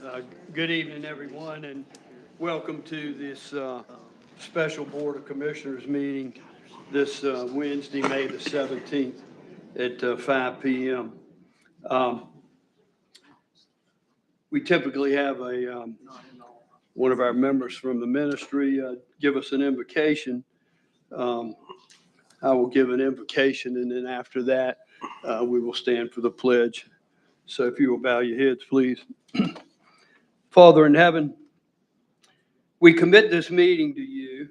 Uh, Good evening, everyone, and welcome to this special Board of Commissioners meeting this Wednesday, May the 17th at 5 p.m. Um, We typically have one of our members from the ministry give us an invocation. Um, I will give an invocation, and then after that, we will stand for the pledge. So if you will bow your heads, please. Father in heaven, we commit this meeting to you.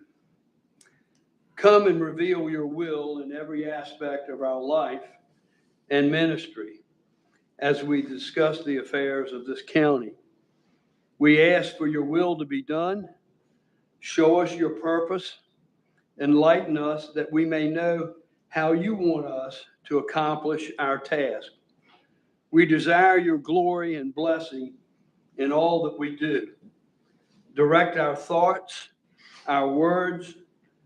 Come and reveal your will in every aspect of our life and ministry as we discuss the affairs of this county. We ask for your will to be done. Show us your purpose. Enlighten us that we may know how you want us to accomplish our task. We desire your glory and blessing in all that we do. Direct our thoughts, our words,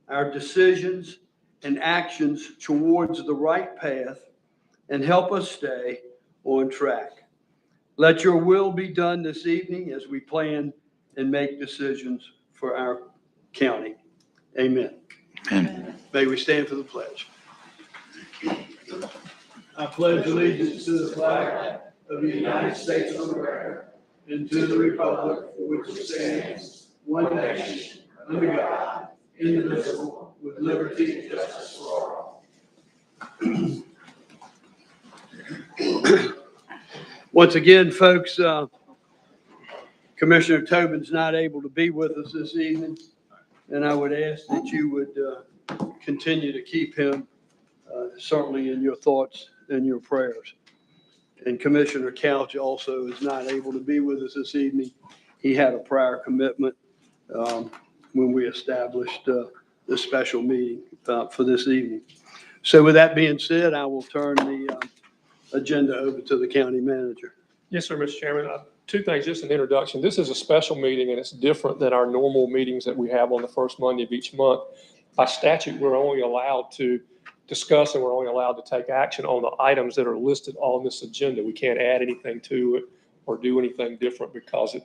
our decisions, and actions towards the right path, and help us stay on track. Let your will be done this evening as we plan and make decisions for our county. Amen. Amen. May we stand for the pledge. I pledge allegiance to the flag of the United States of America and to the republic for which it stands, one nation, under God, indivisible, with liberty and justice for all. Once again, folks, Commissioner Tobin's not able to be with us this evening, and I would ask that you would continue to keep him certainly in your thoughts and your prayers. And Commissioner Couch also is not able to be with us this evening. He had a prior commitment when we established this special meeting for this evening. So with that being said, I will turn the agenda over to the county manager. Yes, sir, Mr. Chairman. Two things, just an introduction. This is a special meeting, and it's different than our normal meetings that we have on the first Monday of each month. By statute, we're only allowed to discuss and we're only allowed to take action on the items that are listed on this agenda. We can't add anything to it or do anything different because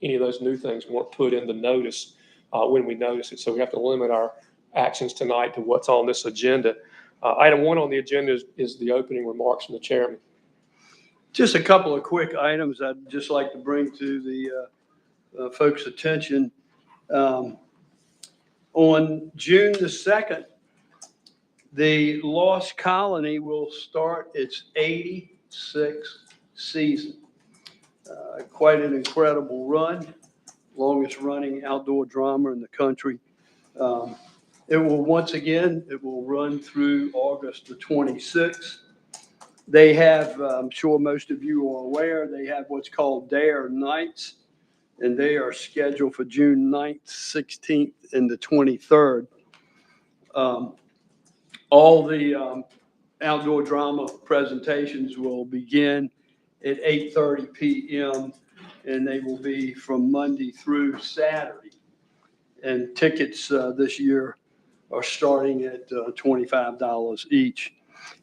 any of those new things weren't put in the notice when we notice it. So we have to limit our actions tonight to what's on this agenda. Item one on the agenda is the opening remarks from the chairman. Just a couple of quick items I'd just like to bring to the folks' attention. On June the 2nd, the Lost Colony will start its 86th season. Quite an incredible run, longest running outdoor drama in the country. It will run through August the 26th. They have, I'm sure most of you are aware, they have what's called Dare Nights, and they are scheduled for June 9th, 16th, and the 23rd. All the outdoor drama presentations will begin at 8:30 p.m. and they will be from Monday through Saturday. And tickets this year are starting at $25 each.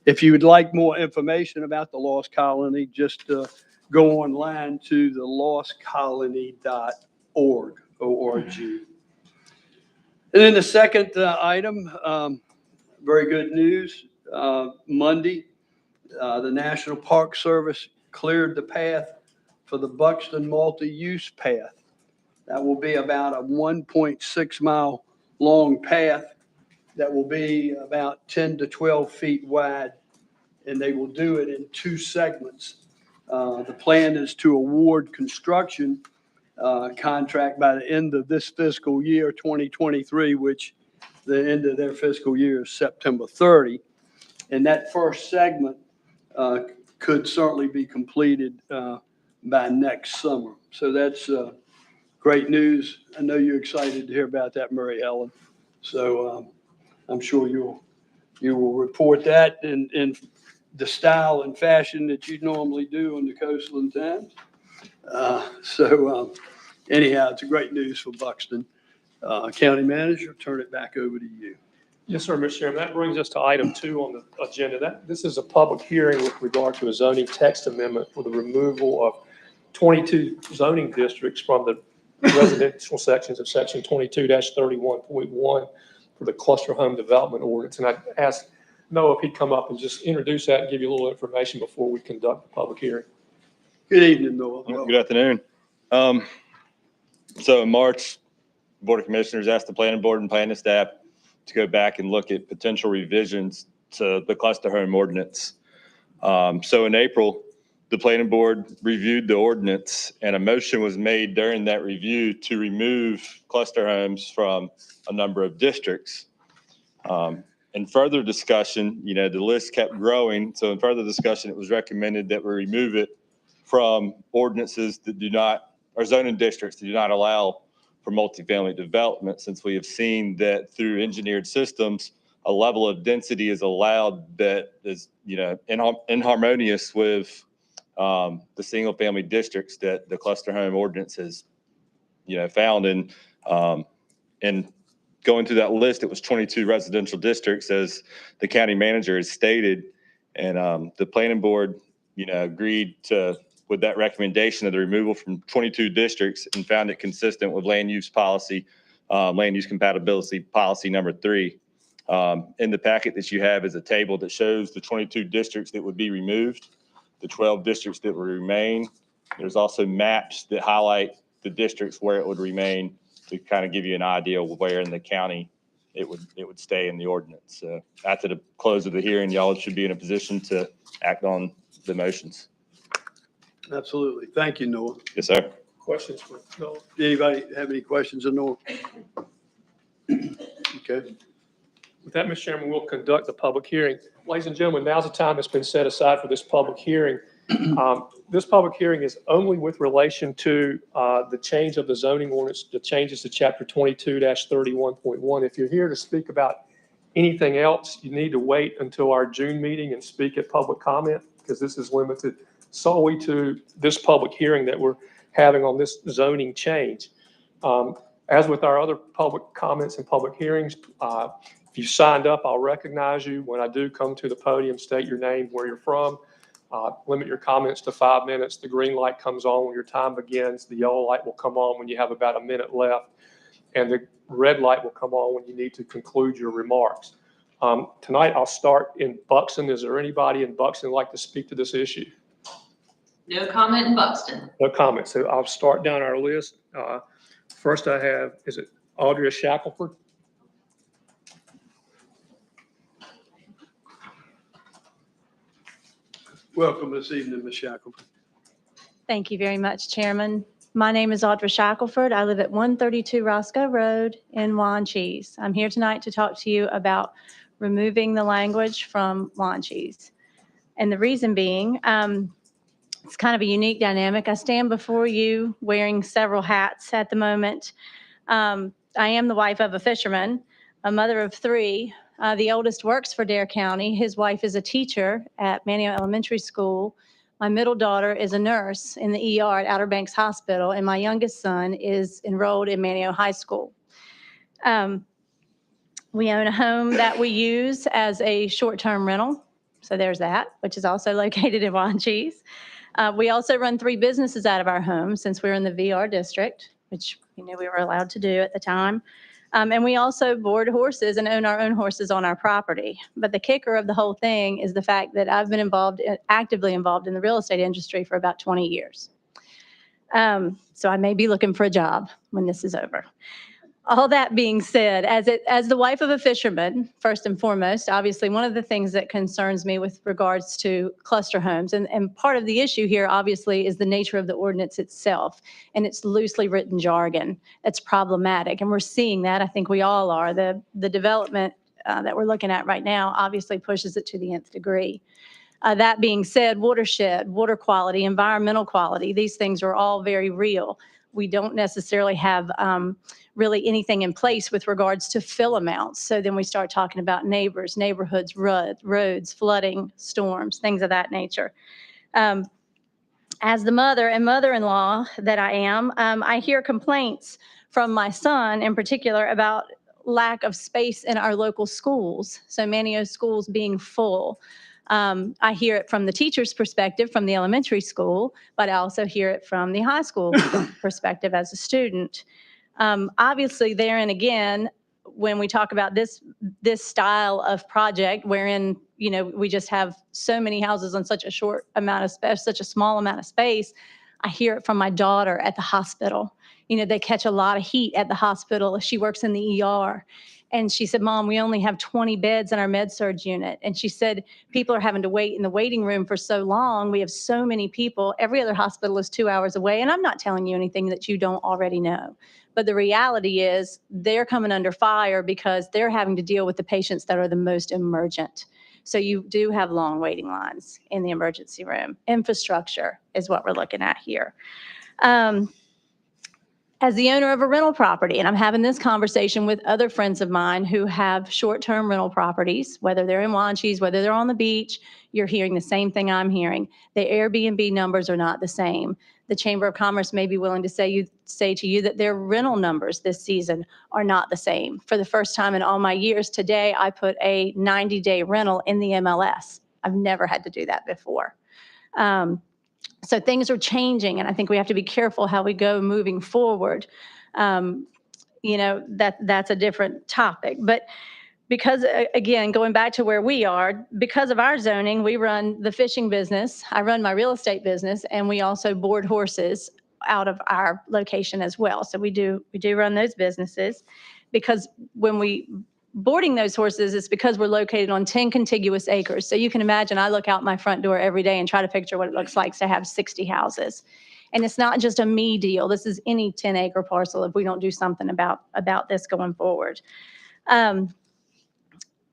If you would like more information about the Lost Colony, just go online to the lostcolony.org. And then the second item, very good news. Monday, the National Park Service cleared the path for the Buxton multi-use path. That will be about a 1.6 mile long path that will be about 10 to 12 feet wide, and they will do it in two segments. The plan is to award construction contract by the end of this fiscal year, 2023, which the end of their fiscal year is September 30. And that first segment could certainly be completed by next summer. So that's great news. I know you're excited to hear about that, Mary Helen. So I'm sure you will report that in the style and fashion that you normally do on the Coastland Times. Anyhow, it's a great news for Buxton. County Manager, turn it back over to you. Yes, sir, Mr. Chairman. That brings us to item 2 on the agenda. This is a public hearing with regard to a zoning text amendment for the removal of 22 zoning districts from the residential sections of section 22-31.1 for the cluster home development ordinance. And I asked Noah if he'd come up and just introduce that and give you a little information before we conduct the public hearing. Good evening, Noah. Good afternoon. So in March, Board of Commissioners asked the planning board and planning staff to go back and look at potential revisions to the cluster home ordinance. So in April, the planning board reviewed the ordinance and a motion was made during that review to remove cluster homes from a number of districts. In further discussion, the list kept growing. So in further discussion, it was recommended that we remove it from ordinances that do not, or zoning districts that do not allow for multifamily development, since we have seen that through engineered systems, a level of density is allowed that is, inharmonious with the single family districts that the cluster home ordinance has, found in. And going through that list, it was 22 residential districts, as the county manager has stated. And the planning board, agreed with that recommendation of the removal from 22 districts and found it consistent with land use policy, land use compatibility policy number 3. In the packet that you have is a table that shows the 22 districts that would be removed, the 12 districts that would remain. There's also maps that highlight the districts where it would remain to kind of give you an idea of where in the county it would stay in the ordinance. So after the close of the hearing, y'all should be in a position to act on the motions. Absolutely. Thank you, Noah. Yes, sir. Questions for Noah? Anybody have any questions of Noah? Okay. With that, Mr. Chairman, we'll conduct the public hearing. Ladies and gentlemen, now's the time that's been set aside for this public hearing. This public hearing is only with relation to the change of the zoning ordinance, the changes to chapter 22-31.1. If you're here to speak about anything else, you need to wait until our June meeting and speak at public comment, because this is limited solely to this public hearing that we're having on this zoning change. As with our other public comments and public hearings, if you signed up, I'll recognize you. When I do come to the podium, state your name, where you're from. Limit your comments to 5 minutes. The green light comes on when your time begins. The yellow light will come on when you have about a minute left. And the red light will come on when you need to conclude your remarks. Tonight, I'll start in Buxton. Is there anybody in Buxton who'd like to speak to this issue? No comment in Buxton. No comment. So I'll start down our list. First I have, is it Audrey Shackelford? Welcome this evening, Ms. Shackelford. Thank you very much, Chairman. My name is Audra Shackelford. I live at 132 Roscoe Road in Wanchese. I'm here tonight to talk to you about removing the language from Wanchese. And the reason being, it's kind of a unique dynamic. I stand before you wearing several hats at the moment. I am the wife of a fisherman, a mother of 3. The oldest works for Dare County. His wife is a teacher at Manio Elementary School. My middle daughter is a nurse in the ER at Outer Banks Hospital, and my youngest son is enrolled in Manio High School. We own a home that we use as a short-term rental. So there's that, which is also located in Wanchese. We also run 3 businesses out of our home since we're in the VR district, which we knew we were allowed to do at the time. And we also board horses and own our own horses on our property. But the kicker of the whole thing is the fact that I've been actively involved in the real estate industry for about 20 years. So I may be looking for a job when this is over. All that being said, as the wife of a fisherman, first and foremost, obviously one of the things that concerns me with regards to cluster homes, and part of the issue here obviously is the nature of the ordinance itself, and it's loosely written jargon that's problematic, and we're seeing that. I think we all are. The development that we're looking at right now obviously pushes it to the nth degree. That being said, watershed, water quality, environmental quality, these things are all very real. We don't necessarily have really anything in place with regards to fill amounts. So then we start talking about neighbors, neighborhoods, roads, flooding, storms, things of that nature. As the mother and mother-in-law that I am, I hear complaints from my son in particular about lack of space in our local schools. So Manio schools being full. I hear it from the teacher's perspective from the elementary school, but I also hear it from the high school perspective as a student. Obviously, therein again, when we talk about this style of project, wherein we just have so many houses on such a short amount of space, such a small amount of space, I hear it from my daughter at the hospital. They catch a lot of heat at the hospital. She works in the ER. And she said, Mom, we only have 20 beds in our med-surg unit. And she said, people are having to wait in the waiting room for so long. We have so many people. Every other hospital is 2 hours away. And I'm not telling you anything that you don't already know. But the reality is they're coming under fire because they're having to deal with the patients that are the most emergent. So you do have long waiting lines in the emergency room. Infrastructure is what we're looking at here. As the owner of a rental property, and I'm having this conversation with other friends of mine who have short-term rental properties, whether they're in Wanchese, whether they're on the beach, you're hearing the same thing I'm hearing. The Airbnb numbers are not the same. The Chamber of Commerce may be willing to say to you that their rental numbers this season are not the same. For the first time in all my years, today I put a 90-day rental in the MLS. I've never had to do that before. So things are changing, and I think we have to be careful how we go moving forward. That's a different topic. But because, again, going back to where we are, because of our zoning, we run the fishing business, I run my real estate business, and we also board horses out of our location as well. So we do run those businesses because when we boarding those horses is because we're located on 10 contiguous acres. So you can imagine I look out my front door every day and try to picture what it looks like to have 60 houses. And it's not just a me deal. This is any 10-acre parcel if we don't do something about this going forward.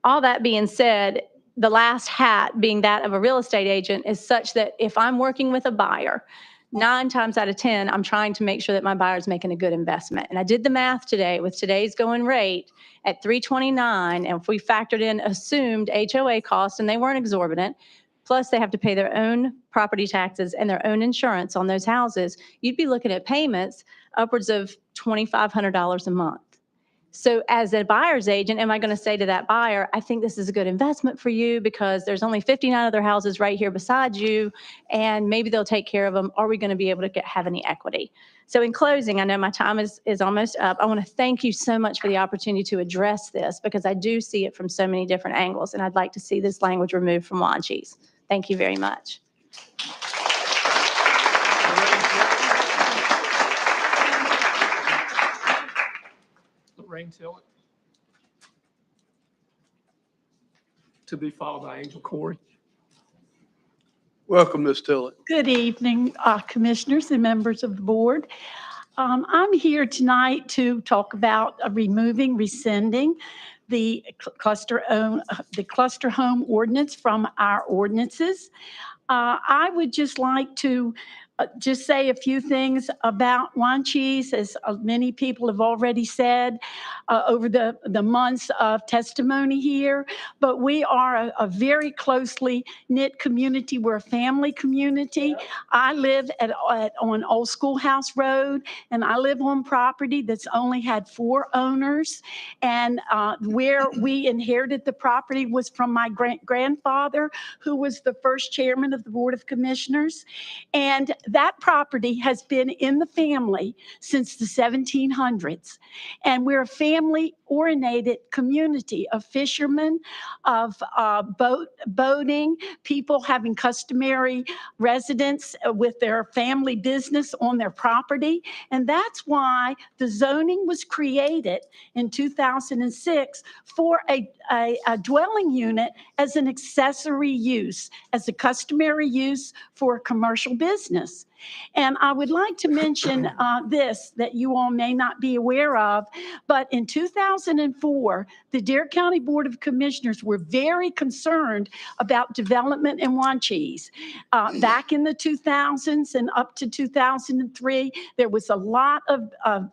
All that being said, the last hat being that of a real estate agent is such that if I'm working with a buyer, 9 times out of 10, I'm trying to make sure that my buyer's making a good investment. And I did the math today with today's going rate at $329. And if we factored in assumed HOA costs, and they weren't exorbitant, plus they have to pay their own property taxes and their own insurance on those houses, you'd be looking at payments upwards of $2,500 a month. So as a buyer's agent, am I going to say to that buyer, I think this is a good investment for you because there's only 59 other houses right here beside you, and maybe they'll take care of them. Are we going to be able to have any equity? So in closing, I know my time is almost up. I want to thank you so much for the opportunity to address this because I do see it from so many different angles, and I'd like to see this language removed from Wanchese. Thank you very much. Lorraine Tillett. To be followed by Angel Corey. Welcome, Ms. Tillett. Good evening, commissioners and members of the board. I'm here tonight to talk about rescinding the cluster home ordinance from our ordinances. I would just like to just say a few things about Wanchese, as many people have already said over the months of testimony here. But we are a very closely knit community. We're a family community. I live on Old Schoolhouse Road, and I live on property that's only had 4 owners. And where we inherited the property was from my grandfather, who was the first chairman of the Board of Commissioners. And that property has been in the family since the 1700s. And we're a family-oriented community of fishermen, of boating, people having customary residence with their family business on their property. And that's why the zoning was created in 2006 for a dwelling unit as an accessory use, as a customary use for a commercial business. And I would like to mention this that you all may not be aware of, but in 2004, the Dare County Board of Commissioners were very concerned about development in Wanchese. Back in the 2000s and up to 2003, there was a lot of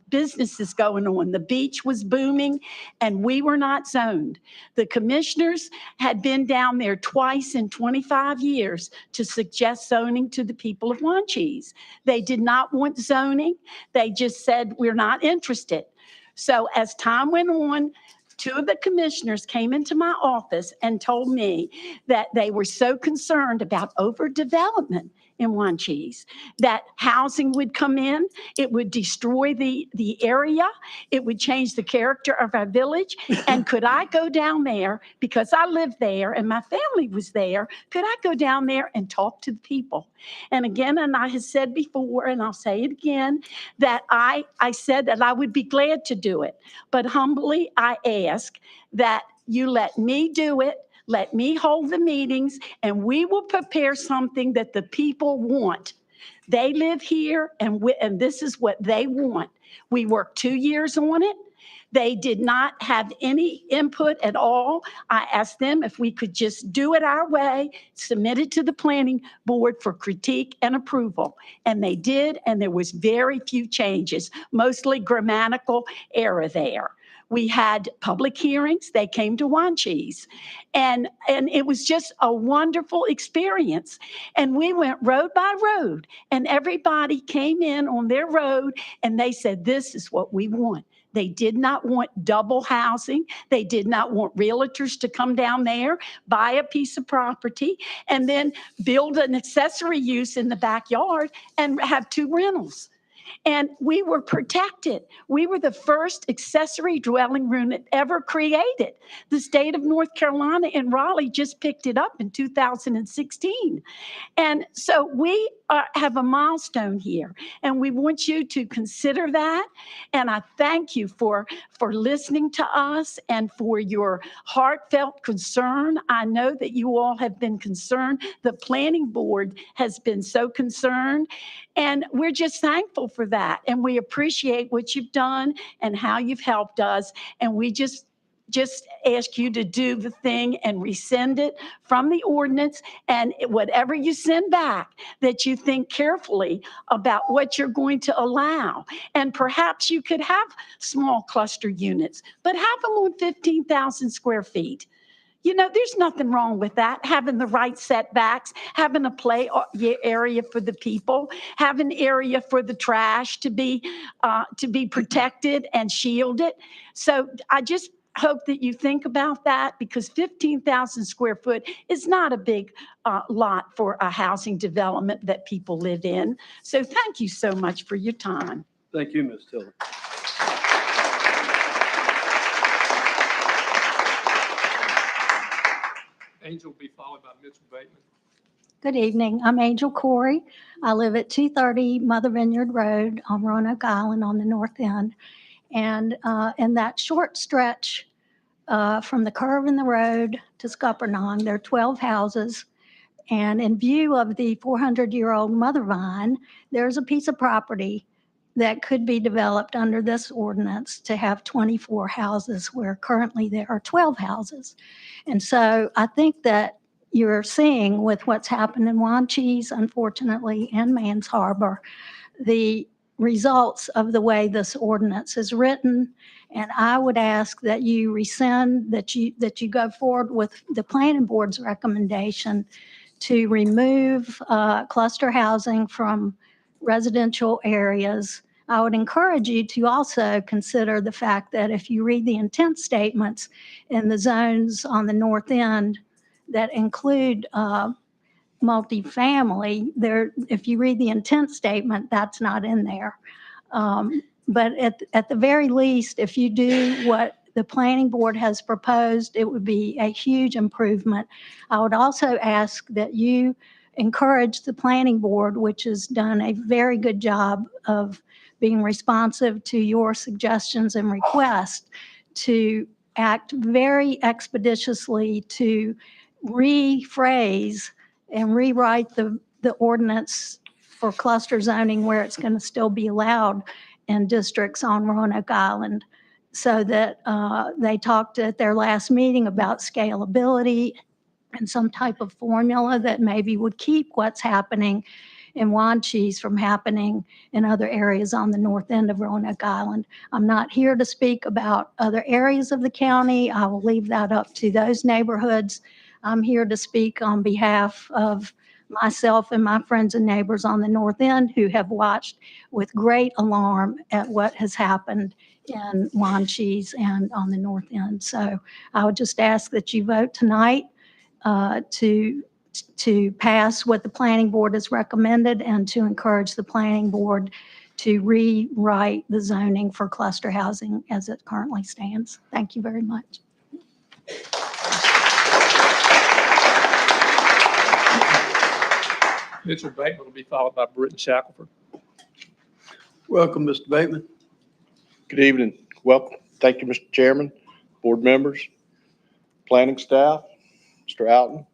businesses going on. The beach was booming, and we were not zoned. The commissioners had been down there twice in 25 years to suggest zoning to the people of Wanchese. They did not want zoning. They just said, we're not interested. So as time went on, 2 of the commissioners came into my office and told me that they were so concerned about overdevelopment in Wanchese, that housing would come in, it would destroy the area, it would change the character of our village. And could I go down there, because I lived there and my family was there, could I go down there and talk to the people? And again, and I have said before, and I'll say it again, that I said that I would be glad to do it. But humbly, I ask that you let me do it. Let me hold the meetings, and we will prepare something that the people want. They live here, and this is what they want. We worked 2 years on it. They did not have any input at all. I asked them if we could just do it our way, submit it to the planning board for critique and approval. And they did, and there was very few changes, mostly grammatical error there. We had public hearings. They came to Wanchese. And it was just a wonderful experience. And we went road by road, and everybody came in on their road, and they said, this is what we want. They did not want double housing. They did not want realtors to come down there, buy a piece of property, and then build an accessory use in the backyard and have 2 rentals. And we were protected. We were the first accessory dwelling unit ever created. The state of North Carolina in Raleigh just picked it up in 2016. And so we have a milestone here, and we want you to consider that. And I thank you for listening to us and for your heartfelt concern. I know that you all have been concerned. The planning board has been so concerned, and we're just thankful for that. And we appreciate what you've done and how you've helped us. And we just ask you to do the thing and rescind it from the ordinance, and whatever you send back, that you think carefully about what you're going to allow. And perhaps you could have small cluster units, but have them on 15,000 square feet. You know, there's nothing wrong with that. Having the right setbacks, having a play area for the people, having an area for the trash to be protected and shielded. So I just hope that you think about that, because 15,000 square foot is not a big lot for a housing development that people live in. So thank you so much for your time. Thank you, Ms. Tiller. Angel will be followed by Mitchell Bateman. Good evening. I'm Angel Corey. I live at 230 Mother Vineyard Road on Roanoke Island on the north end. And in that short stretch from the curve in the road to Scuppernong, there are 12 houses. And in view of the 400-year-old mother vine, there's a piece of property that could be developed under this ordinance to have 24 houses, where currently there are 12 houses. And so I think that you're seeing with what's happened in Wanchese, unfortunately, and Mans Harbor, the results of the way this ordinance is written. And I would ask that you rescind, that you go forward with the planning board's recommendation to remove cluster housing from residential areas. I would encourage you to also consider the fact that if you read the intent statements in the zones on the north end that include multifamily, if you read the intent statement, that's not in there. But at the very least, if you do what the planning board has proposed, it would be a huge improvement. I would also ask that you encourage the planning board, which has done a very good job of being responsive to your suggestions and requests, to act very expeditiously to rephrase and rewrite the ordinance for cluster zoning where it's going to still be allowed in districts on Roanoke Island, so that they talked at their last meeting about scalability and some type of formula that maybe would keep what's happening in Wanchese from happening in other areas on the north end of Roanoke Island. I'm not here to speak about other areas of the county. I will leave that up to those neighborhoods. I'm here to speak on behalf of myself and my friends and neighbors on the north end who have watched with great alarm at what has happened in Wanchese and on the north end. So I would just ask that you vote tonight to pass what the planning board has recommended and to encourage the planning board to rewrite the zoning for cluster housing as it currently stands. Thank you very much. Richard Bateman will be followed by Britton Shackelford. Welcome, Mr. Bateman. Good evening. Welcome. Thank you, Mr. Chairman, board members, planning staff, Mr. Alton.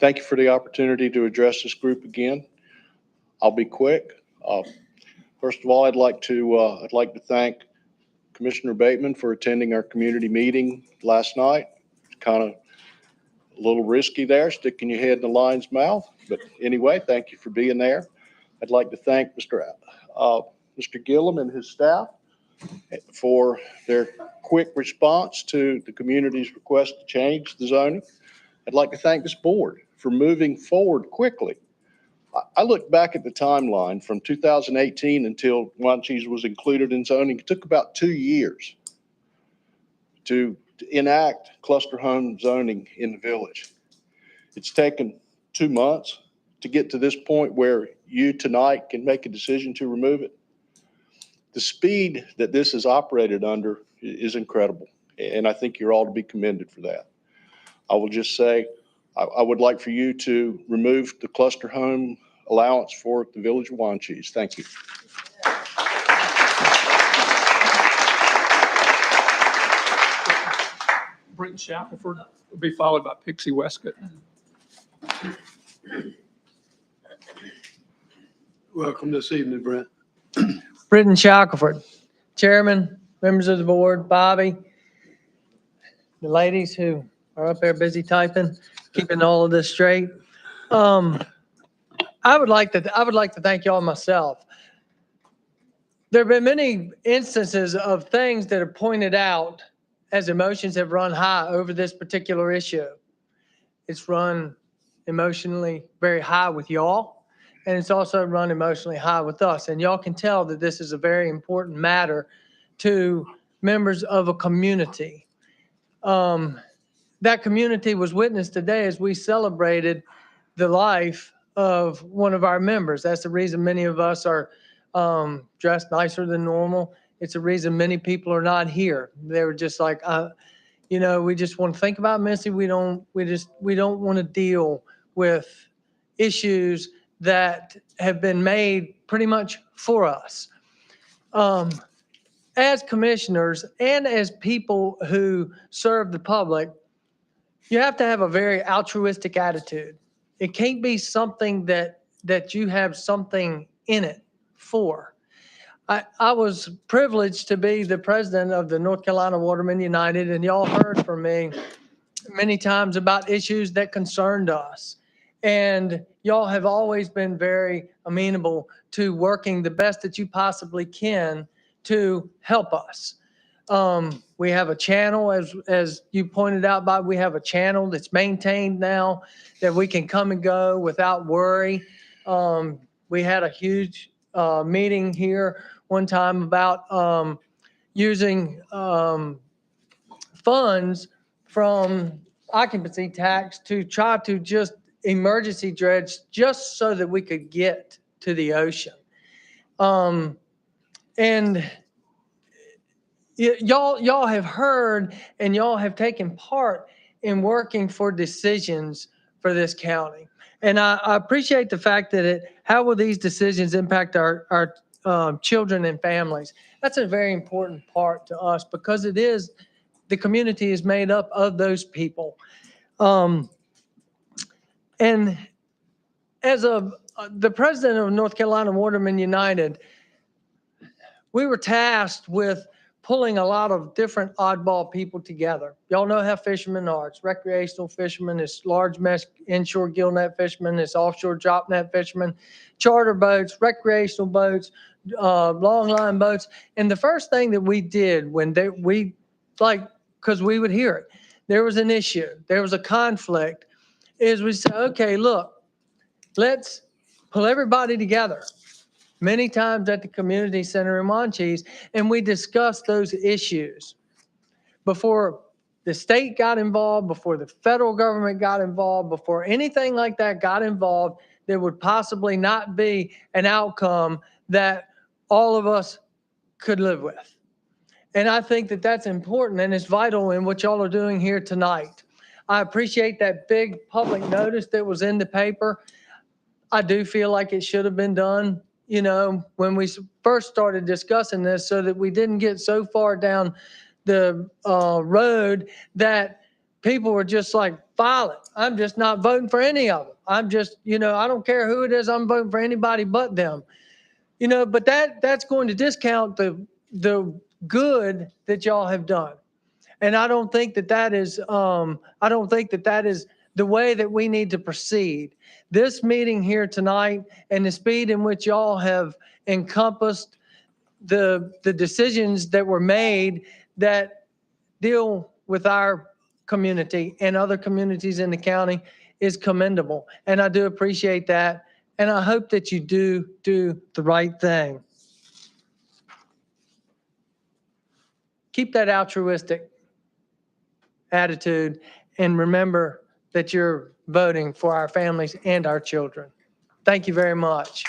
Thank you for the opportunity to address this group again. I'll be quick. First of all, I'd like to thank Commissioner Bateman for attending our community meeting last night. It's kind of a little risky there, sticking your head in the lion's mouth. But anyway, thank you for being there. I'd like to thank Mr. Gillum and his staff for their quick response to the community's request to change the zoning. I'd like to thank this board for moving forward quickly. I look back at the timeline from 2018 until Wanchese was included in zoning. It took about 2 years to enact cluster home zoning in the village. It's taken 2 months to get to this point where you tonight can make a decision to remove it. The speed that this is operated under is incredible, and I think you're all to be commended for that. I will just say, I would like for you to remove the cluster home allowance for the village of Wanchese. Thank you. Britton Shackelford will be followed by Pixie Westcott. Welcome this evening, Brent. Britton Shackelford, Chairman, members of the board, Bobby, the ladies who are up there busy typing, keeping all of this straight. I would like to thank y'all myself. There have been many instances of things that are pointed out as emotions have run high over this particular issue. It's run emotionally very high with y'all, and it's also run emotionally high with us. And y'all can tell that this is a very important matter to members of a community. That community was witnessed today as we celebrated the life of one of our members. That's the reason many of us are dressed nicer than normal. It's a reason many people are not here. They were just like, we just want to think about Missy. We don't want to deal with issues that have been made pretty much for us. As commissioners and as people who serve the public, you have to have a very altruistic attitude. It can't be something that you have something in it for. I was privileged to be the president of the North Carolina Watermen United, and y'all heard from me many times about issues that concerned us. And y'all have always been very amenable to working the best that you possibly can to help us. We have a channel, as you pointed out, Bob, we have a channel that's maintained now that we can come and go without worry. We had a huge meeting here one time about using funds from occupancy tax to try to just emergency dredge just so that we could get to the ocean. And y'all have heard and y'all have taken part in working for decisions for this county. And I appreciate the fact that how will these decisions impact our children and families? That's a very important part to us because the community is made up of those people. And as the president of North Carolina Watermen United, we were tasked with pulling a lot of different oddball people together. Y'all know how fishermen are. It's recreational fishermen, it's large mesh inshore gill net fishermen, it's offshore drop net fishermen, charter boats, recreational boats, long line boats. And the first thing that we did when because we would hear it, there was an issue, there was a conflict, is we said, okay, look, let's pull everybody together many times at the community center in Moncheese, and we discussed those issues before the state got involved, before the federal government got involved, before anything like that got involved. There would possibly not be an outcome that all of us could live with. And I think that that's important and it's vital in what y'all are doing here tonight. I appreciate that big public notice that was in the paper. I do feel like it should have been done, you know, when we first started discussing this, so that we didn't get so far down the road that people were just like, file it. I'm just not voting for any of them. I'm just, you know, I don't care who it is. I'm voting for anybody but them. You know, but that's going to discount the good that y'all have done. And I don't think that that is, I don't think that that is the way that we need to proceed. This meeting here tonight and the speed in which y'all have encompassed the decisions that were made that deal with our community and other communities in the county is commendable. And I do appreciate that. And I hope that you do the right thing. Keep that altruistic attitude and remember that you're voting for our families and our children. Thank you very much.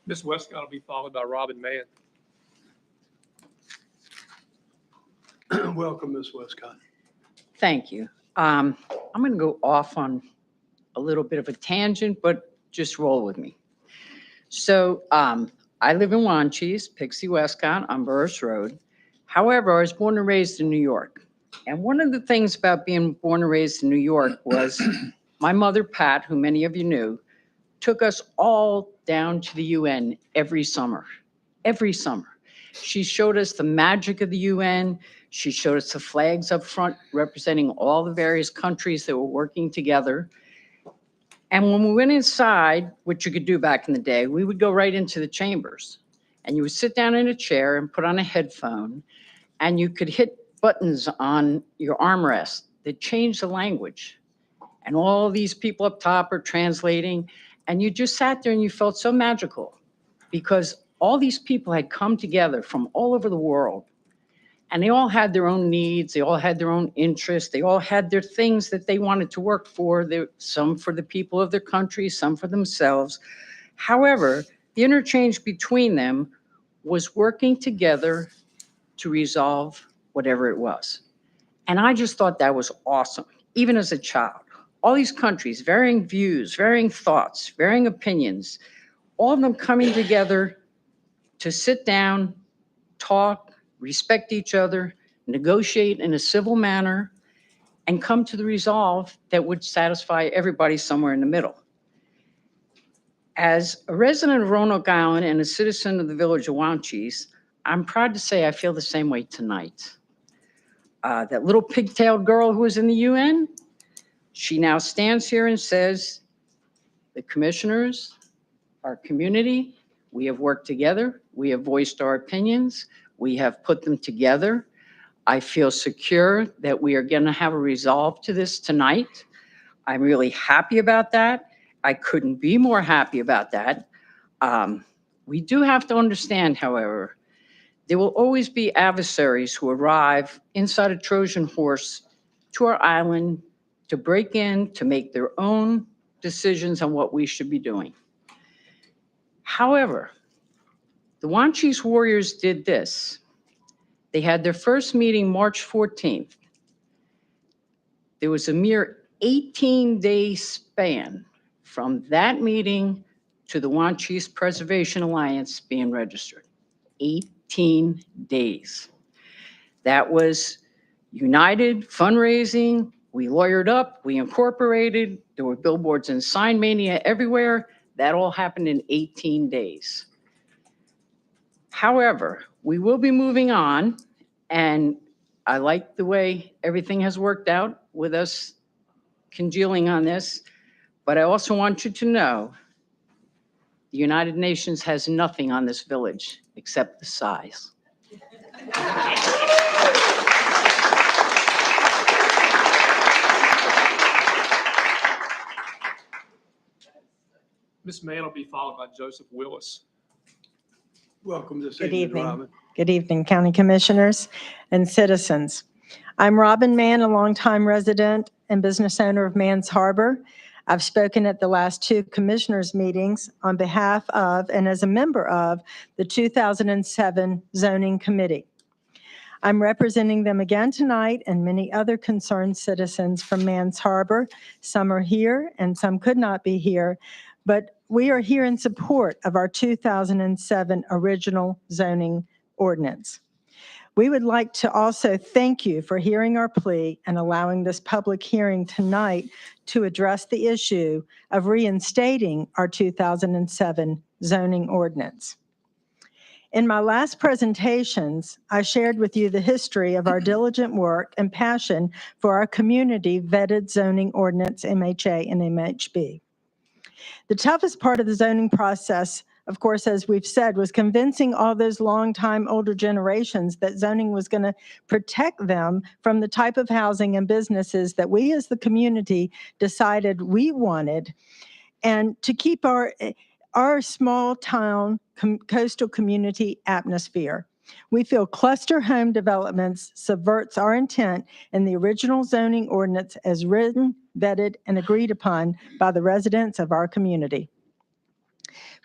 Ms. Westcott will be followed by Robin Mann. Welcome, Ms. Westcott. Thank you. I'm going to go off on a little bit of a tangent, but just roll with me. So I live in Wanchese, Pixie Westcott on Burris Road. However, I was born and raised in New York. And one of the things about being born and raised in New York was my mother, Pat, who many of you knew, took us all down to the UN every summer. Every summer. She showed us the magic of the UN. She showed us the flags up front representing all the various countries that were working together. And when we went inside, which you could do back in the day, we would go right into the chambers. And you would sit down in a chair and put on a headphone, and you could hit buttons on your armrest that changed the language. And all these people up top are translating. And you just sat there and you felt so magical because all these people had come together from all over the world. And they all had their own needs. They all had their own interests. They all had their things that they wanted to work for. Some for the people of their country, some for themselves. However, the interchange between them was working together to resolve whatever it was. And I just thought that was awesome, even as a child. All these countries, varying views, varying thoughts, varying opinions, all of them coming together to sit down, talk, respect each other, negotiate in a civil manner, and come to the resolve that would satisfy everybody somewhere in the middle. As a resident of Roanoke Island and a citizen of the village of Wanchese, I'm proud to say I feel the same way tonight. That little pigtailed girl who was in the UN, she now stands here and says, the commissioners, our community, we have worked together, we have voiced our opinions, we have put them together. I feel secure that we are going to have a resolve to this tonight. I'm really happy about that. I couldn't be more happy about that. We do have to understand, however, there will always be adversaries who arrive inside a Trojan horse to our island to break in, to make their own decisions on what we should be doing. However, the Wanchese Warriors did this. They had their first meeting March 14th. There was a mere 18-day span from that meeting to the Wanchese Preservation Alliance being registered. 18 days. That was united, fundraising, we lawyered up, we incorporated, there were billboards and sign mania everywhere. That all happened in 18 days. However, we will be moving on, and I like the way everything has worked out with us congealing on this, but I also want you to know the United Nations has nothing on this village except the size. Mann will be followed by Joseph Willis. Welcome this Good evening, evening. Robin. Good evening, County Commissioners and citizens. I'm Robin Mann, a longtime resident and business owner of Mann's Harbor. I've spoken at the last two commissioners' meetings on behalf of and as a member of the 2007 Zoning Committee. I'm representing them again tonight and many other concerned citizens from Mann's Harbor. Some are here and some could not be here, but we are here in support of our 2007 original zoning ordinance. We would like to also thank you for hearing our plea and allowing this public hearing tonight to address the issue of reinstating our 2007 zoning ordinance. In my last presentations, I shared with you the history of our diligent work and passion for our community vetted zoning ordinance, MHA and MHB. The toughest part of the zoning process, of course, as we've said, was convincing all those longtime older generations that zoning was going to protect them from the type of housing and businesses that we as the community decided we wanted, and to keep our small town coastal community atmosphere. We feel cluster home developments subverts our intent in the original zoning ordinance as written, vetted, and agreed upon by the residents of our community.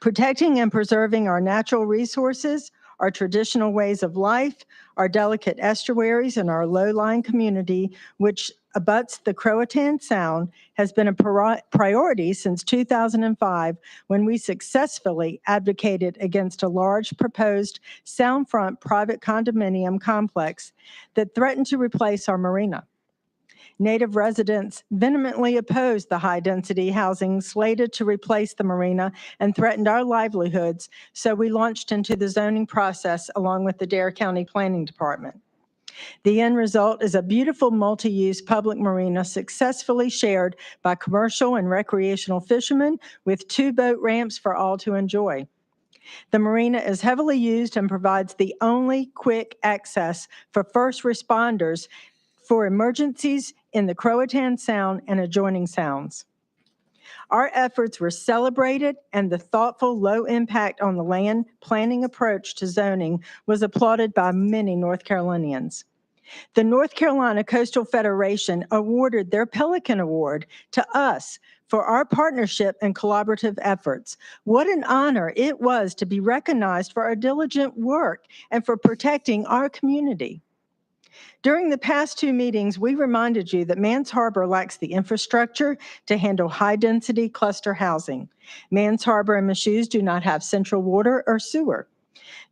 Protecting and preserving our natural resources, our traditional ways of life, our delicate estuaries, and our low-lying community, which abuts the Croatan Sound, has been a priority since 2005 when we successfully advocated against a large proposed soundfront private condominium complex that threatened to replace our marina. Native residents vehemently opposed the high-density housing slated to replace the marina and threatened our livelihoods, so we launched into the zoning process along with the Dare County Planning Department. The end result is a beautiful multi-use public marina successfully shared by commercial and recreational fishermen with 2 boat ramps for all to enjoy. The marina is heavily used and provides the only quick access for first responders for emergencies in the Croatan Sound and adjoining sounds. Our efforts were celebrated, and the thoughtful, low impact on the land planning approach to zoning was applauded by many North Carolinians. The North Carolina Coastal Federation awarded their Pelican Award to us for our partnership and collaborative efforts. What an honor it was to be recognized for our diligent work and for protecting our community. During the past 2 meetings, we reminded you that Mann's Harbor lacks the infrastructure to handle high-density cluster housing. Mann's Harbor and Michoud do not have central water or sewer.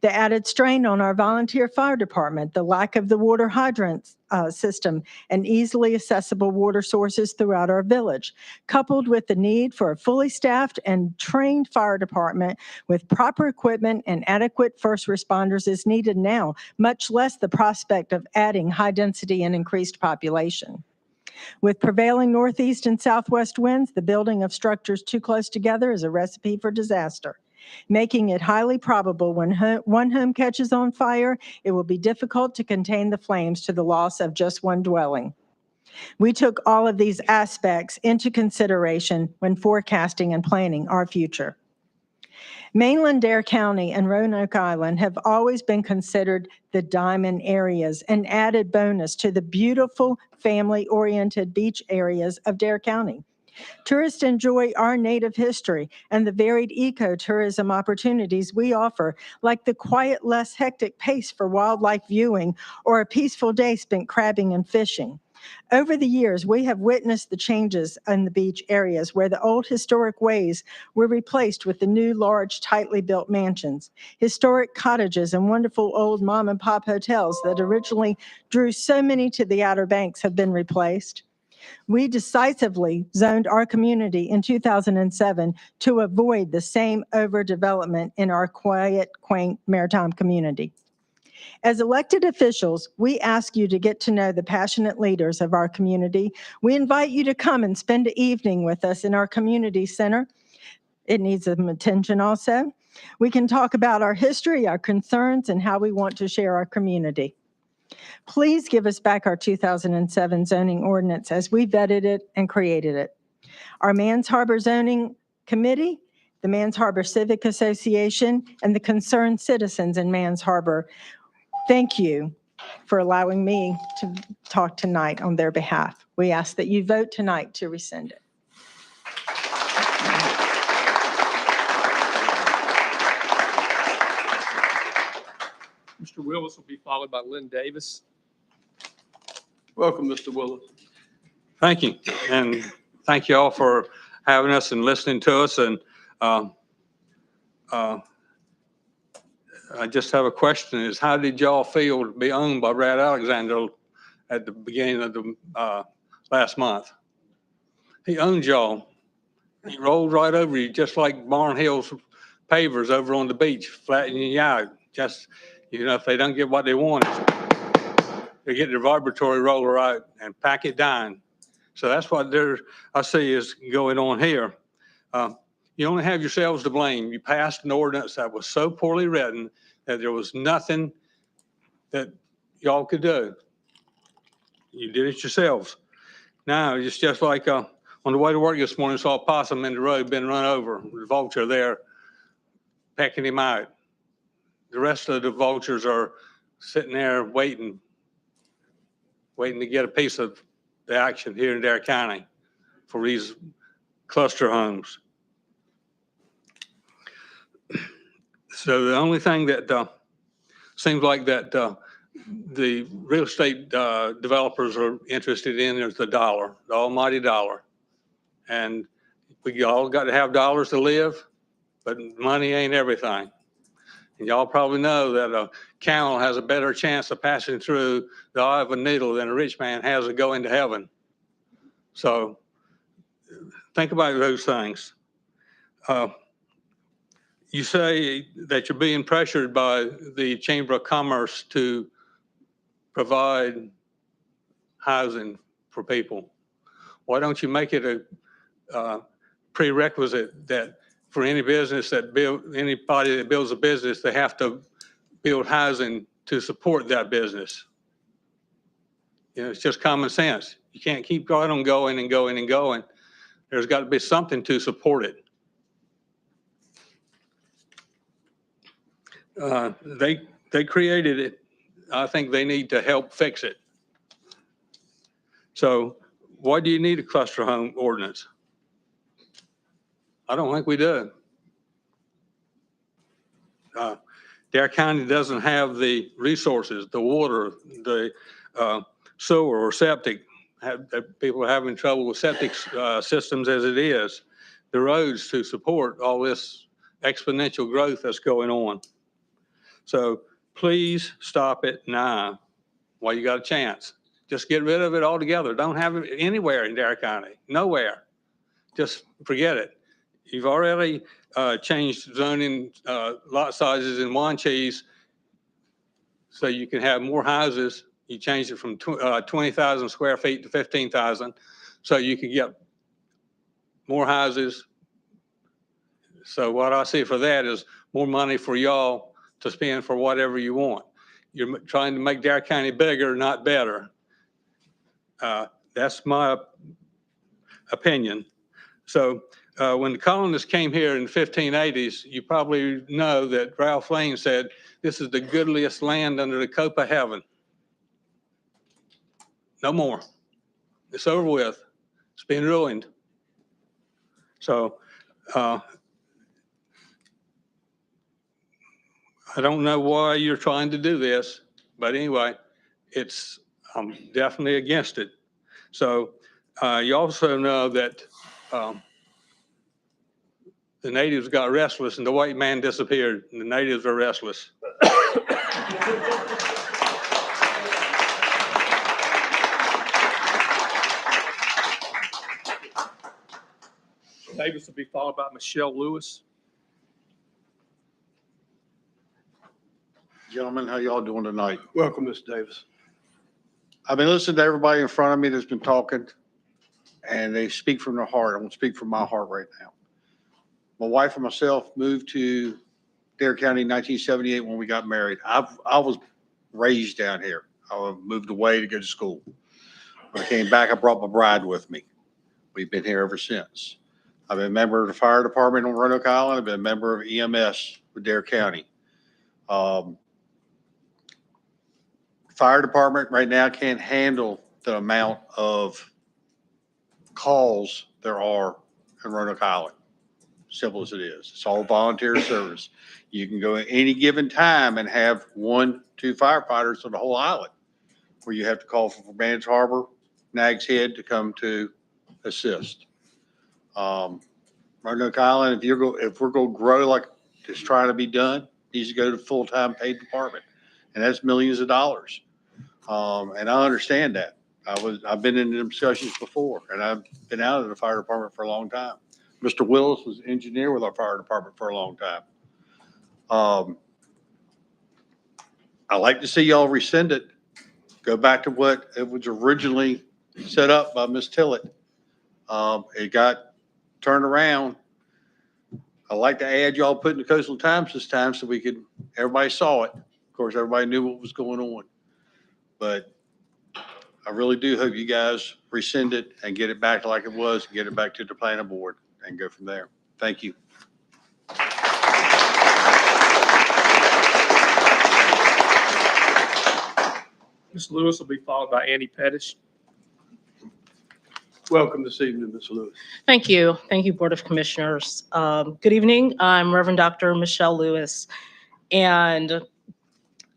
The added strain on our volunteer fire department, the lack of the water hydrant system, and easily accessible water sources throughout our village, coupled with the need for a fully staffed and trained fire department with proper equipment and adequate first responders is needed now, much less the prospect of adding high density and increased population. With prevailing northeast and southwest winds, the building of structures too close together is a recipe for disaster, making it highly probable when one home catches on fire, it will be difficult to contain the flames to the loss of just one dwelling. We took all of these aspects into consideration when forecasting and planning our future. Mainland Dare County and Roanoke Island have always been considered the diamond areas, an added bonus to the beautiful family-oriented beach areas of Dare County. Tourists enjoy our native history and the varied ecotourism opportunities we offer, like the quiet, less hectic pace for wildlife viewing or a peaceful day spent crabbing and fishing. Over the years, we have witnessed the changes in the beach areas where the old historic ways were replaced with the new, large, tightly built mansions. Historic cottages and wonderful old mom and pop hotels that originally drew so many to the Outer Banks have been replaced. We decisively zoned our community in 2007 to avoid the same overdevelopment in our quiet, quaint maritime community. As elected officials, we ask you to get to know the passionate leaders of our community. We invite you to come and spend the evening with us in our community center. It needs some attention also. We can talk about our history, our concerns, and how we want to share our community. Please give us back our 2007 zoning ordinance as we vetted it and created it. Our Mann's Harbor Zoning Committee the Mans Harbor Civic Association, and the concerned citizens in Mans Harbor. Thank you for allowing me to talk tonight on their behalf. We ask that you vote tonight to rescind it. Mr. Willis will be followed by Lynn Davis. Welcome, Mr. Willis. Thank you. And thank you all for having us and listening to us. And I just have a question is how did y'all feel to be owned by Brad Alexander at the beginning of the last month? He owns y'all. He rolled right over you just like Barn Hills pavers over on the beach, flattening you out. Just, if they don't get what they want, they get the vibratory roller out and pack it down. So that's what I see is going on here. You only have yourselves to blame. You passed an ordinance that was so poorly written that there was nothing that y'all could do. You did it yourselves. Now, it's just like on the way to work this morning, saw a possum in the road being run over. The vulture there pecking him out. The rest of the vultures are sitting there waiting to get a piece of the action here in Dare County for these cluster homes. So the only thing that seems like that the real estate developers are interested in is the dollar, the almighty dollar. And we all got to have dollars to live, but money ain't everything. And y'all probably know that a camel has a better chance of passing through the eye of a needle than a rich man has of going to heaven. So think about those things. You say that you're being pressured by the Chamber of Commerce to provide housing for people. Why don't you make it a prerequisite that for any business anybody that builds a business, they have to build housing to support that business? It's just common sense. You can't keep going and going and going and going. There's got to be something to support it. They created it. I think they need to help fix it. So why do you need a cluster home ordinance? I don't think we do. Dare County doesn't have the resources, the water, the sewer or septic. People are having trouble with septic systems as it is. The roads to support all this exponential growth that's going on. So please stop it now while you got a chance. Just get rid of it altogether. Don't have it anywhere in Dare County, nowhere. Just forget it. You've already changed zoning lot sizes in Wanchese so you can have more houses. You changed it from 20,000 square feet to 15,000 so you can get more houses. So what I see for that is more money for y'all to spend for whatever you want. You're trying to make Dare County bigger, not better. That's my opinion. So when the colonists came here in the 1580s, you probably know that Ralph Lane said, this is the goodliest land under the cope of heaven. No more. It's over with. It's been ruined. So I don't know why you're trying to do this, but anyway, I'm definitely against it. So you also know that the natives got restless and the white man disappeared and the natives are restless. Davis will be followed by Michelle Lewis. Gentlemen, how y'all doing tonight? Welcome, Mr. Davis. I've been listening to everybody in front of me that's been talking, and they speak from their heart. I'm going to speak from my heart right now. My wife and myself moved to Dare County in 1978 when we got married. I was raised down here. I moved away to go to school. When I came back, I brought my bride with me. We've been here ever since. I've been a member of the fire department on Roanoke Island. I've been a member of EMS with Dare County. Fire department right now can't handle the amount of calls there are in Roanoke Island. Simple as it is. It's all volunteer service. You can go at any given time and have 1, 2 firefighters on the whole island, where you have to call for Mans Harbor, Nags Head to come to assist. Roanoke Island, if we're going to grow like it's trying to be done, needs to go to full-time paid department, and that's millions of dollars. And I understand that. I've been in them discussions before, and I've been out of the fire department for a long time. Mr. Willis was engineer with our fire department for a long time. I like to see y'all rescind it. Go back to what it was originally set up by Ms. Tillett. It got turned around. I like to add y'all put in the Coastal Times this time so everybody saw it. Of course, everybody knew what was going on. But I really do hope you guys rescind it and get it back like it was, and get it back to the planning board and go from there. Thank you. Ms. Lewis will be followed by Andy Pettis. Welcome this evening, Ms. Lewis. Thank you. Thank you, Board of Commissioners. Good evening. I'm Reverend Dr. Michelle Lewis, and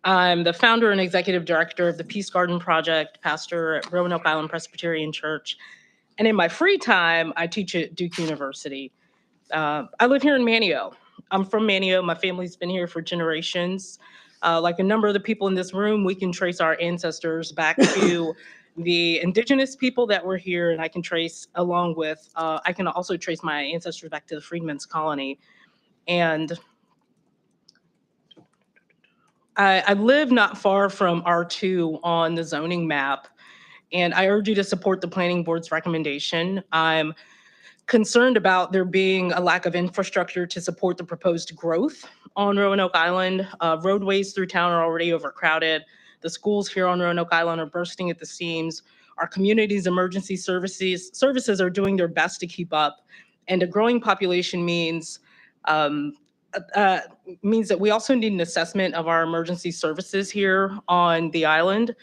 I'm the founder and executive director of the Peace Garden Project, pastor at Roanoke Island Presbyterian Church. And in my free time, I teach at Duke University. I live here in Manio. I'm from Manio. My family's been here for generations. Like a number of the people in this room, we can trace our ancestors back to the indigenous people that were here, and I can also trace my ancestors back to the Freedmen's Colony. And I live not far from R2 on the zoning map, and I urge you to support the Planning Board's recommendation. I'm concerned about there being a lack of infrastructure to support the proposed growth on Roanoke Island. Roadways through town are already overcrowded. The schools here on Roanoke Island are bursting at the seams. Our community's emergency services are doing their best to keep up, and a growing population means that we also need an assessment of our emergency services here on the island.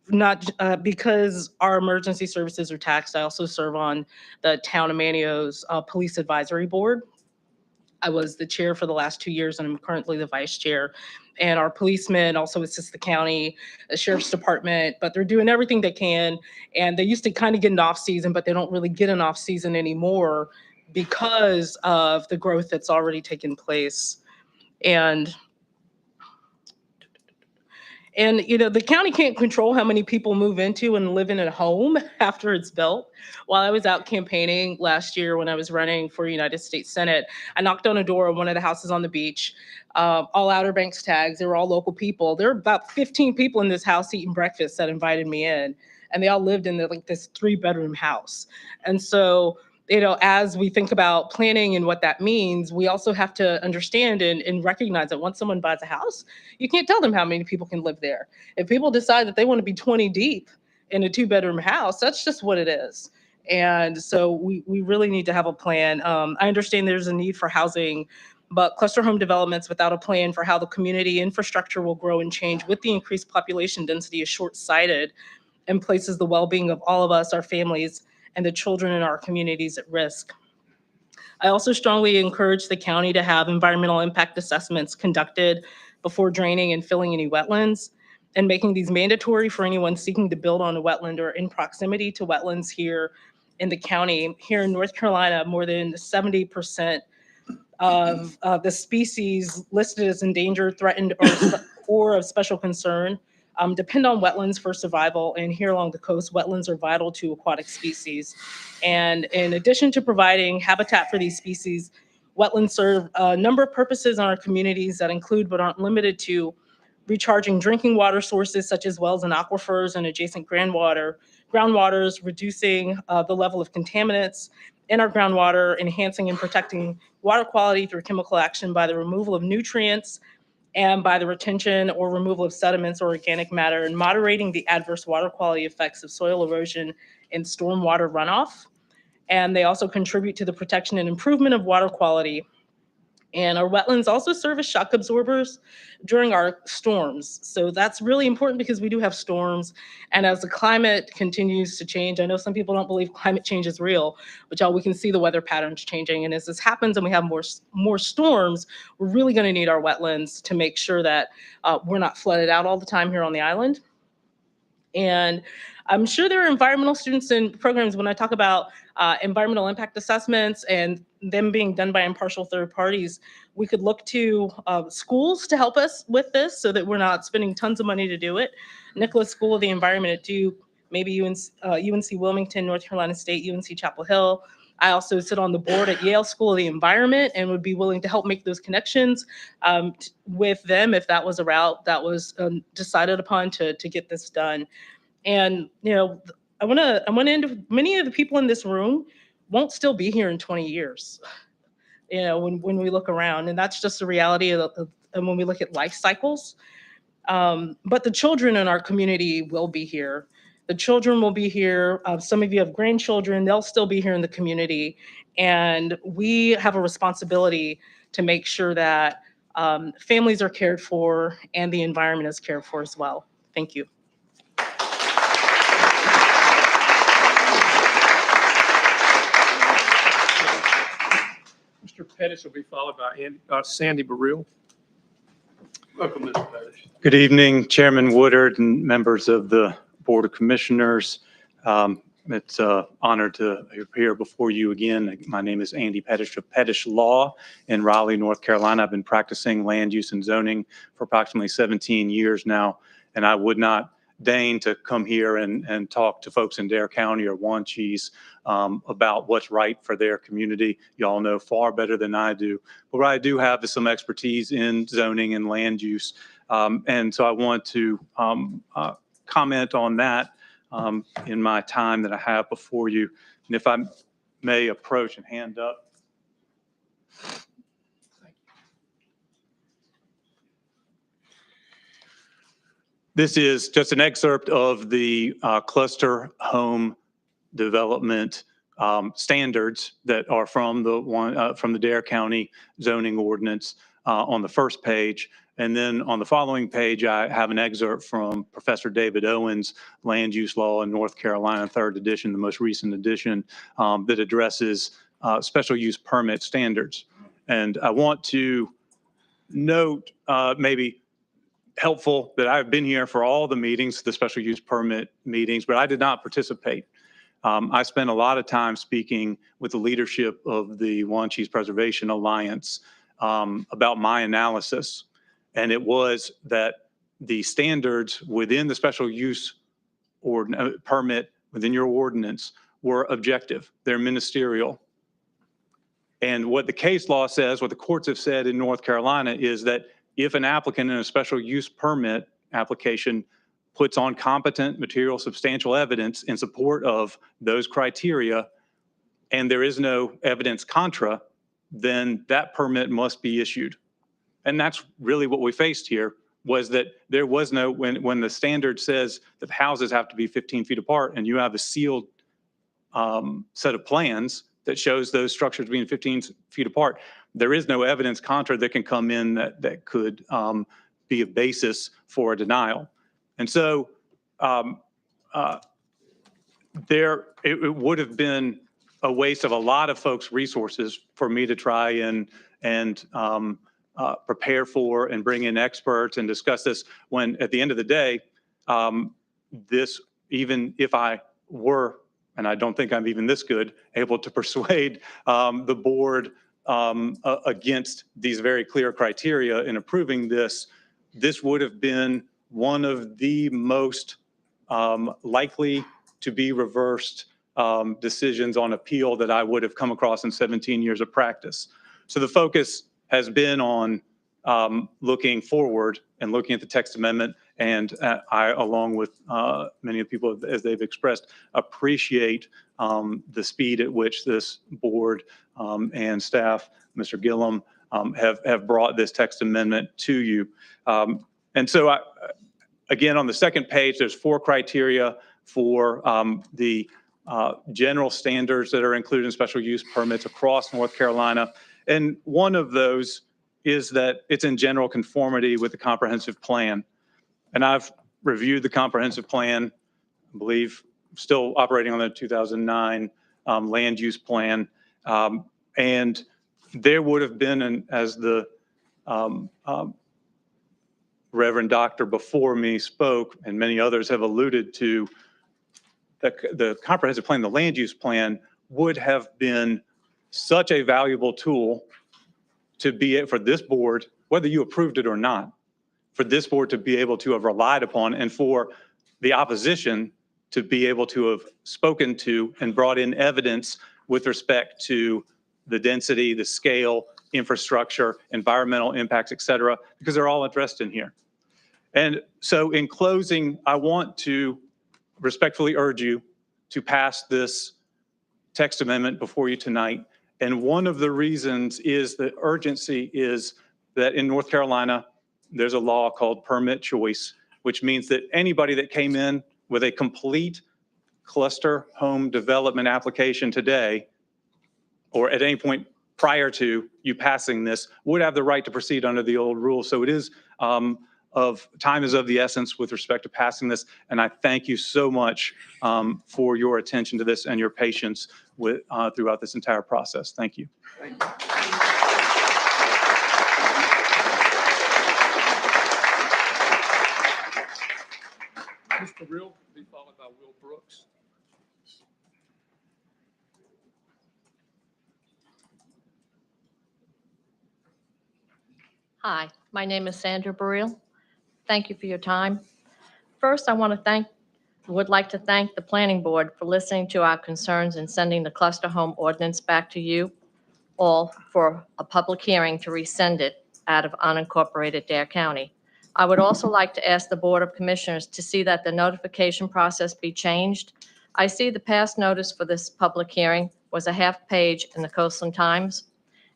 Not because our emergency services are taxed, I also serve on the Town of Manio's Police Advisory Board. I was the chair for the last 2 years, and I'm currently the vice chair. And our policemen also assist the county, the sheriff's department, but they're doing everything they can. And they used to kind of get an off season, but they don't really get an off season anymore because of the growth that's already taken place. And the county can't control how many people move into and live in a home after it's built. While I was out campaigning last year when I was running for United States Senate, I knocked on a door of one of the houses on the beach, all Outer Banks tags. They were all local people. There were about 15 people in this house eating breakfast that invited me in, and they all lived in this 3-bedroom house. And so, as we think about planning and what that means, we also have to understand and recognize that once someone buys a house, you can't tell them how many people can live there. If people decide that they want to be 20 deep in a 2-bedroom house, that's just what it is. And so we really need to have a plan. I understand there's a need for housing, but cluster home developments without a plan for how the community infrastructure will grow and change with the increased population density is short-sighted and places the well-being of all of us, our families, and the children in our communities at risk. I also strongly encourage the county to have environmental impact assessments conducted before draining and filling any wetlands, and making these mandatory for anyone seeking to build on a wetland or in proximity to wetlands here in the county. Here in North Carolina, more than 70% of the species listed as endangered, threatened, or of special concern depend on wetlands for survival, and here along the coast, wetlands are vital to aquatic species. And in addition to providing habitat for these species, wetlands serve a number of purposes in our communities that include but aren't limited to recharging drinking water sources such as wells and aquifers and adjacent groundwaters, reducing the level of contaminants in our groundwater, enhancing and protecting water quality through chemical action by the removal of nutrients and by the retention or removal of sediments or organic matter, and moderating the adverse water quality effects of soil erosion and stormwater runoff. and they also contribute to the protection and improvement of water quality. And our wetlands also serve as shock absorbers during our storms. So that's really important because we do have storms. And as the climate continues to change, I know some people don't believe climate change is real, but y'all, we can see the weather patterns changing. And as this happens and we have more storms, we're really going to need our wetlands to make sure that we're not flooded out all the time here on the island. And I'm sure there are environmental students in programs when I talk about environmental impact assessments and them being done by impartial third parties. We could look to schools to help us with this so that we're not spending tons of money to do it. Nicholas School of the Environment at Duke, maybe UNC Wilmington, North Carolina State, UNC Chapel Hill. I also sit on the board at Yale School of the Environment and would be willing to help make those connections with them if that was a route that was decided upon to get this done. And, you know, I want to end with many of the people in this room won't still be here in 20 years, you know, when we look around. And that's just the reality of when we look at life cycles. But the children in our community will be here. The children will be here. Some of you have grandchildren, they'll still be here in the community. And we have a responsibility to make sure that families are cared for and the environment is cared for as well. Thank you. Mr. Pettis will be followed by Sandy Burrell. Welcome, Mr. Pettis. Good evening, Chairman Woodard and members of the Board of Commissioners. It's an honor to appear before you again. My name is Andy Pettis of Pettis Law in Raleigh, North Carolina. I've been practicing land use and zoning for approximately 17 years now, and I would not deign to come here and talk to folks in Dare County or Wanchese about what's right for their community. Y'all know far better than I do. But what I do have is some expertise in zoning and land use. And so I want to comment on that in my time that I have before you. And if I may approach and hand up. This is just an excerpt of the cluster home development standards that are from the Dare County zoning ordinance on the first page. And then on the following page, I have an excerpt from Professor David Owen's Land Use Law in North Carolina, 3rd edition, the most recent edition, that addresses special use permit standards. And I want to note maybe helpful that I've been here for all the meetings, the special use permit meetings, but I did not participate. I spent a lot of time speaking with the leadership of the Wanchese Preservation Alliance about my analysis. And it was that the standards within the special use permit within your ordinance were objective. They're ministerial. And what the case law says, what the courts have said in North Carolina is that if an applicant in a special use permit application puts on competent material substantial evidence in support of those criteria and there is no evidence contra, then that permit must be issued. And that's really what we faced here, was that there was no, when the standard says that houses have to be 15 feet apart and you have a sealed set of plans that shows those structures being 15 feet apart, there is no evidence contra that can come in that could be a basis for a denial. And so it would have been a waste of a lot of folks' resources for me to try and prepare for and bring in experts and discuss this when at the end of the day, this, even if I were, and I don't think I'm even this good, able to persuade the board against these very clear criteria in approving this, this would have been one of the most likely to be reversed decisions on appeal that I would have come across in 17 years of practice. So the focus has been on looking forward and looking at the text amendment. And I, along with many of the people, as they've expressed, appreciate the speed at which this board and staff, Mr. Gillum, have brought this text amendment to you. And so, again, on the second page, there's 4 criteria for the general standards that are included in special use permits across North Carolina. And one of those is that it's in general conformity with the comprehensive plan. And I've reviewed the comprehensive plan, I believe still operating on the 2009 land use plan. And there would have been, as the Reverend Doctor before me spoke, and many others have alluded to, the comprehensive plan, the land use plan, would have been such a valuable tool to be for this board, whether you approved it or not, for this board to be able to have relied upon, and for the opposition to be able to have spoken to and brought in evidence with respect to the density, the scale, infrastructure, environmental impacts, et cetera, because they're all addressed in here. And so in closing, I want to respectfully urge you to pass this text amendment before you tonight. And one of the reasons is the urgency is that in North Carolina, there's a law called permit choice, which means that anybody that came in with a complete cluster home development application today, or at any point prior to you passing this, would have the right to proceed under the old rules. So it is time is of the essence with respect to passing this. And I thank you so much for your attention to this and your patience with throughout this entire process. Thank you. Thank you. Mr. Real will be followed by Will Brooks. Hi, my name is Sandra Burrell. Thank you for your time. First, I would like to thank the Planning Board for listening to our concerns and sending the cluster home ordinance back to you all for a public hearing to rescind it out of unincorporated Dare County. I would also like to ask the Board of Commissioners to see that the notification process be changed. I see the past notice for this public hearing was a half page in the Coastland Times,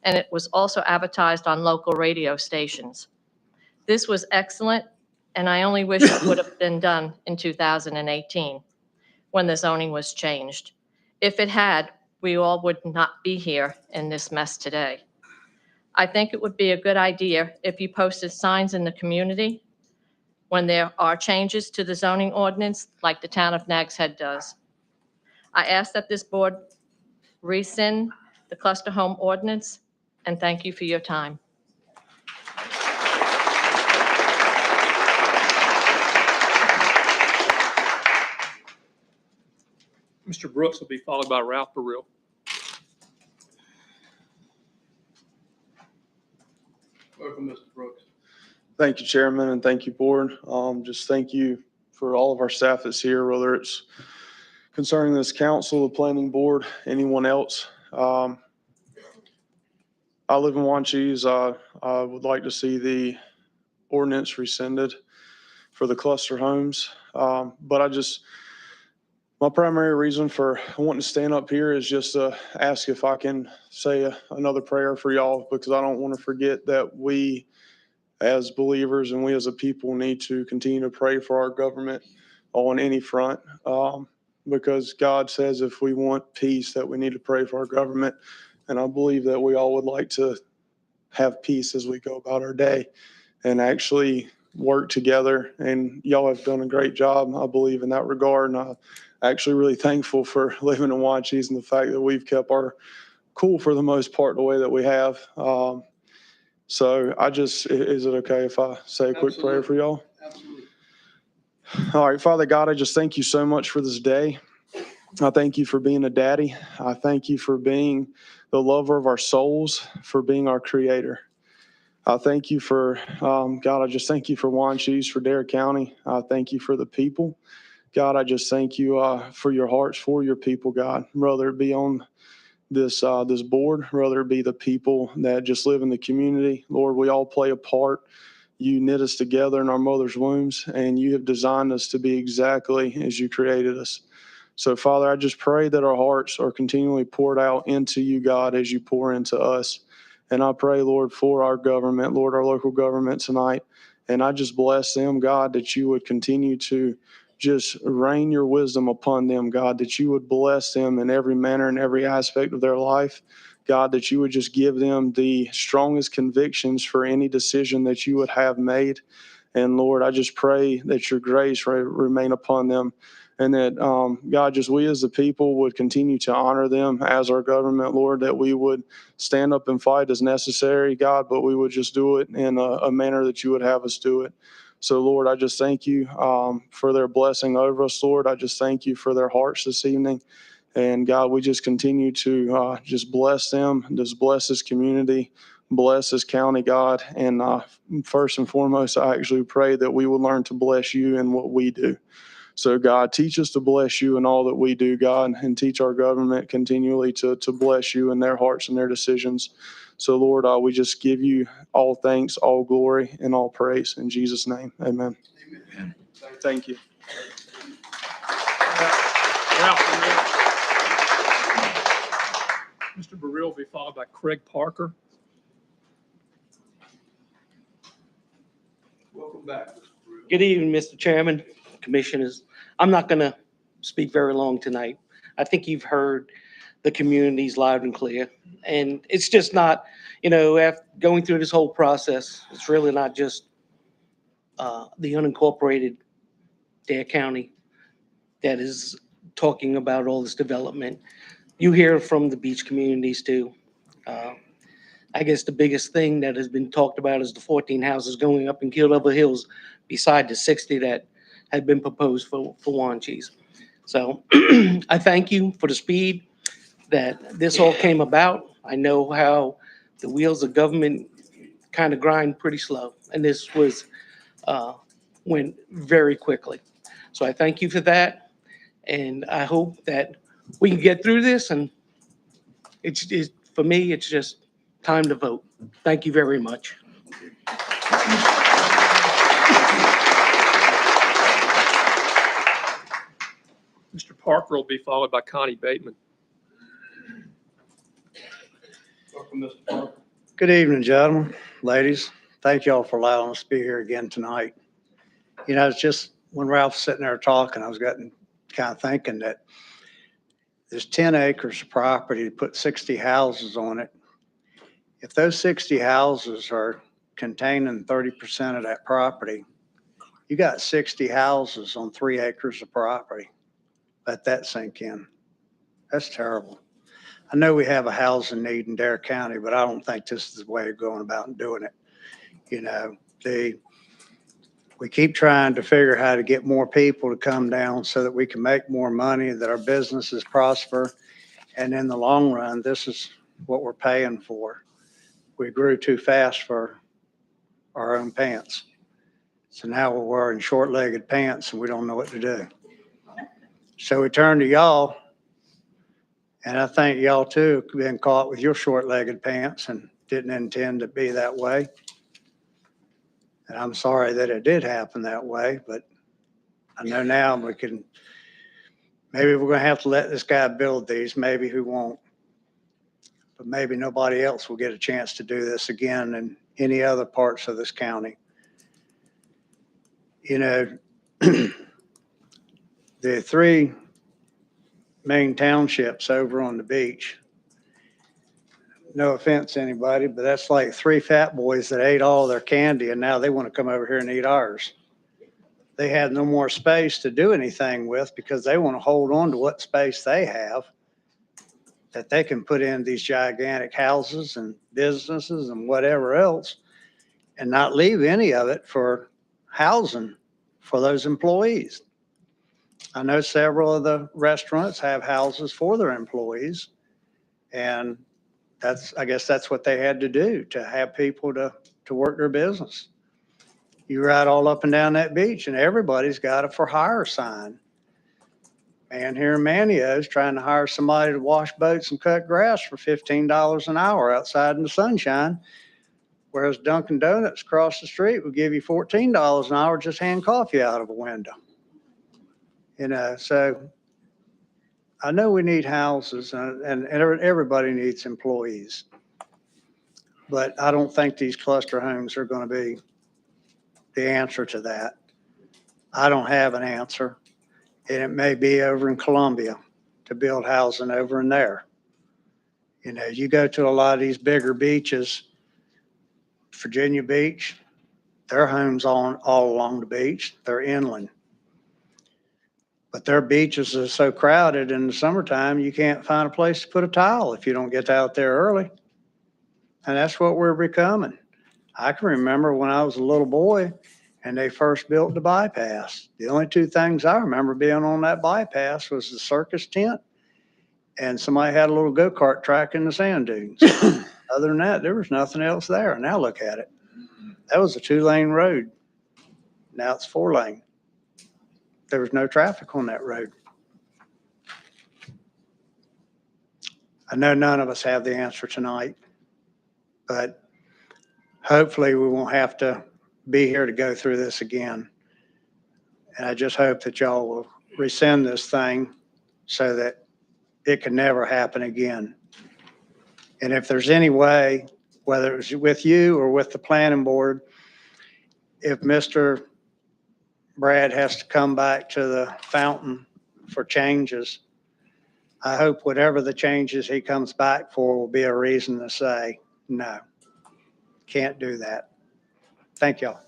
and it was also advertised on local radio stations. This was excellent, and I only wish it would have been done in 2018 when the zoning was changed. If it had, we all would not be here in this mess today. I think it would be a good idea if you posted signs in the community when there are changes to the zoning ordinance like the town of Nags Head does. I ask that this board rescind the cluster home ordinance, and thank you for your time. Mr. Brooks will be followed by Ralph Burrell. Welcome, Mr. Brooks. Thank you, Chairman, and thank you, Board. Just thank you for all of our staff that's here, whether it's concerning this council, the Planning Board, anyone else. I live in Wanchese. I would like to see the ordinance rescinded for the cluster homes. But my primary reason for wanting to stand up here is just to ask if I can say another prayer for y'all, because I don't want to forget that we as believers and we as a people need to continue to pray for our government on any front. Because God says if we want peace, that we need to pray for our government. And I believe that we all would like to have peace as we go about our day and actually work together. And y'all have done a great job, I believe, in that regard. And I'm actually really thankful for living in Wanchese and the fact that we've kept our cool for the most part the way that we have. So is it okay if I say a quick prayer for y'all? Absolutely. All right, Father God, I just thank you so much for this day. I thank you for being a daddy. I thank you for being the lover of our souls, for being our creator. I thank you for, God, I just thank you for Wanchese, for Dare County. I thank you for the people. God, I just thank you for your hearts for your people, God, whether it be on this board, whether it be the people that just live in the community. Lord, we all play a part. You knit us together in our mother's wombs, and you have designed us to be exactly as you created us. So, Father, I just pray that our hearts are continually poured out into you, God, as you pour into us. And I pray, Lord, for our government, Lord, our local government tonight. And I just bless them, God, that you would continue to just rain your wisdom upon them, God, that you would bless them in every manner and every aspect of their life. God, that you would just give them the strongest convictions for any decision that you would have made. And Lord, I just pray that your grace remain upon them, and that, God, just we as the people would continue to honor them as our government, Lord, that we would stand up and fight as necessary, God, but we would just do it in a manner that you would have us do it. So, Lord, I just thank you for their blessing over us, Lord. I just thank you for their hearts this evening. And God, we just continue to just bless them, just bless this community, bless this county, God. And first and foremost, I actually pray that we will learn to bless you in what we do. So, God, teach us to bless you in all that we do, God, and teach our government continually to bless you in their hearts and their decisions. So, Lord, we just give you all thanks, all glory, and all praise. In Jesus' name, amen. Amen. Thank you. Mr. Burrell will be followed by Craig Parker. Welcome back. Good evening, Mr. Chairman, Commissioners. I'm not going to speak very long tonight. I think you've heard the communities loud and clear. And it's just not, after going through this whole process, it's really not just the unincorporated Dare County that is talking about all this development. You hear from the beach communities too. I guess the biggest thing that has been talked about is the 14 houses going up in Kildover Hills beside the 60 that had been proposed for Wanchese. So I thank you for the speed that this all came about. I know how the wheels of government kind of grind pretty slow, and this went very quickly. So I thank you for that, and I hope that we can get through this. And for me, it's just time to vote. Thank you very much. Mr. Parker will be followed by Connie Bateman. Welcome, Mr. Parker. Good evening, gentlemen, ladies. Thank you all for allowing us to be here again tonight. It's just when Ralph was sitting there talking, I was getting kind of thinking that there's 10 acres of property to put 60 houses on it. If those 60 houses are containing 30% of that property, you got 60 houses on 3 acres of property. Let that sink in. That's terrible. I know we have a housing need in Dare County, but I don't think this is the way of going about and doing it. We keep trying to figure how to get more people to come down so that we can make more money, that our businesses prosper. And in the long run, this is what we're paying for. We grew too fast for our own pants. So now we're wearing short-legged pants and we don't know what to do. So we turn to y'all. And I think y'all too have been caught with your short-legged pants and didn't intend to be that way. And I'm sorry that it did happen that way, but I know now maybe we're going to have to let this guy build these. Maybe he won't. But maybe nobody else will get a chance to do this again in any other parts of this county. The 3 main townships over on the beach, no offense to anybody, but that's like 3 fat boys that ate all their candy and now they want to come over here and eat ours. They have no more space to do anything with because they want to hold on to what space they have that they can put in these gigantic houses and businesses and whatever else and not leave any of it for housing for those employees. I know several of the restaurants have houses for their employees, and I guess that's what they had to do to have people to work their business. You ride all up and down that beach and everybody's got a for hire sign. Man here in Manio is trying to hire somebody to wash boats and cut grass for $15 an hour outside in the sunshine, whereas Dunkin' Donuts across the street will give you $14 an hour just hand coffee out of a window. So I know we need houses and everybody needs employees, but I don't think these cluster homes are going to be the answer to that. I don't have an answer. and it may be over in Columbia to build housing over in there. You know, you go to a lot of these bigger beaches, Virginia Beach, their homes all along the beach, they're inland. But their beaches are so crowded in the summertime, you can't find a place to put a tile if you don't get out there early. And that's what we're becoming. I can remember when I was a little boy and they first built the bypass. The only two things I remember being on that bypass was the circus tent and somebody had a little go-kart track in the sand dunes. Other than that, there was nothing else there. Now look at it. That was a 2-lane road. Now it's 4-lane. There was no traffic on that road. I know none of us have the answer tonight, but hopefully we won't have to be here to go through this again. And I just hope that y'all will rescind this thing so that it can never happen again. And if there's any way, whether it's with you or with the planning board, if Mr. Brad has to come back to the fountain for changes, I hope whatever the changes he comes back for will be a reason to say, no, can't do that. Thank y'all.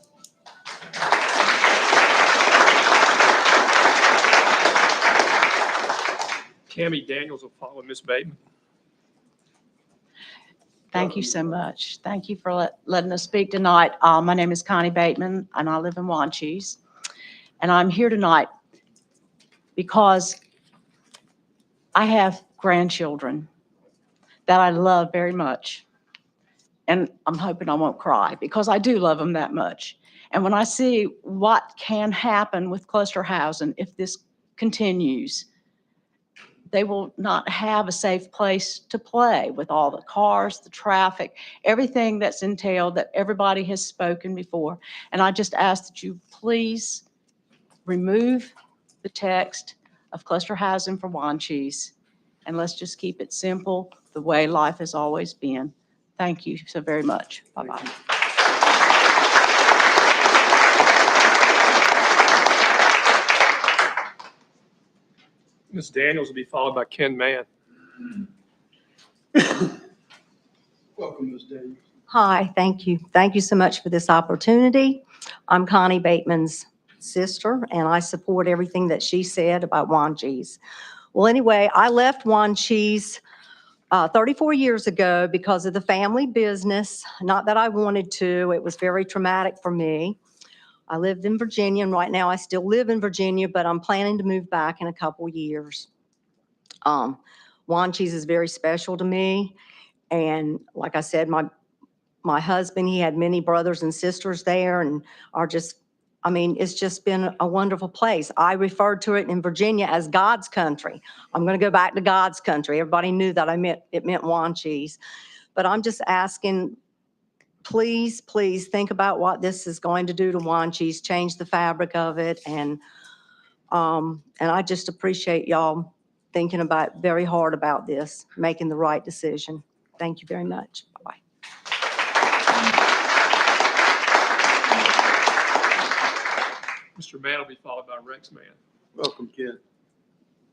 Tammy Daniels will follow Ms. Bateman. Thank you so much. Thank you for letting us speak tonight. My name is Connie Bateman, and I live in Wanchese. And I'm here tonight because I have grandchildren that I love very much. And I'm hoping I won't cry because I do love them that much. And when I see what can happen with cluster housing if this continues, they will not have a safe place to play with all the cars, the traffic, everything that's entailed that everybody has spoken before. And I just ask that you please remove the text of cluster housing for Wanchese, and let's just keep it simple the way life has always been. Thank you so very much. Bye-bye. Ms. Daniels will be followed by Ken Mann. Welcome, Ms. Daniels. Hi, thank you. Thank you so much for this opportunity. I'm Connie Bateman's sister, and I support everything that she said about Wanchese. Well, anyway, I left Wanchese 34 years ago because of the family business. Not that I wanted to. It was very traumatic for me. I lived in Virginia, and right now I still live in Virginia, but I'm planning to move back in a couple years. Wanchese is very special to me. And like I said, my husband, he had many brothers and sisters there and are just, I mean, it's just been a wonderful place. I referred to it in Virginia as God's country. I'm going to go back to God's country. Everybody knew that it meant Wanchese. But I'm just asking, please, please think about what this is going to do to Wanchese, change the fabric of it. And I just appreciate y'all thinking very hard about this, making the right decision. Thank you very much. Bye-bye. Mr. Mann will be followed by Rex Mann. Welcome, Ken.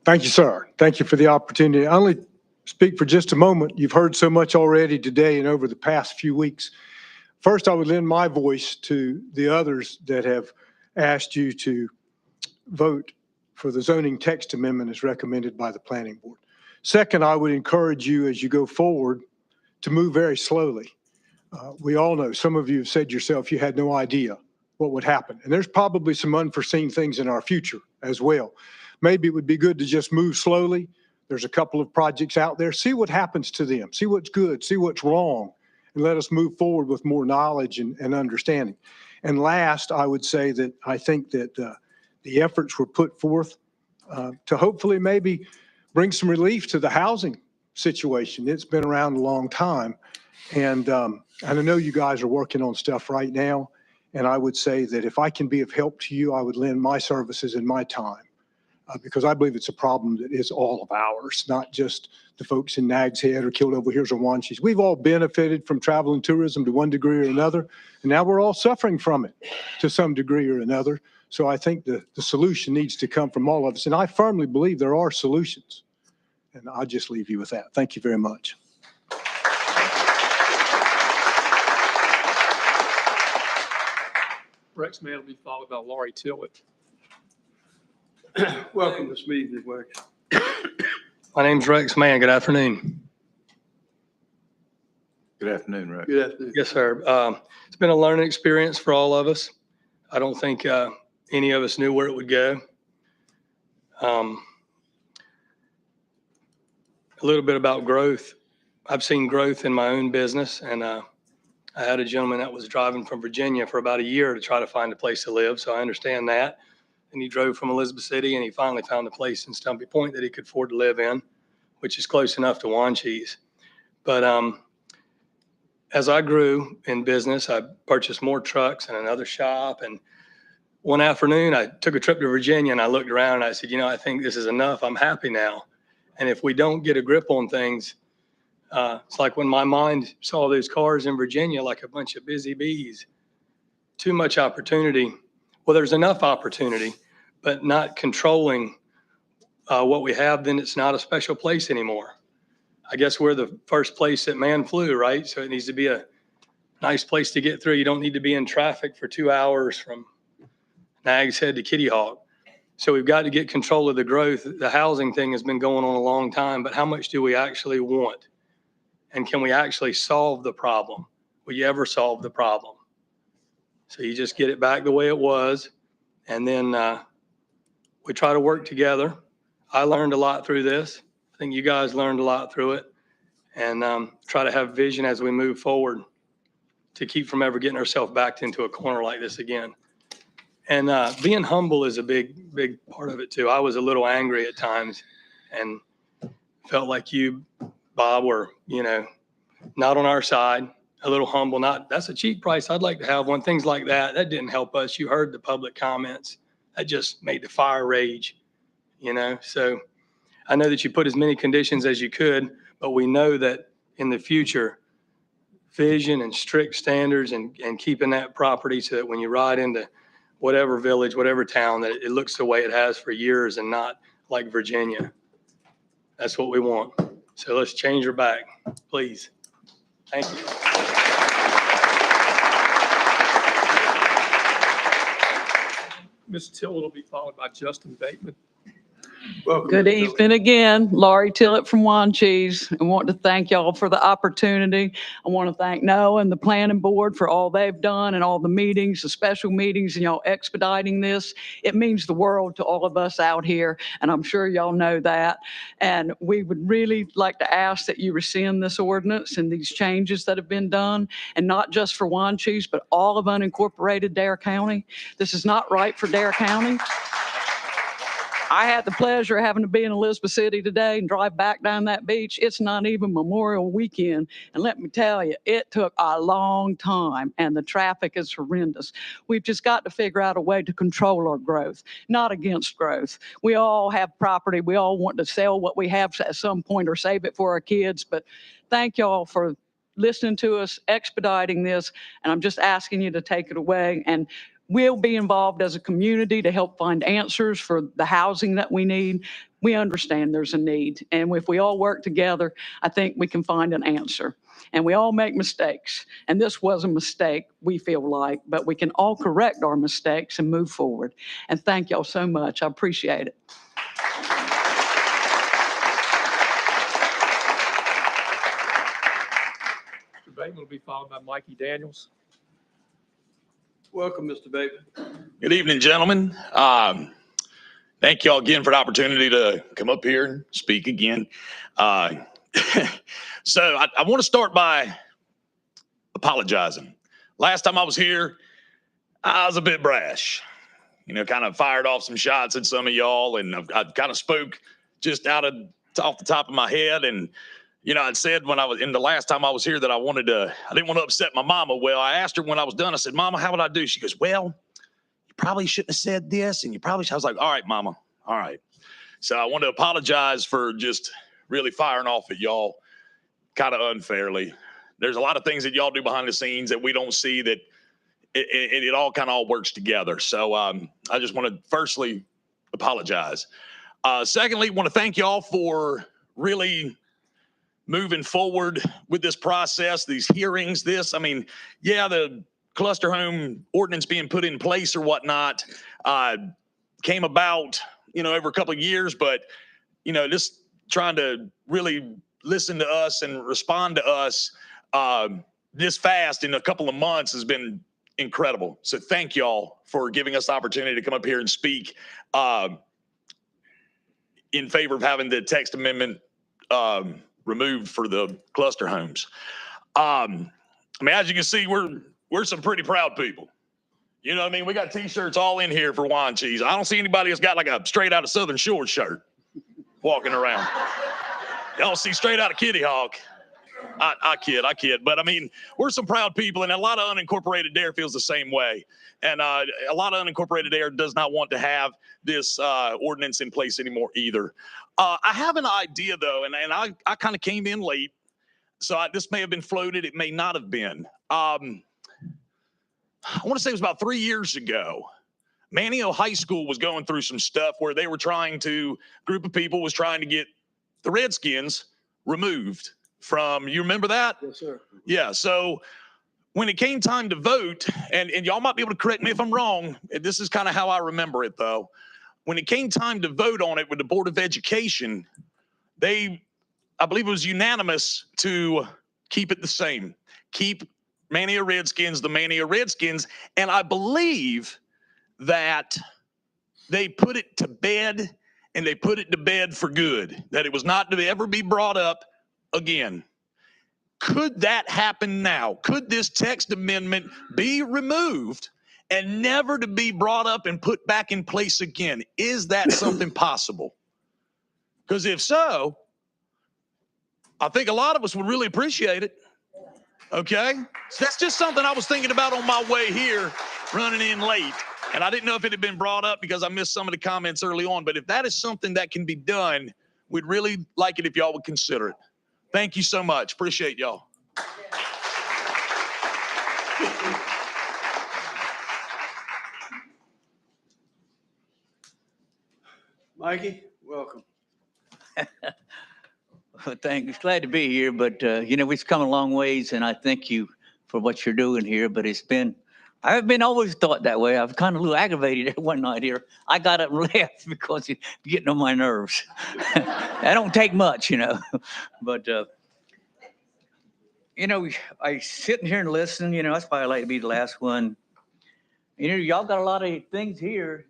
Thank you, sir. Thank you for the opportunity. I only speak for just a moment. You've heard so much already today and over the past few weeks. First, I would lend my voice to the others that have asked you to vote for the zoning text amendment as recommended by the planning board. Second, I would encourage you as you go forward to move very slowly. We all know, some of you have said yourself you had no idea what would happen. And there's probably some unforeseen things in our future as well. Maybe it would be good to just move slowly. There's a couple of projects out there. See what happens to them. See what's good. See what's wrong. And let us move forward with more knowledge and understanding. And last, I would say that I think that the efforts were put forth to hopefully maybe bring some relief to the housing situation. It's been around a long time. And I know you guys are working on stuff right now. And I would say that if I can be of help to you, I would lend my services and my time because I believe it's a problem that is all of ours, not just the folks in Nags Head or Killed Over Here's or Wanchese. We've all benefited from travel and tourism to one degree or another, and now we're all suffering from it to some degree or another. So I think the solution needs to come from all of us. And I firmly believe there are solutions. And I'll just leave you with that. Thank you very much. Rex Mann will be followed by Laurie Tillett. Welcome to this meeting, Rex. My name's Rex Mann. Good afternoon. Good afternoon, Rex. Good afternoon. Yes, sir. It's been a learning experience for all of us. I don't think any of us knew where it would go. A little bit about growth. I've seen growth in my own business, and I had a gentleman that was driving from Virginia for about a year to try to find a place to live, so I understand that. And he drove from Elizabeth City, and he finally found a place in Stumpy Point that he could afford to live in, which is close enough to Wanchese. But as I grew in business, I purchased more trucks and another shop. And one afternoon, I took a trip to Virginia, and I looked around, and I said, I think this is enough. I'm happy now. And if we don't get a grip on things, it's like when my mind saw those cars in Virginia like a bunch of busy bees. Too much opportunity. Well, there's enough opportunity, but not controlling what we have, then it's not a special place anymore. I guess we're the first place that man flew, right? So it needs to be a nice place to get through. You don't need to be in traffic for 2 hours from Nags Head to Kitty Hawk. So we've got to get control of the growth. The housing thing has been going on a long time, but how much do we actually want? And can we actually solve the problem? Will you ever solve the problem? So you just get it back the way it was, and then we try to work together. I learned a lot through this. I think you guys learned a lot through it, and try to have vision as we move forward to keep from ever getting ourselves backed into a corner like this again. And being humble is a big part of it too. I was a little angry at times and felt like you, Bob, were, not on our side, a little humble. That's a cheap price. I'd like to have one. Things like that. That didn't help us. You heard the public comments. That just made the fire rage, So I know that you put as many conditions as you could, but we know that in the future, vision and strict standards and keeping that property so that when you ride into whatever village, whatever town, that it looks the way it has for years and not like Virginia. That's what we want. So let's change her back, please. Thank you. Ms. Tillett will be followed by Justin Bateman. Welcome. Good evening again. Laurie Tillett from Wanchese. I want to thank y'all for the opportunity. I want to thank Noah and the planning board for all they've done and all the meetings, the special meetings, and y'all expediting this. It means the world to all of us out here, and I'm sure y'all know that. And we would really like to ask that you rescind this ordinance and these changes that have been done, and not just for Wanchese, but all of unincorporated Dare County. This is not right for Dare County. I had the pleasure of having to be in Elizabeth City today and drive back down that beach. It's not even Memorial Weekend. And let me tell you, it took a long time and the traffic is horrendous. We've just got to figure out a way to control our growth, not against growth. We all have property. We all want to sell what we have at some point or save it for our kids. But thank y'all for listening to us, expediting this. And I'm just asking you to take it away. And we'll be involved as a community to help find answers for the housing that we need. We understand there's a need. And if we all work together, I think we can find an answer. And we all make mistakes. And this was a mistake, we feel like, but we can all correct our mistakes and move forward. And thank y'all so much. I appreciate it. Mr. Bateman will be followed by Mikey Daniels. Welcome, Mr. Bateman. Good evening, gentlemen. Thank you all again for the opportunity to come up here and speak again. So I want to start by apologizing. Last time I was here, I was a bit brash, kind of fired off some shots at some of y'all, and I kind of spoke just off the top of my head. And I'd said when I was in the last time I was here that I didn't want to upset my mama. Well, I asked her when I was done, I said, Mama, how would I do? She goes, well, you probably shouldn't have said this. And I was like, all right, Mama. All right. So I want to apologize for just really firing off at y'all kind of unfairly. There's a lot of things that y'all do behind the scenes that we don't see that it all kind of all works together. So I just want to firstly apologize. Secondly, want to thank y'all for really moving forward with this process, these hearings, I mean, yeah, the cluster home ordinance being put in place or whatnot came about, over a couple of years, but, just trying to really listen to us and respond to us this fast in a couple of months has been incredible. So thank y'all for giving us the opportunity to come up here and speak in favor of having the text amendment removed for the cluster homes. I mean, as you can see, we're some pretty proud people. You know what I mean? We got T-shirts all in here for Wine Cheese. I don't see anybody that's got like a straight out of Southern Shore shirt walking around. Y'all see straight out of Kitty Hawk. I kid. But I mean, we're some proud people, and a lot of unincorporated dairy feels the same way. And a lot of unincorporated dairy does not want to have this ordinance in place anymore either. I have an idea though, and I kind of came in late, so this may have been floated, it may not have been. I want to say it was about 3 years ago. Manteo High School was going through some stuff where they were group of people was trying to get the Redskins removed from, you remember that? Yes, sir. Yeah, so when it came time to vote, and y'all might be able to correct me if I'm wrong, this is kind of how I remember it though. When it came time to vote on it with the Board of Education, I believe it was unanimous to keep it the same. Keep Manteo Redskins the Manteo Redskins, and I believe that they put it to bed, and they put it to bed for good, that it was not to ever be brought up again. Could that happen now? Could this text amendment be removed and never to be brought up and put back in place again? Is that something possible? Because if so, I think a lot of us would really appreciate it. Okay? So that's just something I was thinking about on my way here, running in late. And I didn't know if it had been brought up because I missed some of the comments early on. But if that is something that can be done, we'd really like it if y'all would consider it. Thank you so much. Appreciate y'all. Mikey, welcome. Well, thanks. Glad to be here, but we've come a long ways, and I thank you for what you're doing here. But I've been always thought that way. I've kind of a little aggravated one night here. I got up and left because it's getting on my nerves. That don't take much, But I sitting here and listen. That's why I like to be the last one. Y'all got a lot of things here.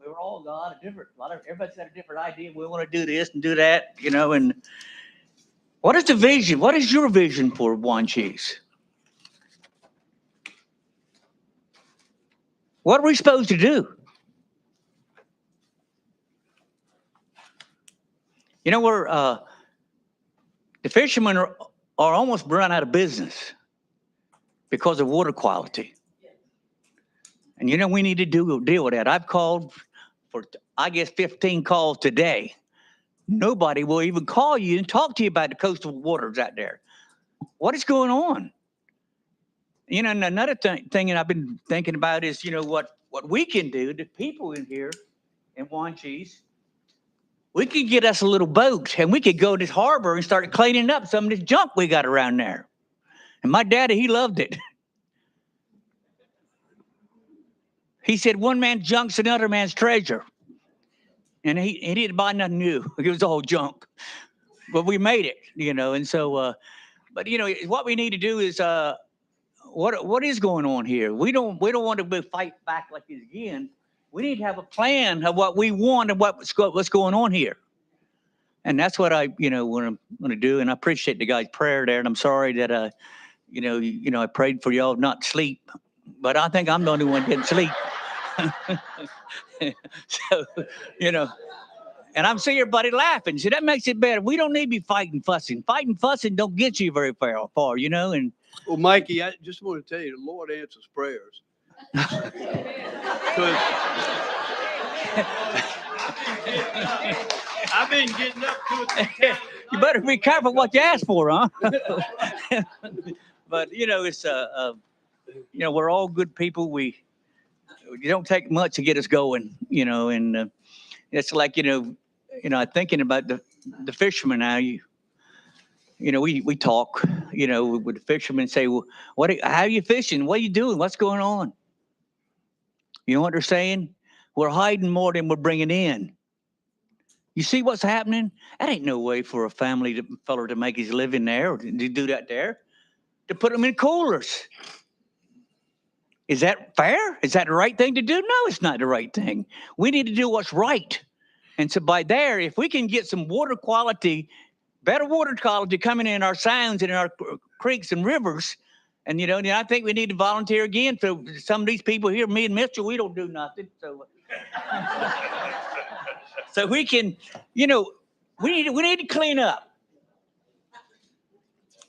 We were all got everybody's got a different idea. We want to do this and do that, and what is the vision? What is your vision for Wine Cheese? What are we supposed to do? We're the fishermen are almost run out of business because of water quality. And we need to deal with that. I've called for, I guess, 15 calls today. Nobody will even call you and talk to you about the coastal waters out there. What is going on? And another thing that I've been thinking about is, what we can do, the people in here in Wine Cheese, we could get us a little boat and we could go to this harbor and start cleaning up some of this junk we got around there. And my daddy, he loved it. He said, one man's junk's another man's treasure. And he didn't buy nothing new. It was all junk. But we made it, and so, but what we need to do is, what is going on here? We don't want to fight back like this again. We need to have a plan of what we want and what's going on here. And that's what I, want to do. And I appreciate the guy's prayer there. And I'm sorry that, I prayed for y'all not to sleep, but I think I'm the only one getting sleep. So, and I'm seeing everybody laughing. So that makes it better. We don't need to be fighting, fussing. Fighting, fussing don't get you very far, and. Well, Mikey, I just want to tell you, the Lord answers prayers. I've been getting up to it. You better be careful what you ask for, huh? But it's we're all good people. It don't take much to get us going, and it's like, thinking about the fishermen now, we talk, with the fishermen, say, well, how are you fishing? What are you doing? What's going on? You know what they're saying? We're hiding more than we're bringing in. You see what's happening? That ain't no way for a feller to make his living there, or to do that there, to put them in coolers. Is that fair? Is that the right thing to do? No, it's not the right thing. We need to do what's right. And so by there, if we can get some water quality, better water quality coming in our sounds and in our creeks and rivers, and I think we need to volunteer again for some of these people here. Me and Mitchell, we don't do nothing. So, so we can, we need to clean up,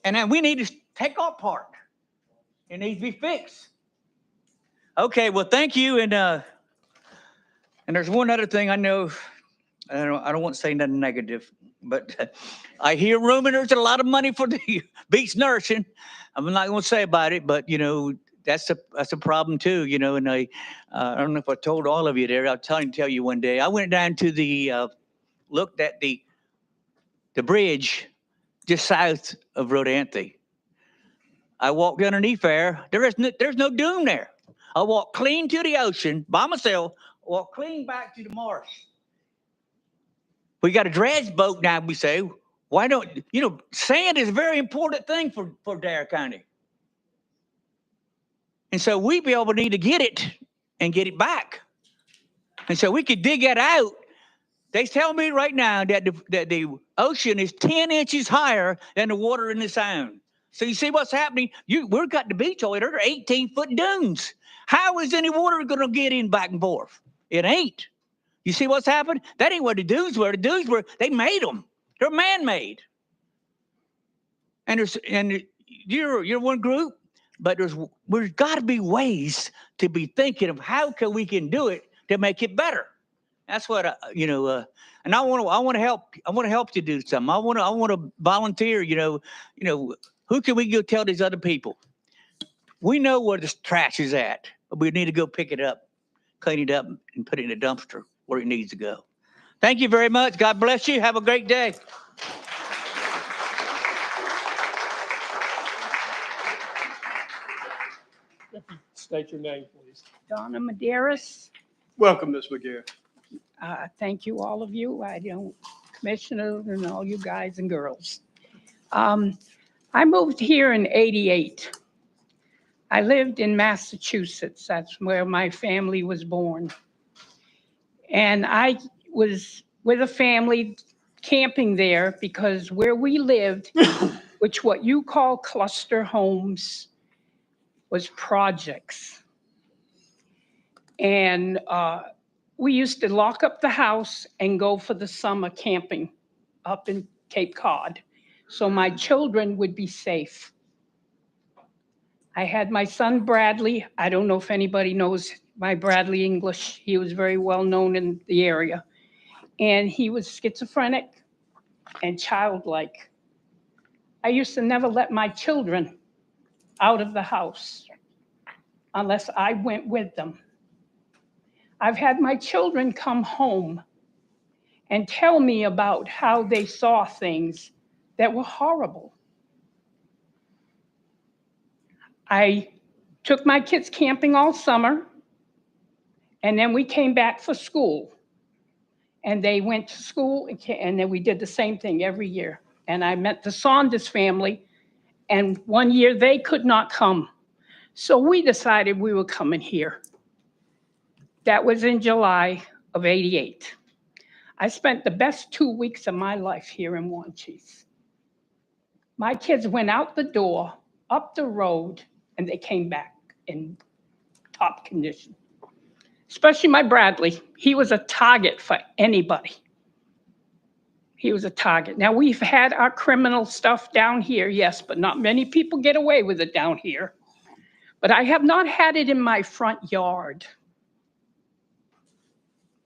and then we need to take our part. It needs to be fixed. Okay, well, thank you, and there's one other thing I know. I don't want to say nothing negative, but I hear rumor there's a lot of money for the beach nursing. I'm not going to say about it, but that's a problem too. And I don't know if I told all of you there. I'll tell you one day. I went down to looked at the bridge just south of Rodanthe. I walked underneath there. There's no dune there. I walked clean to the ocean by myself. Walked clean back to the marsh. We got a dredge boat now. We say, why don't sand is a very important thing for Dare County, and so we need to get it and get it back, and so we could dig that out. They tell me right now that the ocean is 10 inches higher than the water in the sound. So you see what's happening? We've got the beach over there. They're 18-foot dunes. How is any water going to get in back and forth? It ain't. You see what's happened? That ain't what the dunes were. The dunes were, they made them. They're man-made. And you're one group, but there's got to be ways to be thinking of how we can do it to make it better. That's what and I want to help. I want to help you do something. I want to volunteer. Who can we go tell these other people? We know where the trash is at, but we need to go pick it up, clean it up, and put it in a dumpster where it needs to go. Thank you very much. God bless you. Have a great day. State your name, please. Donna Maderas. Welcome, Ms. McGarrett. Thank you, all of you. Commissioners and all you guys and girls. I moved here in '88. I lived in Massachusetts. That's where my family was born. And I was with a family camping there because where we lived, which what you call cluster homes, was projects. And we used to lock up the house and go for the summer camping up in Cape Cod, so my children would be safe. I had my son Bradley. I don't know if anybody knows my Bradley English. He was very well known in the area. And he was schizophrenic and childlike. I used to never let my children out of the house unless I went with them. I've had my children come home and tell me about how they saw things that were horrible. I took my kids camping all summer, and then we came back for school. And they went to school, and then we did the same thing every year. And I met the Saunders family, and one year they could not come. So we decided we were coming here. That was in July of '88. I spent the best 2 weeks of my life here in Wanchese. My kids went out the door, up the road, and they came back in top condition. Especially my Bradley. He was a target for anybody. He was a target. Now, we've had our criminal stuff down here, yes, but not many people get away with it down here. But I have not had it in my front yard.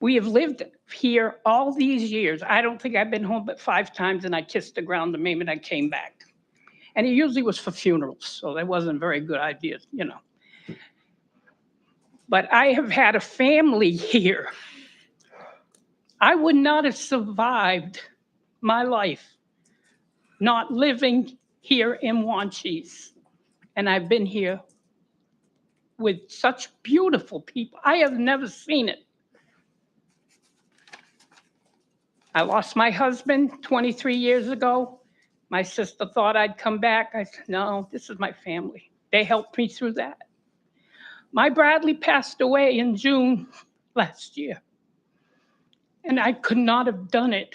We have lived here all these years. I don't think I've been home but 5 times, and I kissed the ground the moment I came back. And it usually was for funerals, so that wasn't a very good idea, but I have had a family here. I would not have survived my life not living here in Wanchese. And I've been here with such beautiful people. I have never seen it. I lost my husband 23 years ago. My sister thought I'd come back. I said, no, this is my family. They helped me through that. My Bradley passed away in June last year, and I could not have done it.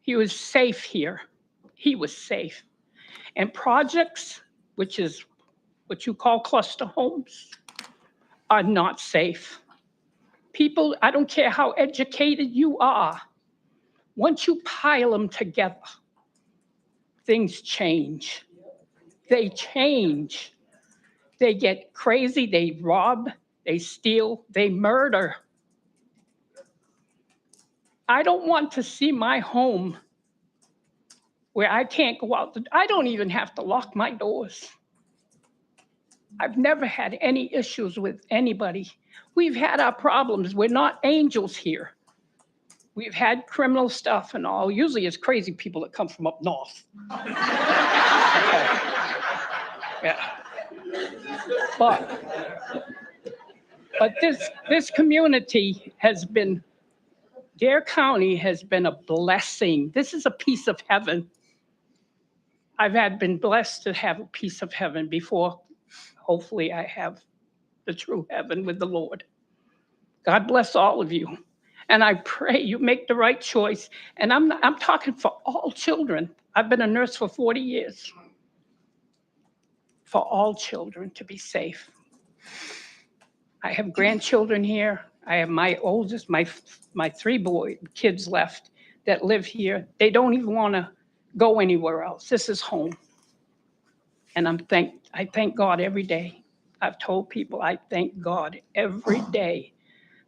He was safe here. He was safe. And projects, which is what you call cluster homes, are not safe. People, I don't care how educated you are, once you pile them together, things change. They change. They get crazy, they rob, they steal, they murder. I don't want to see my home where I can't go out. I don't even have to lock my doors. I've never had any issues with anybody. We've had our problems. We're not angels here. We've had criminal stuff and all. Usually it's crazy people that come from up north. Yeah. But this community has been, Dare County has been a blessing. This is a piece of heaven. I've been blessed to have a piece of heaven before. Hopefully I have the true heaven with the Lord. God bless all of you. And I pray you make the right choice. And I'm talking for all children. I've been a nurse for 40 years. For all children to be safe. I have grandchildren here. I have my oldest, my 3 kids left that live here. They don't even want to go anywhere else. This is home. And I thank God every day. I've told people I thank God every day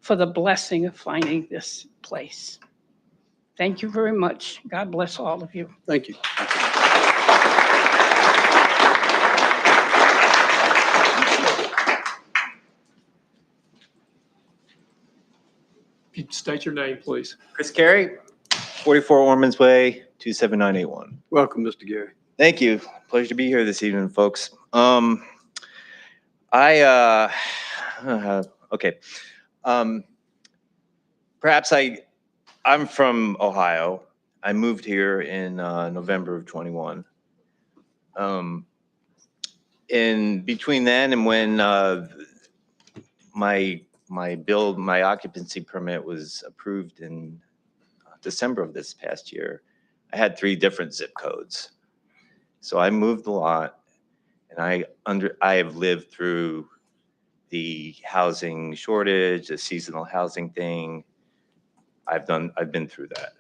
for the blessing of finding this place. Thank you very much. God bless all of you. Thank you. If you'd state your name, please. Chris Carey, 44 Ormond's Way, 27981. Welcome, Mr. Gary. Thank you. Pleasure to be here this evening, folks. Okay. Perhaps I'm from Ohio. I moved here in November of 21. In between then and when my occupancy permit was approved in December of this past year, I had 3 different zip codes. So I moved a lot, and I have lived through the housing shortage, the seasonal housing thing. I've been through that.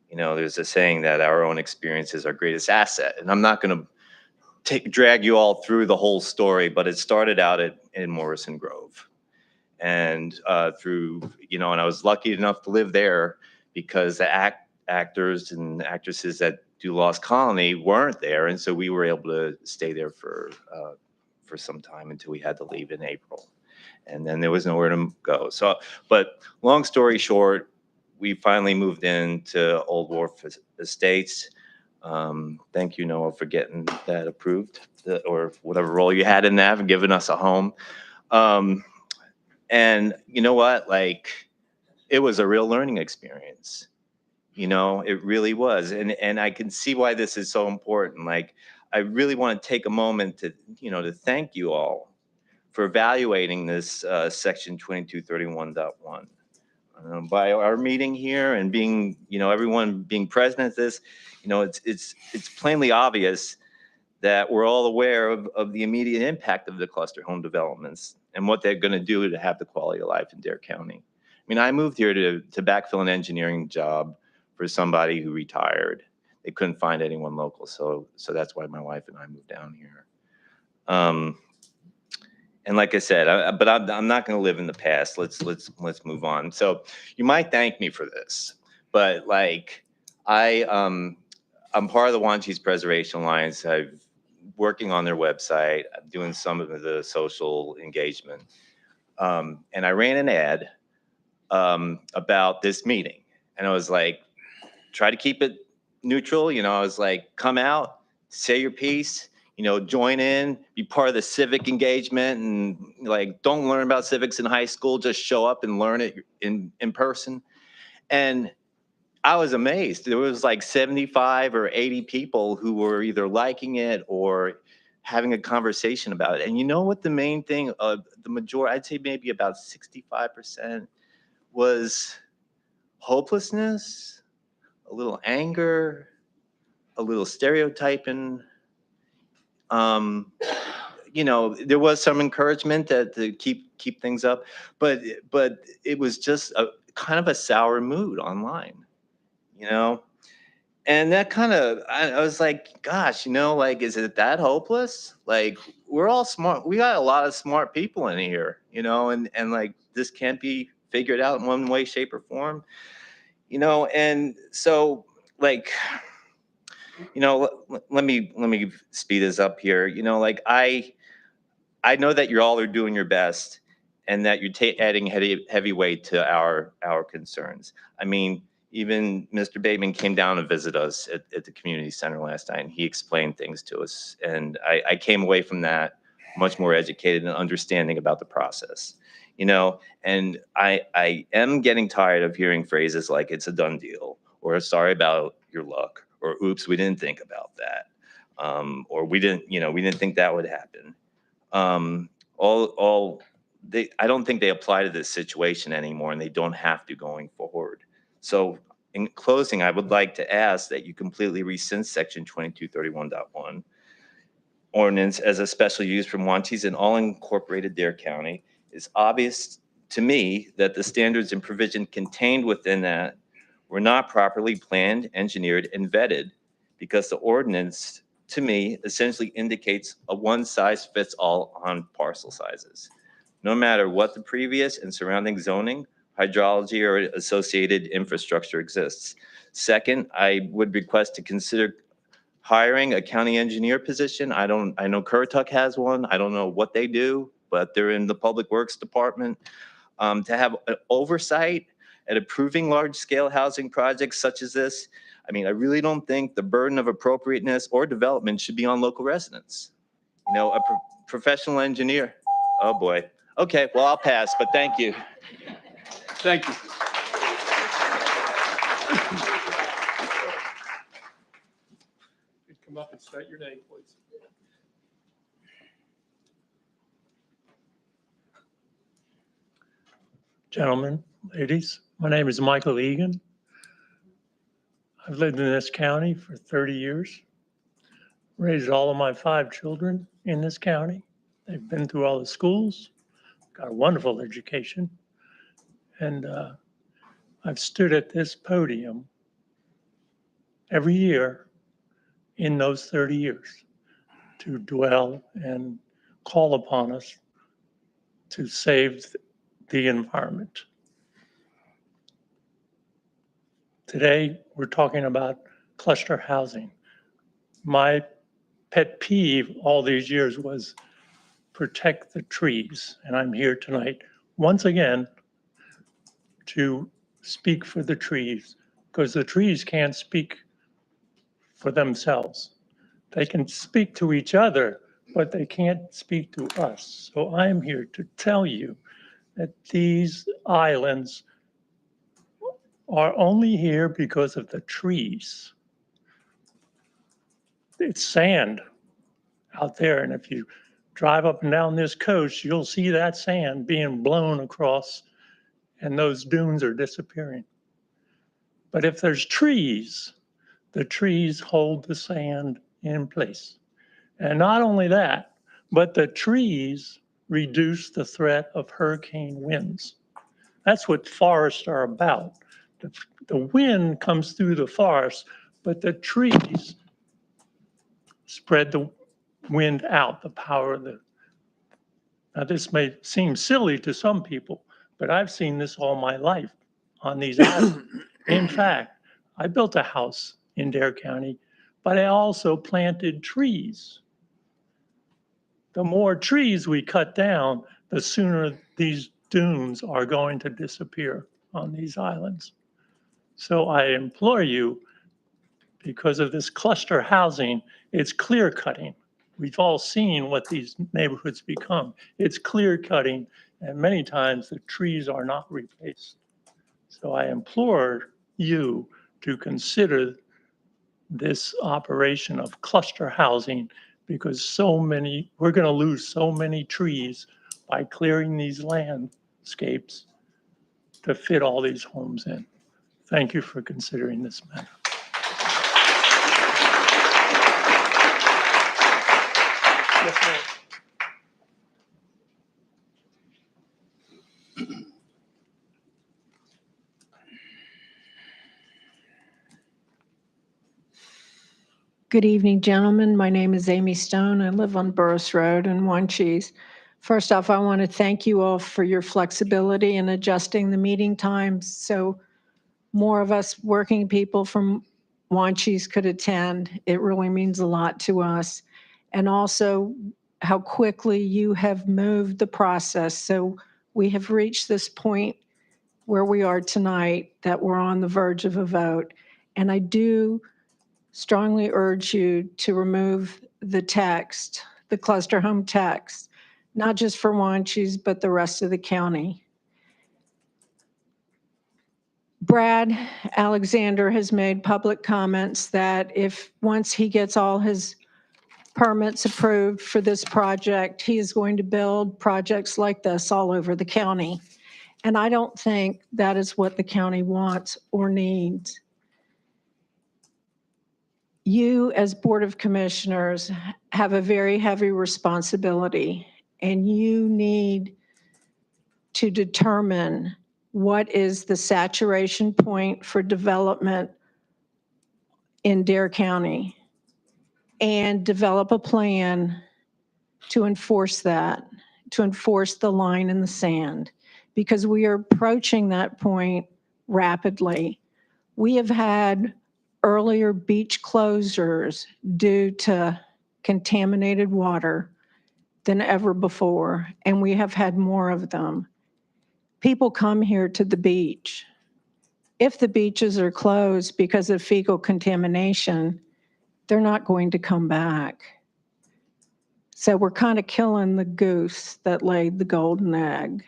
You know, there's a saying that our own experience is our greatest asset, and I'm not going to drag you all through the whole story, but it started out in Morrison Grove, and and I was lucky enough to live there because the actors and actresses that do Lost Colony weren't there, and so we were able to stay there for some time until we had to leave in April, and then there was nowhere to go. So, but long story short, we finally moved into Old Wharf Estates. Thank you, Noah, for getting that approved, or whatever role you had in that, and giving us a home. And you know what? Like, it was a real learning experience. You know, it really was. And I can see why this is so important. Like, I really want to take a moment to thank you all for evaluating this section 2231.1. By our meeting here and being, everyone being present at this, it's plainly obvious that we're all aware of the immediate impact of the cluster home developments and what they're going to do to have the quality of life in Dare County. I mean, I moved here to backfill an engineering job for somebody who retired. They couldn't find anyone local, so that's why my wife and I moved down here. And like I said, I'm not going to live in the past. Let's move on. So you might thank me for this, but like I'm part of the Wanchese Preservation Alliance. I'm working on their website. I'm doing some of the social engagement. And I ran an ad about this meeting. And I was like, try to keep it neutral. I was like, come out, say your piece, join in, be part of the civic engagement, and like, don't learn about civics in high school, just show up and learn it in person. And I was amazed. There was like 75 or 80 people who were either liking it or having a conversation about it. And you know what the main thing, the majority, I'd say maybe about 65% was hopelessness, a little anger, a little stereotyping. There was some encouragement to keep things up, but it was just a kind of a sour mood online, and that kind of, I was like, gosh, like, is it that hopeless? Like, we're all smart. We got a lot of smart people in here, and like, this can't be figured out in one way, shape, or form, and so like, let me speed this up here. Like, I know that you all are doing your best and that you're adding heavy weight to our concerns. I mean, even Mr. Bateman came down to visit us at the community center last night, and he explained things to us. And I came away from that much more educated and understanding about the process, and I am getting tired of hearing phrases like it's a done deal, or sorry about your luck, or oops, we didn't think about that. Or we didn't think that would happen. I don't think they apply to this situation anymore, and they don't have to going forward. So in closing, I would like to ask that you completely rescind section 2231.1 ordinance as a special use from Wanties and all incorporated Dare County. It's obvious to me that the standards and provision contained within that were not properly planned, engineered, and vetted, because the ordinance, to me, essentially indicates a one-size-fits-all on parcel sizes, no matter what the previous and surrounding zoning, hydrology, or associated infrastructure exists. Second, I would request to consider hiring a county engineer position. I know Currituck has one. I don't know what they do, but they're in the Public Works Department. To have an oversight at approving large-scale housing projects such as this. I mean, I really don't think the burden of appropriateness or development should be on local residents. A professional engineer. Oh, boy. Okay, well, I'll pass, but thank you. Thank you. Come up and state your name, please. Gentlemen, ladies, my name is Michael Egan. I've lived in this county for 30 years, raised all of my 5 children in this county. They've been through all the schools, got a wonderful education, and I've stood at this podium every year in those 30 years to dwell and call upon us to save the environment. Today, we're talking about cluster housing. My pet peeve all these years was protect the trees. And I'm here tonight, once again, to speak for the trees, because the trees can't speak for themselves. They can speak to each other, but they can't speak to us. So I'm here to tell you that these islands are only here because of the trees. It's sand out there, and if you drive up and down this coast, you'll see that sand being blown across, and those dunes are disappearing. But if there's trees, the trees hold the sand in place. And not only that, but the trees reduce the threat of hurricane winds. That's what forests are about. The wind comes through the forest, but the trees spread the wind out, the power of the. Now, this may seem silly to some people, but I've seen this all my life on these islands. In fact, I built a house in Dare County, but I also planted trees. The more trees we cut down, the sooner these dunes are going to disappear on these islands. So I implore you, because of this cluster housing, it's clear cutting. We've all seen what these neighborhoods become. It's clear cutting, and many times the trees are not replaced. So I implore you to consider this operation of cluster housing, because we're going to lose so many trees by clearing these landscapes to fit all these homes in. Thank you for considering this matter. Yes, ma'am. Good evening, gentlemen. My name is Amy Stone. I live on Burris Road in Wanchese. First off, I want to thank you all for your flexibility in adjusting the meeting times so more of us working people from Wanchese could attend. It really means a lot to us. And also how quickly you have moved the process. So we have reached this point where we are tonight that we're on the verge of a vote. And I do strongly urge you to remove the text, the cluster home text, not just for Wanchese, but the rest of the county. Brad Alexander has made public comments that if once he gets all his permits approved for this project, he is going to build projects like this all over the county. And I don't think that is what the county wants or needs. You, as Board of Commissioners, have a very heavy responsibility, and you need to determine what is the saturation point for development in Dare County and develop a plan to enforce that, to enforce the line in the sand, because we are approaching that point rapidly. We have had earlier beach closures due to contaminated water than ever before, and we have had more of them. People come here to the beach. If the beaches are closed because of fecal contamination, they're not going to come back. So we're kind of killing the goose that laid the golden egg.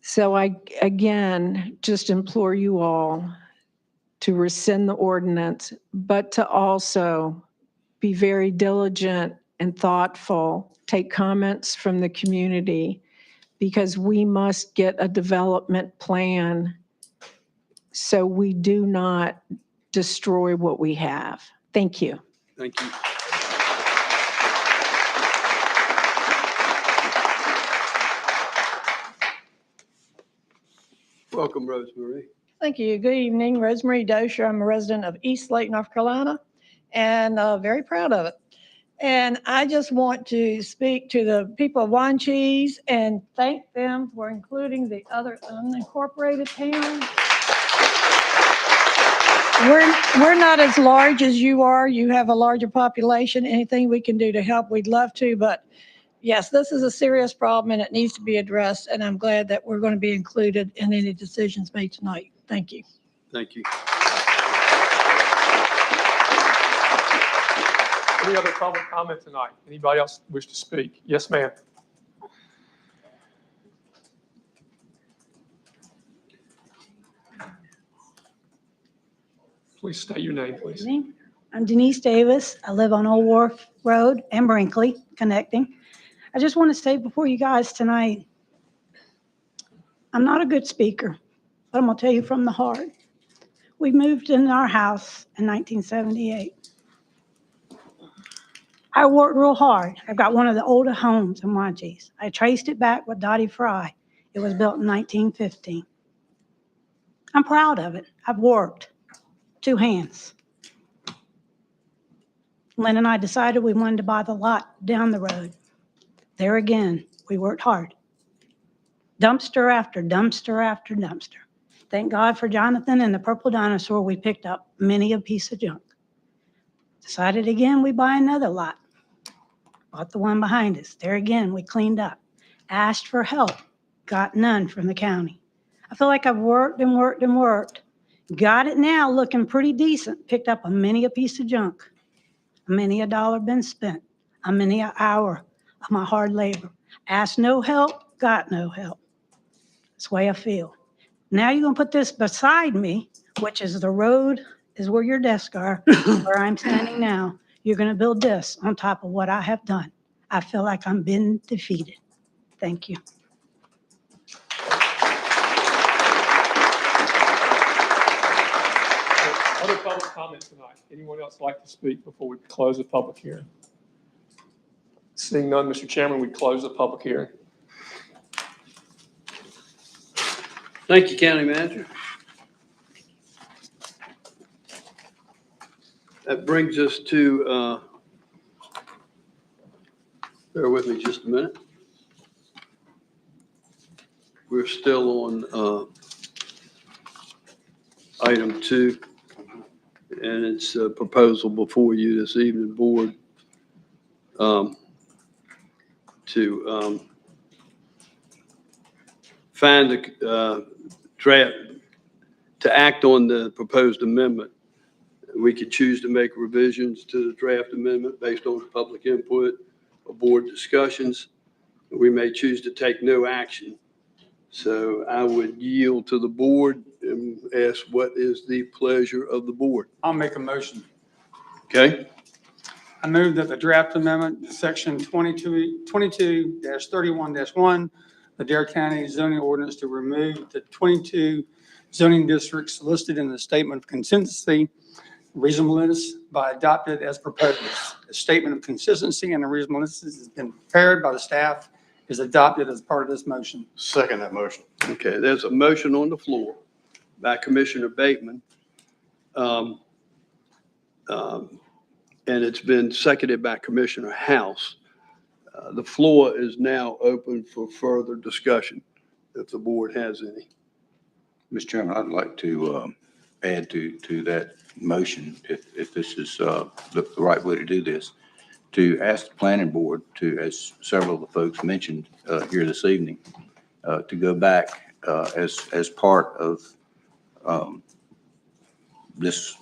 So I, again, just implore you all to rescind the ordinance, but to also be very diligent and thoughtful, take comments from the community, because we must get a development plan so we do not destroy what we have. Thank you. Thank you. Welcome, Rosemary. Thank you. Good evening. Rosemary Dozier. I'm a resident of East Lake, North Carolina, and very proud of it. And I just want to speak to the people of Wanchese and thank them for including the other unincorporated towns. We're not as large as you are. You have a larger population. Anything we can do to help, we'd love to. But yes, this is a serious problem and it needs to be addressed. And I'm glad that we're going to be included in any decisions made tonight. Thank you. Thank you. Any other public comment tonight? Anybody else wish to speak? Yes, ma'am. Please state your name, please. I'm Denise Davis. I live on Old Wharf Road and Brinkley, connecting. I just want to say before you guys tonight, I'm not a good speaker, but I'm going to tell you from the heart. We moved in our house in 1978. I worked real hard. I've got one of the older homes in Wanchese. I traced it back with Dottie Fry. It was built in 1915. I'm proud of it. I've worked. 2 hands. Lynn and I decided we wanted to buy the lot down the road. There again, we worked hard. Dumpster after dumpster after dumpster. Thank God for Jonathan and the Purple Dinosaur, we picked up many a piece of junk. Decided again we buy another lot. Bought the one behind us. There again, we cleaned up. Asked for help, got none from the county. I feel like I've worked and worked and worked. Got it now looking pretty decent. Picked up many a piece of junk. Many a dollar been spent. Many an hour of my hard labor. Asked no help, got no help. That's the way I feel. Now you're gonna put this beside me, which is the road, is where your desks are, where I'm standing now. You're gonna build this on top of what I have done. I feel like I'm been defeated. Thank you. Other public comment tonight? Anyone else like to speak before we close the public hearing? Seeing none, Mr. Chairman, we close the public hearing. Thank you, County Manager. That brings us to, bear with me just a minute. We're still on item 2, and it's a proposal before you this evening, Board, to find the draft, to act on the proposed amendment. We could choose to make revisions to the draft amendment based on public input or board discussions. We may choose to take no action. So I would yield to the board and ask what is the pleasure of the board. I'll make a motion. Okay? I move that the draft amendment, section 22-31-1, the Dare County zoning ordinance to remove the 22 zoning districts listed in the statement of consistency, reasonableness by adopted as proposed. The statement of consistency and the reasonableness has been prepared by the staff, is adopted as part of this motion. Second that motion. Okay, there's a motion on the floor by Commissioner Bateman. And it's been seconded by Commissioner House. The floor is now open for further discussion, if the board has any. Mr. Chairman, I'd like to add to that motion, if this is the right way to do this, to ask the planning board to, as several of the folks mentioned here this evening, to go back as part of this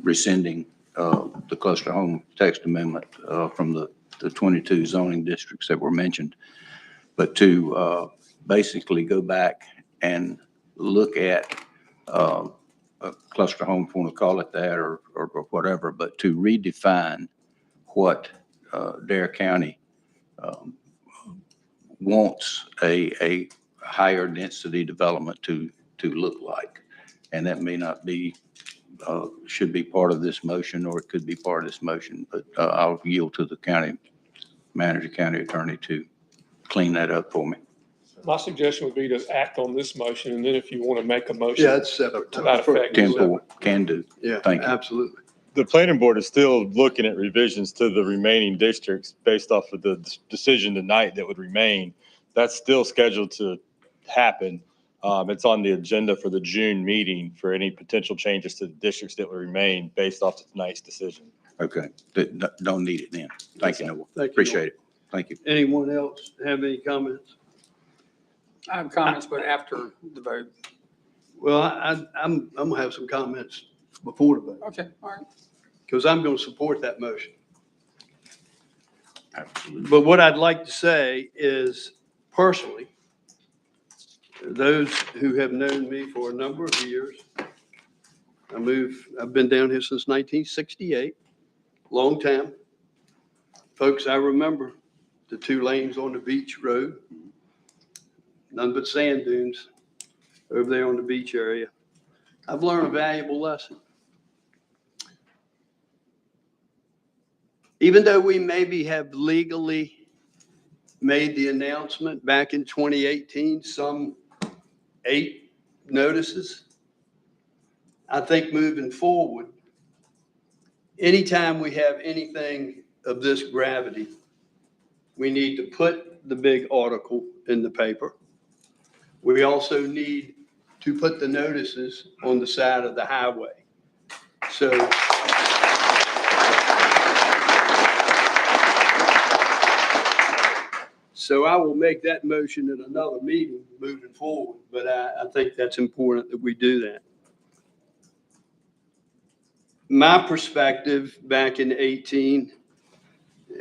rescinding the cluster home text amendment from the 22 zoning districts that were mentioned, but to basically go back and look at a cluster home, if you want to call it that, or whatever, but to redefine what Dare County wants a higher density development to look like. And that may not be, should be part of this motion, or it could be part of this motion, but I'll yield to the county manager, county attorney to clean that up for me. My suggestion would be to act on this motion, and then if you want to make a motion. Yeah, it's separate. To that effect. 10-4, can do. Yeah, Thank you. absolutely. The planning board is still looking at revisions to the remaining districts based off of the decision tonight that would remain. That's still scheduled to happen. It's on the agenda for the June meeting for any potential changes to the districts that will remain based off of tonight's decision. Okay, don't need it then. Thank you, Noah. Thank you, Appreciate it. Thank you. Anyone else have any comments? I have comments, but after the vote. Well, I'm gonna have some comments before the vote, Okay, all right. because I'm gonna support that motion. But what I'd like to say is, personally, those who have known me for a number of years, I've been down here since 1968, long time. Folks, I remember the 2 lanes on the beach road, none but sand dunes over there on the beach area. I've learned a valuable lesson. Even though we maybe have legally made the announcement back in 2018, some 8 notices, I think moving forward, anytime we have anything of this gravity, we need to put the big article in the paper. We also need to put the notices on the side of the highway. So So I will make that motion at another meeting moving forward, but I think that's important that we do that. My perspective back in 18,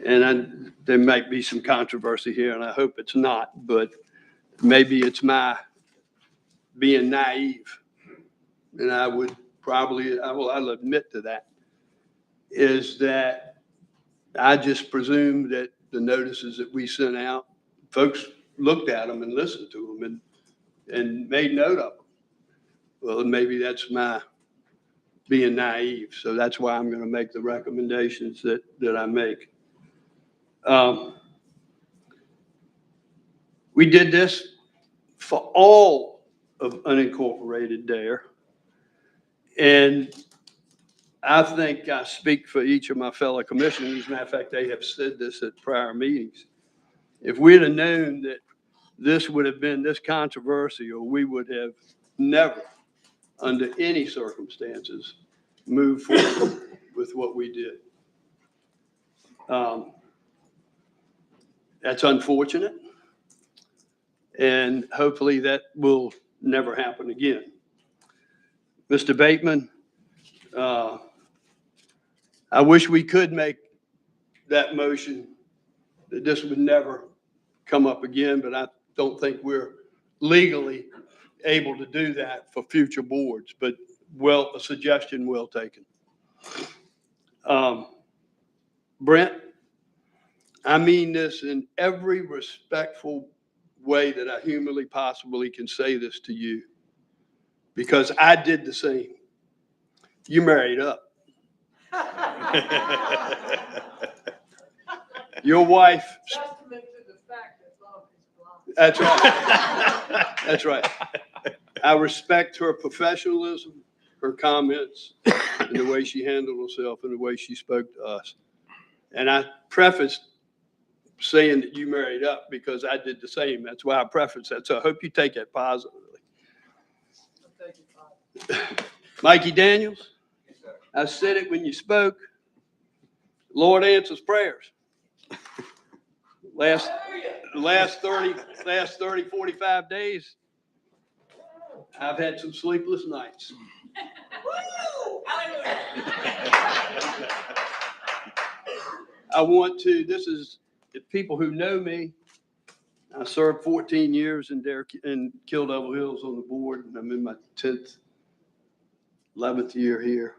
and there might be some controversy here, and I hope it's not, but maybe it's my being naive, and I would probably, I'll admit to that, is that I just presumed that the notices that we sent out, folks looked at them and listened to them and made note of them. Well, maybe that's my being naive. So that's why I'm going to make the recommendations that I make. We did this for all of unincorporated Dare. And I think I speak for each of my fellow commissioners. As a matter of fact, they have said this at prior meetings. If we'd have known that this would have been this controversial, we would have never, under any circumstances, moved forward with what we did. That's unfortunate, and hopefully that will never happen again. Mr. Bateman, I wish we could make that motion that this would never come up again, but I don't think we're legally able to do that for future boards, but well, a suggestion well taken. Brent, I mean this in every respectful way that I humanly possibly can say this to you, because I did the same. You married up. Your wife. That's right. That's right. I respect her professionalism, her comments, and the way she handled herself and the way she spoke to us. And I prefaced saying that you married up because I did the same. That's why I prefaced that. So I hope you take it positively. Mikey Daniels, I said it when you spoke. Lord answers prayers. Last 30, 45 days, I've had some sleepless nights. I want to, this is, if people who know me, I served 14 years in Kill Devil Hills on the board, and I'm in my 10th, 11th year here.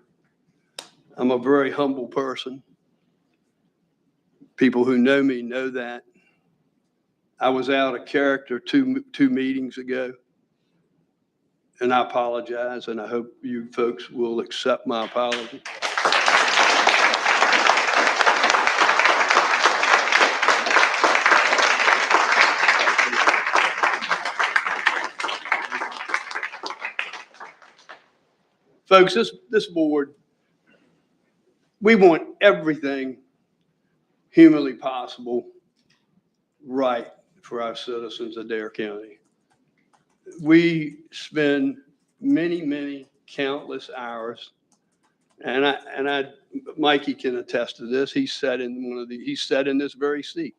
I'm a very humble person. People who know me know that. I was out of character two meetings ago, and I apologize, and I hope you folks will accept my apology. Folks, this board, we want everything humanly possible right for our citizens of Dare County. We spend many countless hours, and Mikey can attest to this. He sat in this very seat,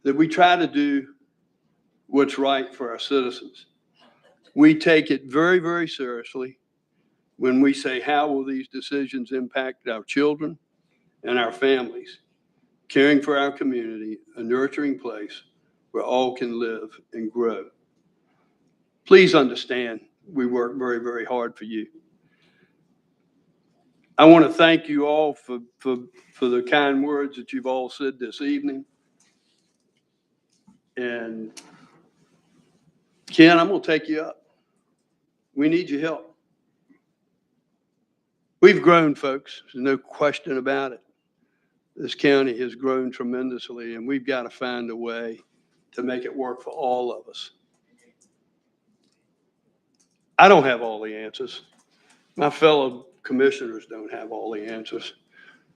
that we try to do what's right for our citizens. We take it very seriously when we say, how will these decisions impact our children and our families? Caring for our community, a nurturing place where all can live and grow. Please understand, we work very hard for you. I want to thank you all for the kind words that you've all said this evening. And Ken, I'm going to take you up. We need your help. We've grown, folks. There's no question about it. This county has grown tremendously, and we've got to find a way to make it work for all of us. I don't have all the answers. My fellow commissioners don't have all the answers,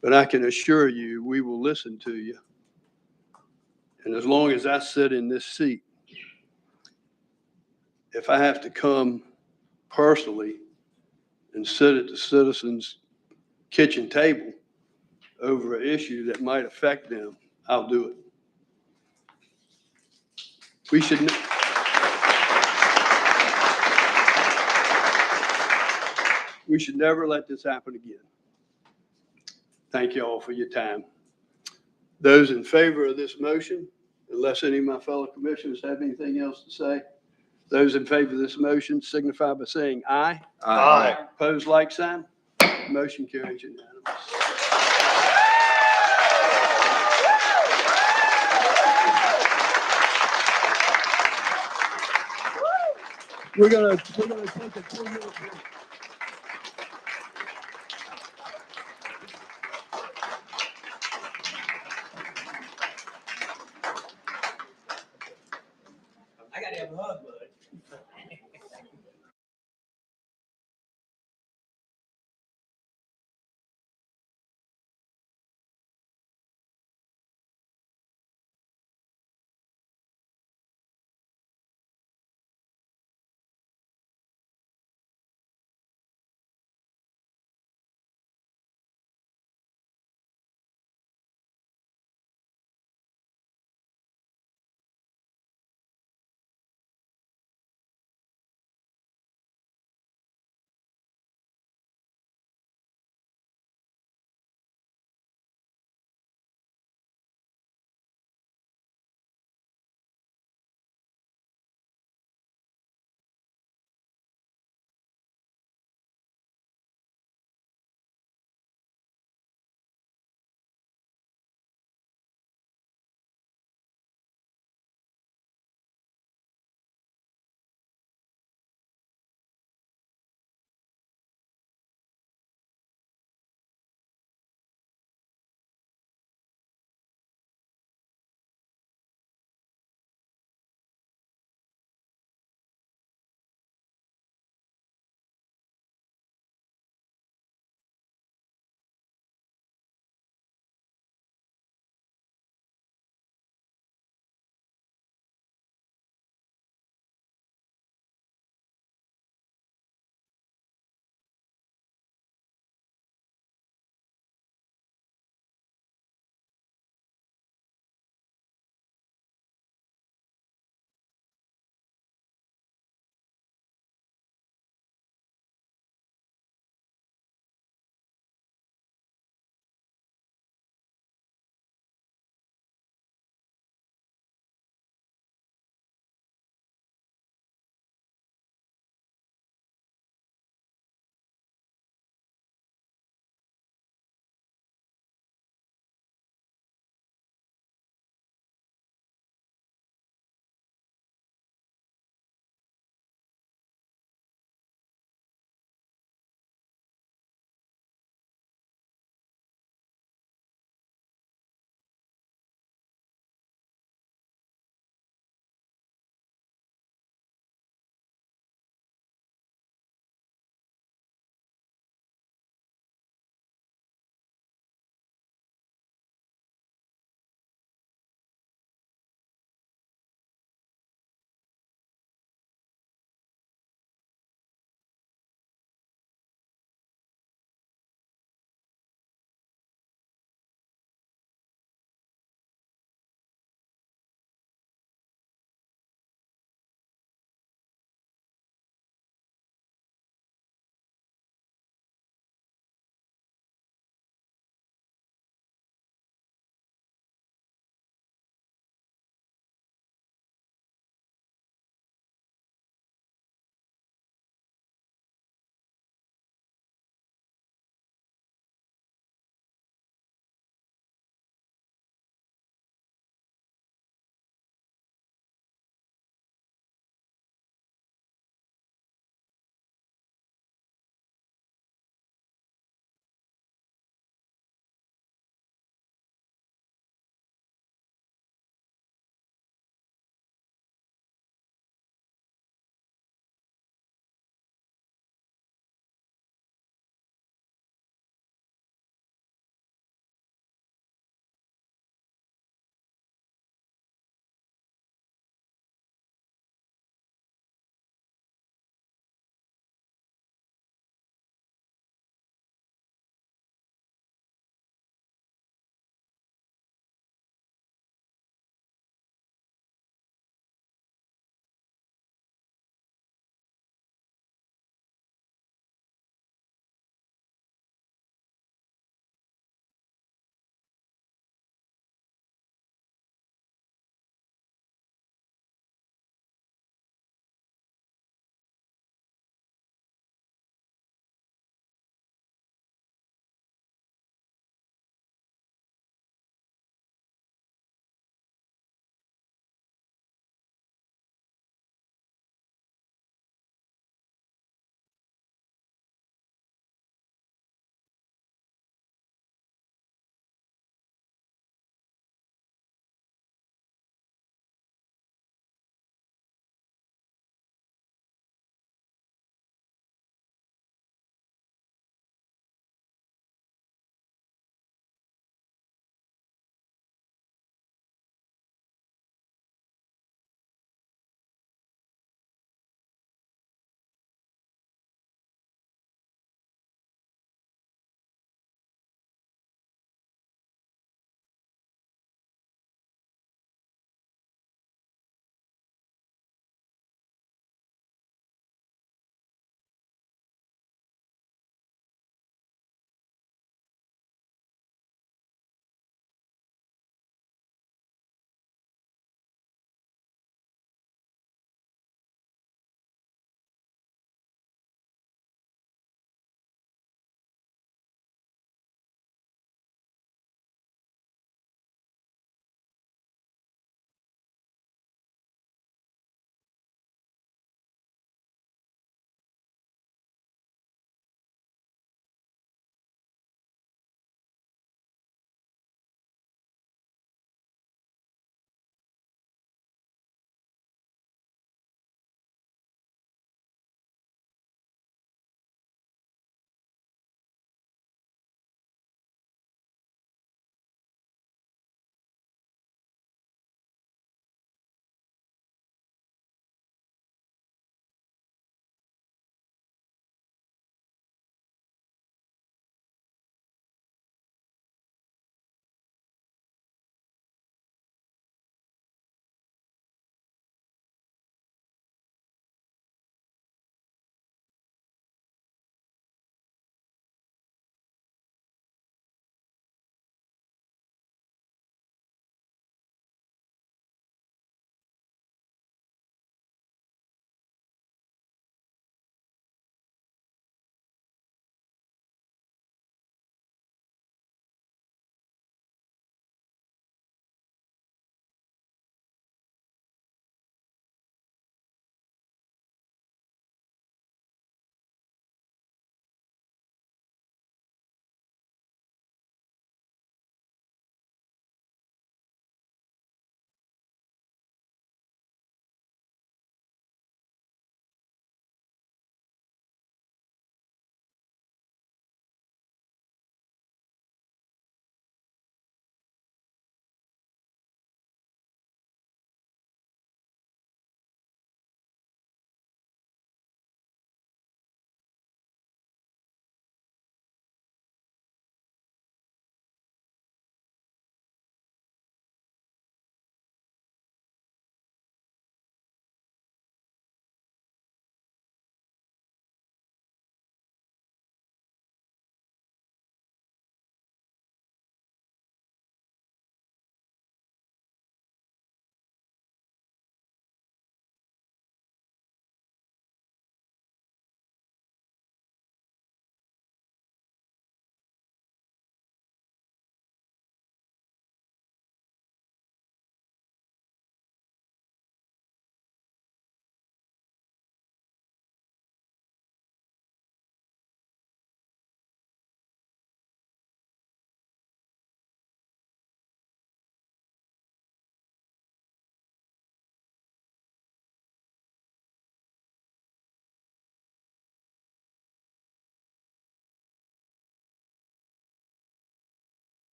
but I can assure you we will listen to you. And as long as I sit in this seat, if I have to come personally and sit at the citizens' kitchen table over an issue that might affect them, I'll do it. We should, we should never let this happen again. Thank you all for your time. Those in favor of this motion, unless any of my fellow commissioners have anything else to say, those in favor of this motion signify by saying aye. Aye. Opposed, like sign. Motion carries unanimous. We're gonna take a 2-minute break. I gotta have a hug, bud.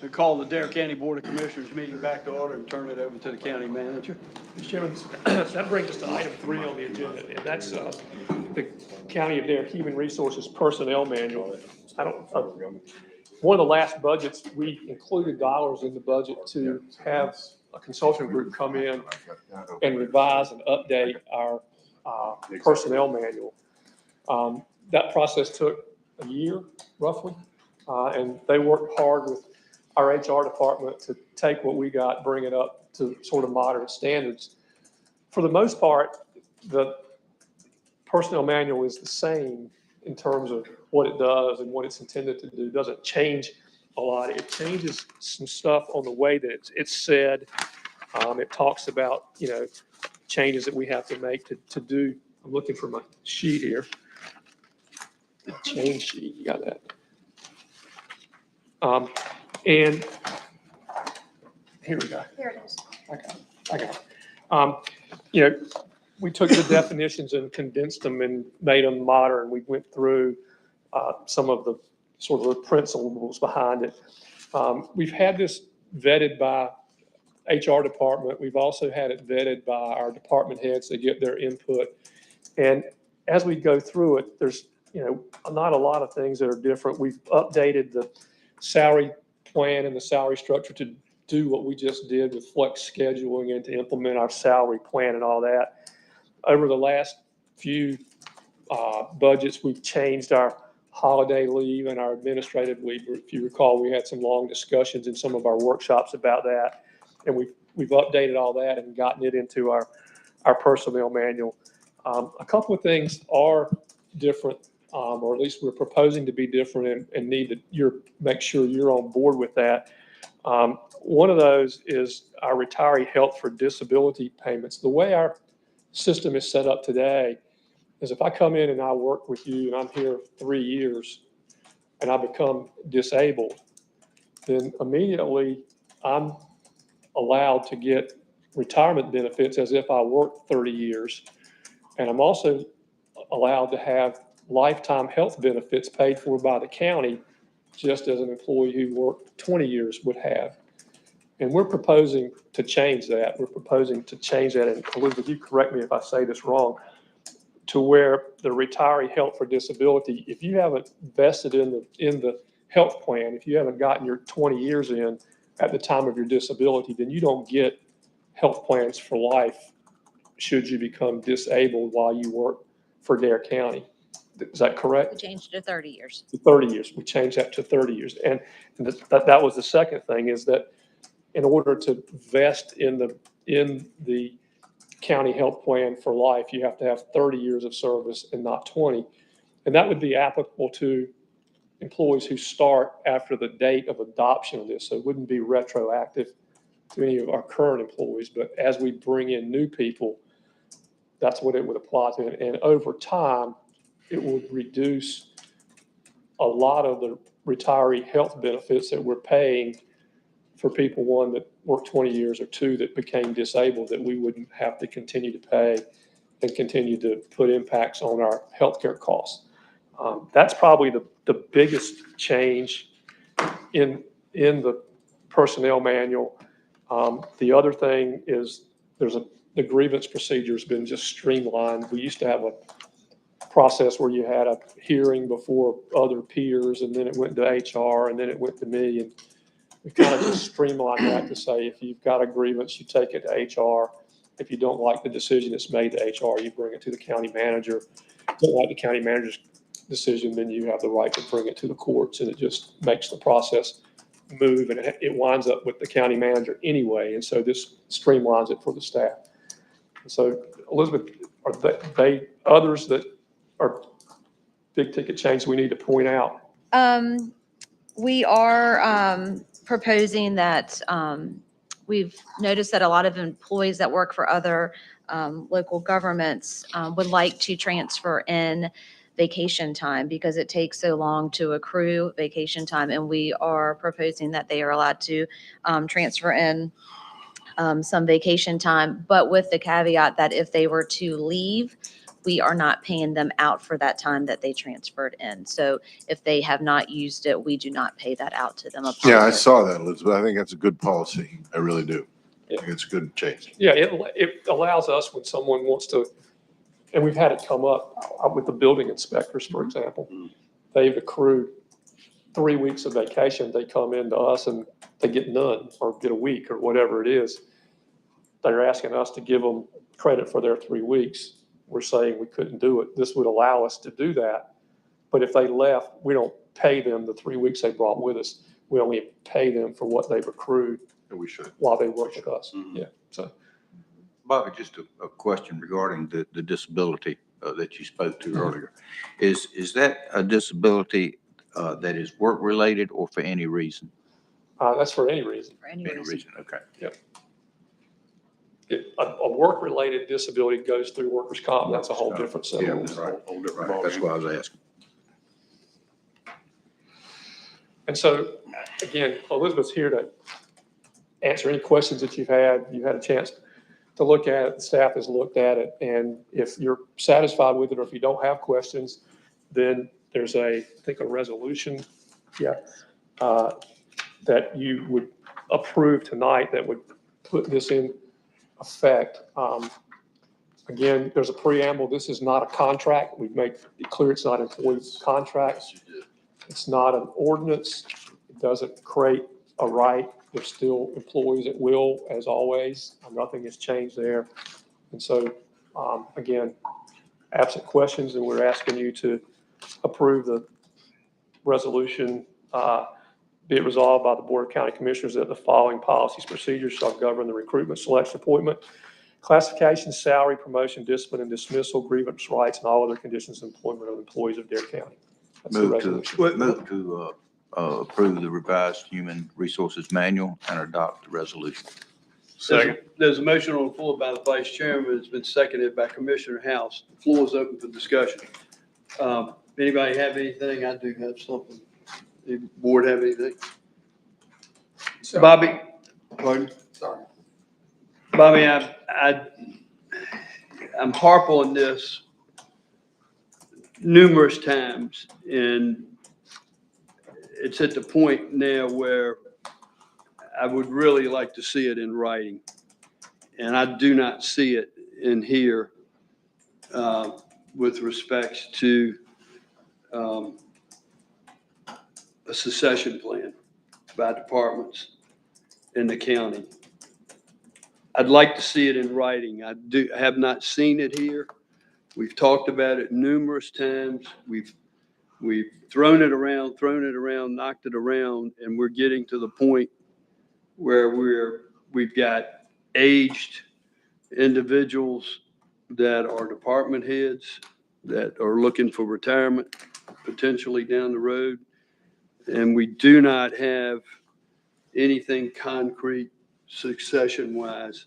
I call the Dare County Board of Commissioners meeting back to order and turn it over to the county manager. Mr. Chairman, that brings us to item 3 on the agenda, and that's the County of Dare Human Resources Personnel Manual. One of the last budgets, we included dollars in the budget to have a consulting group come in and revise and update our personnel manual. That process took a year, roughly, and they worked hard with our HR department to take what we got, bring it up to sort of modern standards. For the most part, the personnel manual is the same in terms of what it does and what it's intended to do. It doesn't change a lot. It changes some stuff on the way that it's said. It talks about, changes that we have to make to do. I'm looking for my sheet here. The change sheet, you got that. And here we go. Here it is. I got it. We took the definitions and condensed them and made them modern. We went through some of the sort of the principles behind it. We've had this vetted by HR department. We've also had it vetted by our department heads to get their input. And as we go through it, there's not a lot of things that are different. We've updated the salary plan and the salary structure to do what we just did with flex scheduling and to implement our salary plan and all that. Over the last few budgets, we've changed our holiday leave and our administrative leave. If you recall, we had some long discussions in some of our workshops about that, and we've updated all that and gotten it into our personnel manual. A couple of things are different, or at least we're proposing to be different and need to make sure you're on board with that. One of those is our retiree health for disability payments. The way our system is set up today is if I come in and I work with you and I'm here 3 years and I become disabled, then immediately I'm allowed to get retirement benefits as if I worked 30 years. And I'm also allowed to have lifetime health benefits paid for by the county, just as an employee who worked 20 years would have. And we're proposing to change that. We're proposing to change that, and Elizabeth, you correct me if I say this wrong, to where the retiree health for disability, if you haven't vested in the health plan, if you haven't gotten your 20 years in at the time of your disability, then you don't get health plans for life should you become disabled while you work for Dare County. Is that correct? We changed it to 30 years. 30 years. We changed that to 30 years. And that was the second thing, is that in order to vest in the county health plan for life, you have to have 30 years of service and not 20. And that would be applicable to employees who start after the date of adoption of this. So it wouldn't be retroactive to any of our current employees, but as we bring in new people, that's what it would apply to. And over time, it would reduce a lot of the retiree health benefits that we're paying for people, one, that worked 20 years, or two, that became disabled, that we wouldn't have to continue to pay and continue to put impacts on our healthcare costs. That's probably the biggest change in the personnel manual. The other thing is the grievance procedure has been just streamlined. We used to have a process where you had a hearing before other peers, and then it went to HR, and then it went to me. And we kind of just streamlined that to say, if you've got a grievance, you take it to HR. If you don't like the decision that's made to HR, you bring it to the county manager. If you don't like the county manager's decision, then you have the right to bring it to the courts, and it just makes the process move, and it winds up with the county manager anyway. And so this streamlines it for the staff. And so, Elizabeth, are they others that are big ticket changes we need to point out? We are proposing that we've noticed that a lot of employees that work for other local governments would like to transfer in vacation time because it takes so long to accrue vacation time. And we are proposing that they are allowed to transfer in some vacation time, but with the caveat that if they were to leave we are not paying them out for that time that they transferred in. So if they have not used it, we do not pay that out to them. upon Yeah, I their- saw that, Elizabeth. I think that's a good policy. I really do. I think it's a good change. Yeah, it allows us when someone wants to, and we've had it come up with the building inspectors, for example. They've accrued 3 weeks of vacation. They come into us and they get none or get a week or whatever it is. They're asking us to give them credit for their 3 weeks. We're saying we couldn't do it. This would allow us to do that. But if they left, we don't pay them the 3 weeks they brought with us. We only pay them for what they've accrued And we should. while they work with us. Yeah, so. Bobby, just a question regarding the disability that you spoke to earlier. Is that a disability that is work-related or for any reason? That's for any reason. For any Any reason. reason, okay. Yep. A work-related disability goes through workers' comp. That's a whole different set Yeah, of that's rules. right. Right, that's why I was asking. And so, again, Elizabeth's here to answer any questions that you've had. You had a chance to look at it, the staff has looked at it, and if you're satisfied with it, or if you don't have questions, then there's I think a resolution, that you would approve tonight that would put this in effect. Again, there's a preamble. This is not a contract. We've made it clear it's not an employee contract. It's not an ordinance. It doesn't create a right. They're still employees at will, as always. Nothing has changed there. And so, again, absent questions, and we're asking you to approve the resolution. Be it resolved by the Board of County Commissioners that the following policies, procedures shall govern the recruitment, selection, appointment, classification, salary, promotion, discipline, and dismissal, grievance rights, and all other conditions of employment of employees of Dare County. That's the Move resolution. to approve the revised Human Resources Manual and adopt the resolution. Second. There's a motion on the floor by the Vice Chairman. It's been seconded by Commissioner House. The floor is open for discussion. Anybody have anything? I do have something. The board have anything? Bobby? Pardon? Sorry. Bobby, I'm harp on this numerous times, and it's at the point now where I would really like to see it in writing. And I do not see it in here with respects to a succession plan by departments in the county. I'd like to see it in writing. I have not seen it here. We've talked about it numerous times. We've thrown it around, knocked it around, and we're getting to the point where we've got aged individuals that are department heads that are looking for retirement potentially down the road. And we do not have anything concrete succession-wise.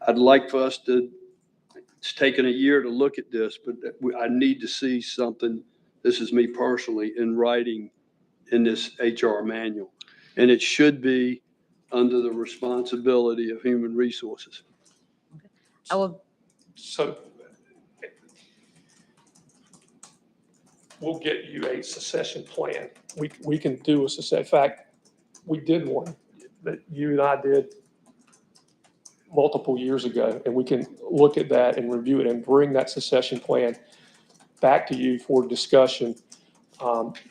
I'd like for us to, it's taken a year to look at this, but I need to see something, this is me personally, in writing in this HR manual. And it should be under the responsibility of Human Resources. I will, So we'll get you a succession plan. We can do a succession. In fact, we did one that you and I did multiple years ago, and we can look at that and review it and bring that succession plan back to you for discussion.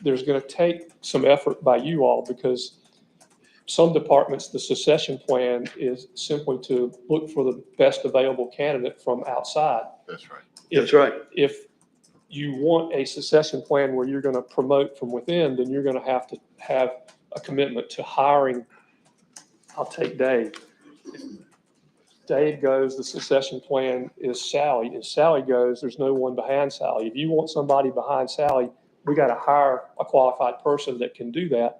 There's going to take some effort by you all because some departments, the succession plan is simply to look for the best available candidate from outside. That's right. That's right. If you want a succession plan where you're going to promote from within, then you're going to have a commitment to hiring. I'll take Dave. If Dave goes, the succession plan is Sally. If Sally goes, there's no one behind Sally. If you want somebody behind Sally, we got to hire a qualified person that can do that.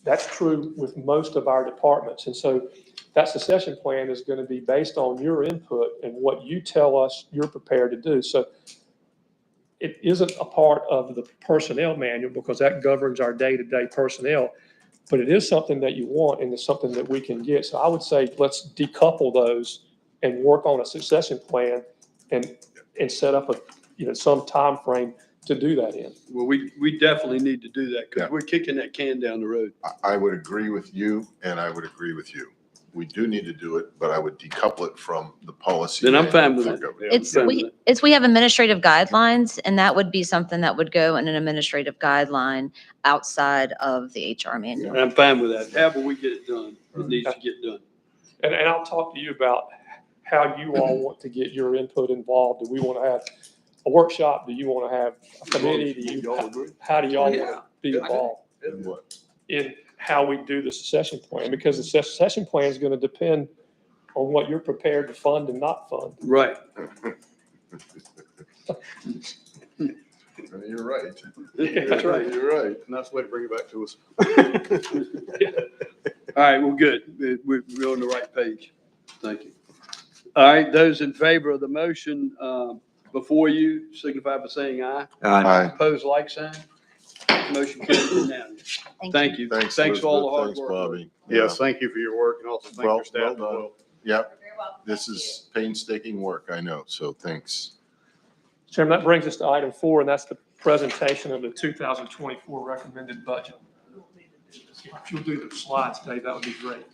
That's true with most of our departments. And so that succession plan is going to be based on your input and what you tell us you're prepared to do. So it isn't a part of the personnel manual because that governs our day-to-day personnel, but it is something that you want and it's something that we can get. So I would say let's decouple those and work on a succession plan and set up some time frame to do that in. Well, we definitely need to do that because Yeah. we're kicking that can down the road. I would agree with you, and I would agree with you. We do need to do it, but I would decouple it from the policy. Then I'm fine with it. manual. Yeah, I'm fine with it. We have administrative guidelines, and that would be something that would go in an administrative guideline outside of the HR manual. And I'm fine with that. However we get it done, it needs to get done. And I'll talk to you about how you all want to get your input involved. Do we want to have a workshop? Do you want to have a committee? How do y'all want to be involved And what? in how we do the succession plan? Because the succession plan is going to depend on what you're prepared to fund and not fund. Right. You're right. That's right. You're right. And that's the way to bring it back to us. All right, well, good. We're on the right page. Thank you. All right, those in favor of the motion before you signify by saying aye. Aye. Opposed, like sign. Motion carries unanimous. Thank you. Thanks, Thanks for all the hard Elizabeth. work. Thanks, Bobby. Yes, thank you for your work and also thank Well, your staff well as done. well. Yep. This is painstaking work, I know, so thanks. Chairman, that brings us to item 4, and that's the presentation of the 2024 recommended budget. If you'll do the slides, Dave, that would be great.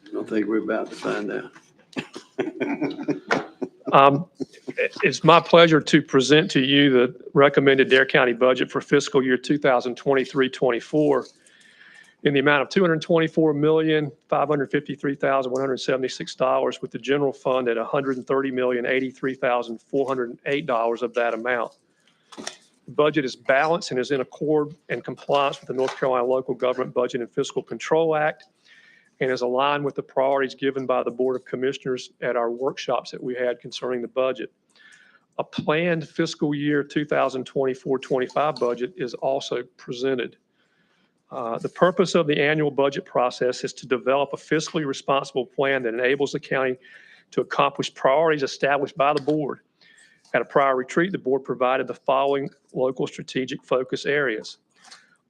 I don't think we're about to find out. It's my pleasure to present to you the recommended Dare County budget for fiscal year 2023-24 in the amount of $224,553,176, with the general fund at $130,083,408 of that amount. The budget is balanced and is in accord and compliance with the North Carolina Local Government Budget and Fiscal Control Act, and is aligned with the priorities given by the Board of Commissioners at our workshops that we had concerning the budget. A planned fiscal year 2024-25 budget is also presented. The purpose of the annual budget process is to develop a fiscally responsible plan that enables the county to accomplish priorities established by the board. At a prior retreat, the board provided the following local strategic focus areas: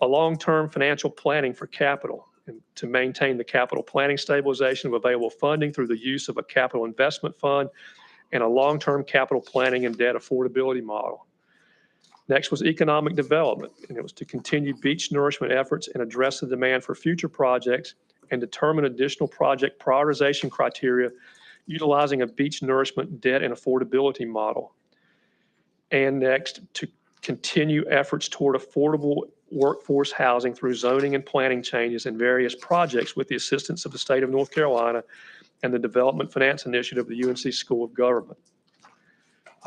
a long-term financial planning for capital, and to maintain the capital planning stabilization of available funding through the use of a capital investment fund and a long-term capital planning and debt affordability model. Next was economic development, and it was to continue beach nourishment efforts and address the demand for future projects and determine additional project prioritization criteria utilizing a beach nourishment debt and affordability model. And next, to continue efforts toward affordable workforce housing through zoning and planning changes in various projects with the assistance of the state of North Carolina and the Development Finance Initiative of the UNC School of Government.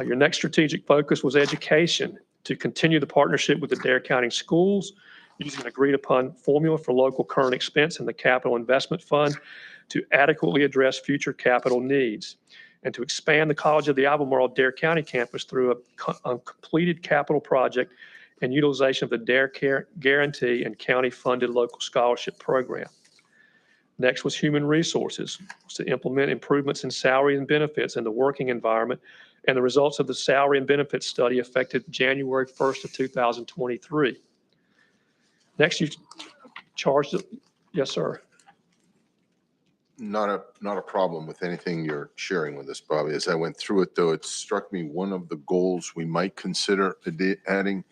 Your next strategic focus was education, to continue the partnership with the Dare County schools using an agreed upon formula for local current expense in the capital investment fund to adequately address future capital needs, and to expand the College of the Albemarle Dare County campus through a completed capital project and utilization of the Dare Guarantee and county-funded local scholarship program. Next was human resources, to implement improvements in salary and benefits in the working environment, and the results of the salary and benefits study effective January 1st of 2023. Next, you charged it. Yes, sir. Not a problem with anything you're sharing with us, Bobby. As I went through it, though, it struck me one of the goals we might consider adding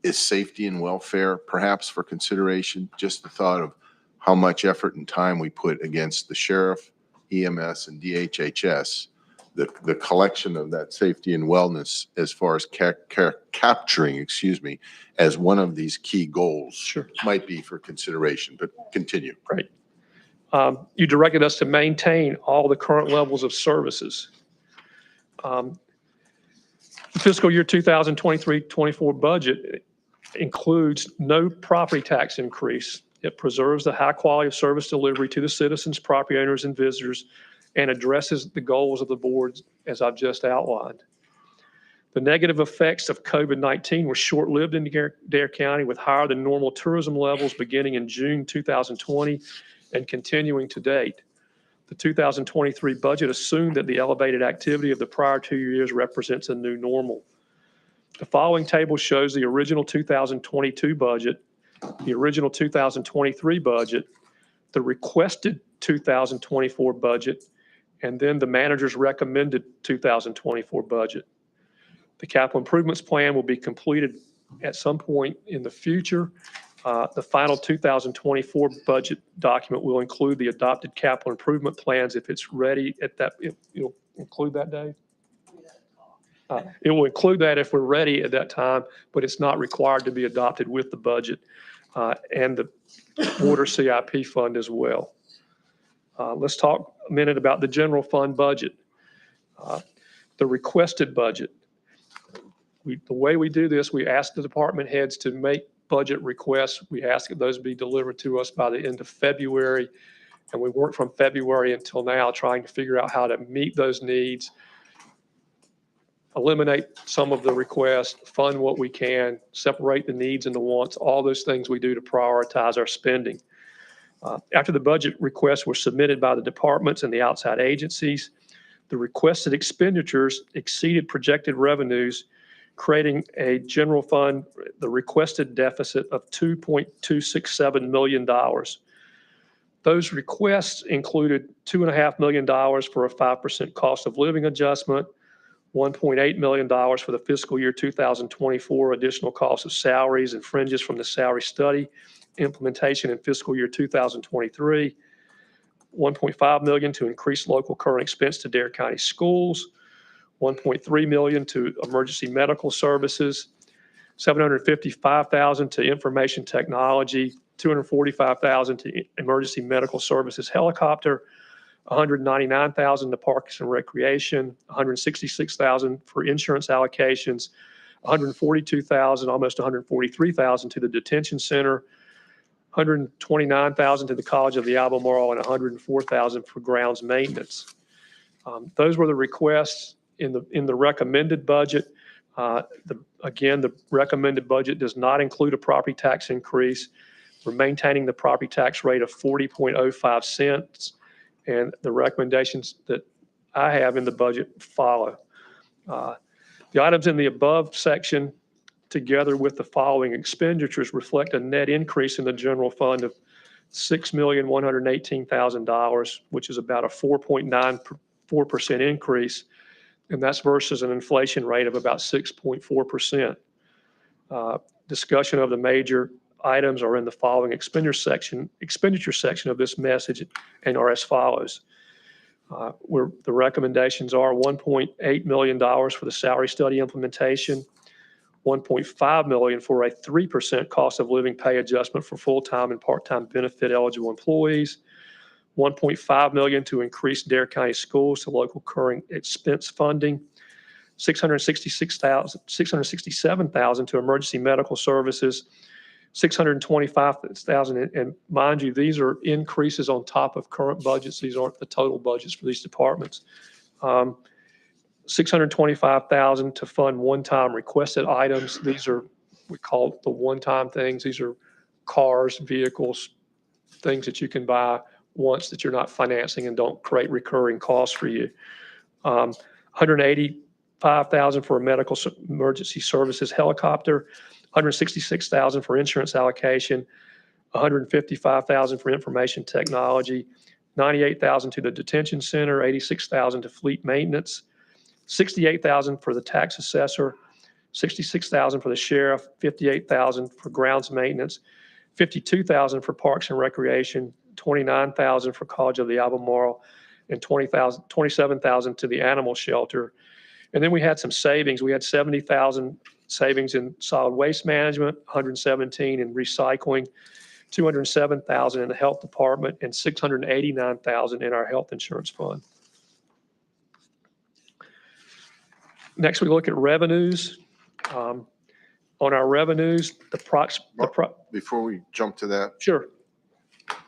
is safety and welfare, perhaps for consideration. Just the thought of how much effort and time we put against the sheriff, EMS, and DHHS. The collection of that safety and wellness as far as capturing, as one of these key goals might be for consideration, but continue. Right. You directed us to maintain all the current levels of services. The fiscal year 2023-24 budget includes no property tax increase. It preserves the high quality of service delivery to the citizens, property owners, and visitors, and addresses the goals of the board as I've just outlined. The negative effects of COVID-19 were short-lived in Dare County, with higher than normal tourism levels beginning in June 2020 and continuing to date. The 2023 budget assumed that the elevated activity of the prior 2 years represents a new normal. The following table shows the original 2022 budget, the original 2023 budget, the requested 2024 budget, and then the manager's recommended 2024 budget. The capital improvements plan will be completed at some point in the future. The final 2024 budget document will include the adopted capital improvement plans if it's ready at that. It'll include that, Dave? It will include that if we're ready at that time, but it's not required to be adopted with the budget and the water CIP fund as well. Let's talk a minute about the general fund budget. The requested budget. The way we do this, we ask the department heads to make budget requests. We ask that those be delivered to us by the end of February. And we work from February until now trying to figure out how to meet those needs, eliminate some of the requests, fund what we can, separate the needs and the wants, all those things we do to prioritize our spending. After the budget requests were submitted by the departments and the outside agencies, the requested expenditures exceeded projected revenues, creating a general fund, the requested deficit of $2.267 million. Those requests included $2.5 million for a 5% cost of living adjustment, $1.8 million for the fiscal year 2024 additional costs of salaries and fringes from the salary study implementation in fiscal year 2023, $1.5 million to increase local current expense to Dare County schools, $1.3 million to emergency medical services, $755,000 to information technology, $245,000 to emergency medical services helicopter, $199,000 to parks and recreation, $166,000 for insurance allocations, $142,000, almost $143,000 to the detention center, $129,000 to the College of the Albemarle, and $104,000 for grounds maintenance. Those were the requests in the recommended budget. Again, the recommended budget does not include a property tax increase. We're maintaining the property tax rate of 40.05 cents, and the recommendations that I have in the budget follow. The items in the above section, together with the following expenditures, reflect a net increase in the general fund of $6,118,000, which is about a 4.94% increase, and that's versus an inflation rate of about 6.4%. Discussion of the major items are in the following expenditure section of this message and are as follows. Where the recommendations are $1.8 million for the salary study implementation, $1.5 million for a 3% cost of living pay adjustment for full-time and part-time benefit eligible employees, $1.5 million to increase Dare County schools to local current expense funding, $667,000 to emergency medical services, $625,000, and mind you, these are increases on top of current budgets. These aren't the total budgets for these departments. $625,000 to fund one-time requested items. These are, we call the one-time things. These are cars, vehicles, things that you can buy once that you're not financing and don't create recurring costs for you. $185,000 for a medical emergency services helicopter, $166,000 for insurance allocation, $155,000 for information technology, $98,000 to the detention center, $86,000 to fleet maintenance, $68,000 for the tax assessor, $66,000 for the sheriff, $58,000 for grounds maintenance, $52,000 for parks and recreation, $29,000 for College of the Albemarle, and $27,000 to the animal shelter. And then we had some savings. We had $70,000 savings in solid waste management, $117,000 in recycling, $207,000 in the health department, and $689,000 in our health insurance fund. Next, we look at revenues. On our revenues, Before we jump to that. Sure.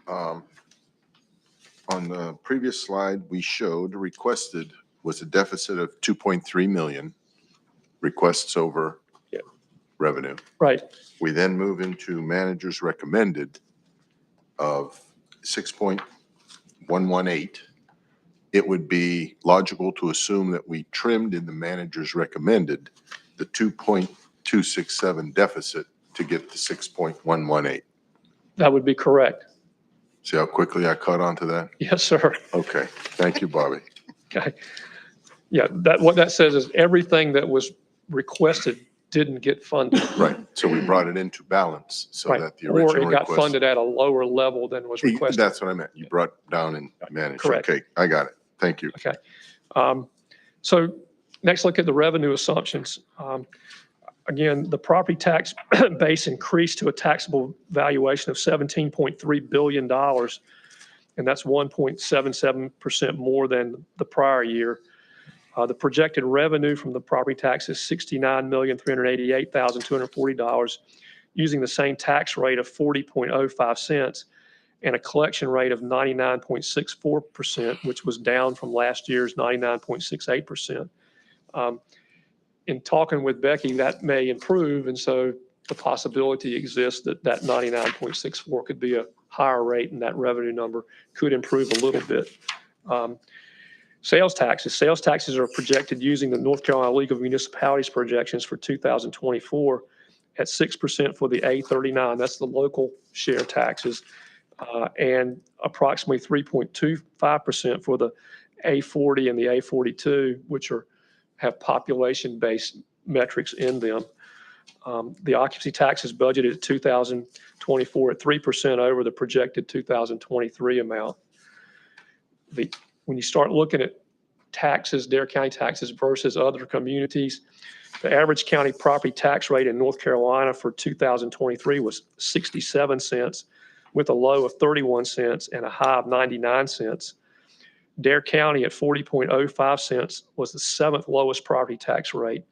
On the previous slide, we showed requested was a deficit of 2.3 million requests over revenue. Right. We then move into managers recommended of 6.118. It would be logical to assume that we trimmed in the managers recommended the 2.267 deficit to get to 6.118. That would be correct. See how quickly I caught on to that? Yes, sir. Okay, thank you, Bobby. Okay. Yeah, what that says is everything that was requested didn't get funded. Right, so we brought it into balance so Right. that the Or original it got request. funded at a lower level than was requested. That's what I meant. You brought down and managed. Correct. Okay, I got it. Thank you. Okay. So next, look at the revenue assumptions. Again, the property tax base increased to a taxable valuation of $17.3 billion, and that's 1.77% more than the prior year. The projected revenue from the property tax is $69,388,240, using the same tax rate of 40.05 cents and a collection rate of 99.64%, which was down from last year's 99.68%. In talking with Becky, that may improve, and so the possibility exists that that 99.64 could be a higher rate, and that revenue number could improve a little bit. Sales taxes are projected using the North Carolina League of Municipalities projections for 2024 at 6% for the A39. That's the local share taxes, and approximately 3.25% for the A40 and the A42, which have population-based metrics in them. The occupancy tax is budgeted at 2024 at 3% over the projected 2023 amount. When you start looking at taxes, Dare County taxes versus other communities, the average county property tax rate in North Carolina for 2023 was 67 cents, with a low of 31 cents and a high of 99 cents. Dare County at 40.05 cents was the seventh lowest property tax rate.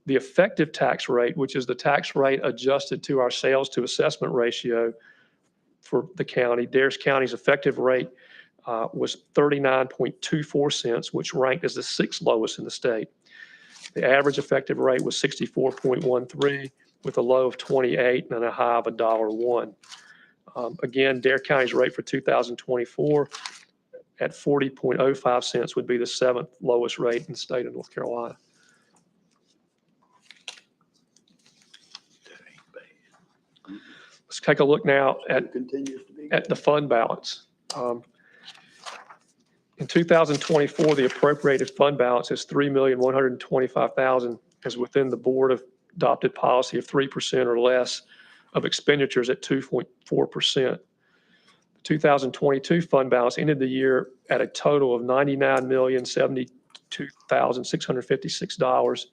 The effective tax rate, which is the tax rate adjusted to our sales to assessment ratio for the county, Dare County's effective rate was 39.24 cents, which ranked as the sixth lowest in the state. The average effective rate was 64.13 with a low of 28 and a high of $1.01. Again, Dare County's rate for 2024 at 40.05 cents would be the seventh lowest rate in the state of North Carolina. Let's take a look now at the fund balance. In 2024, the appropriated fund balance is $3,125,000, is within the board of adopted policy of 3% or less of expenditures at 2.4%. 2022 fund balance ended the year at a total of $99,072,656,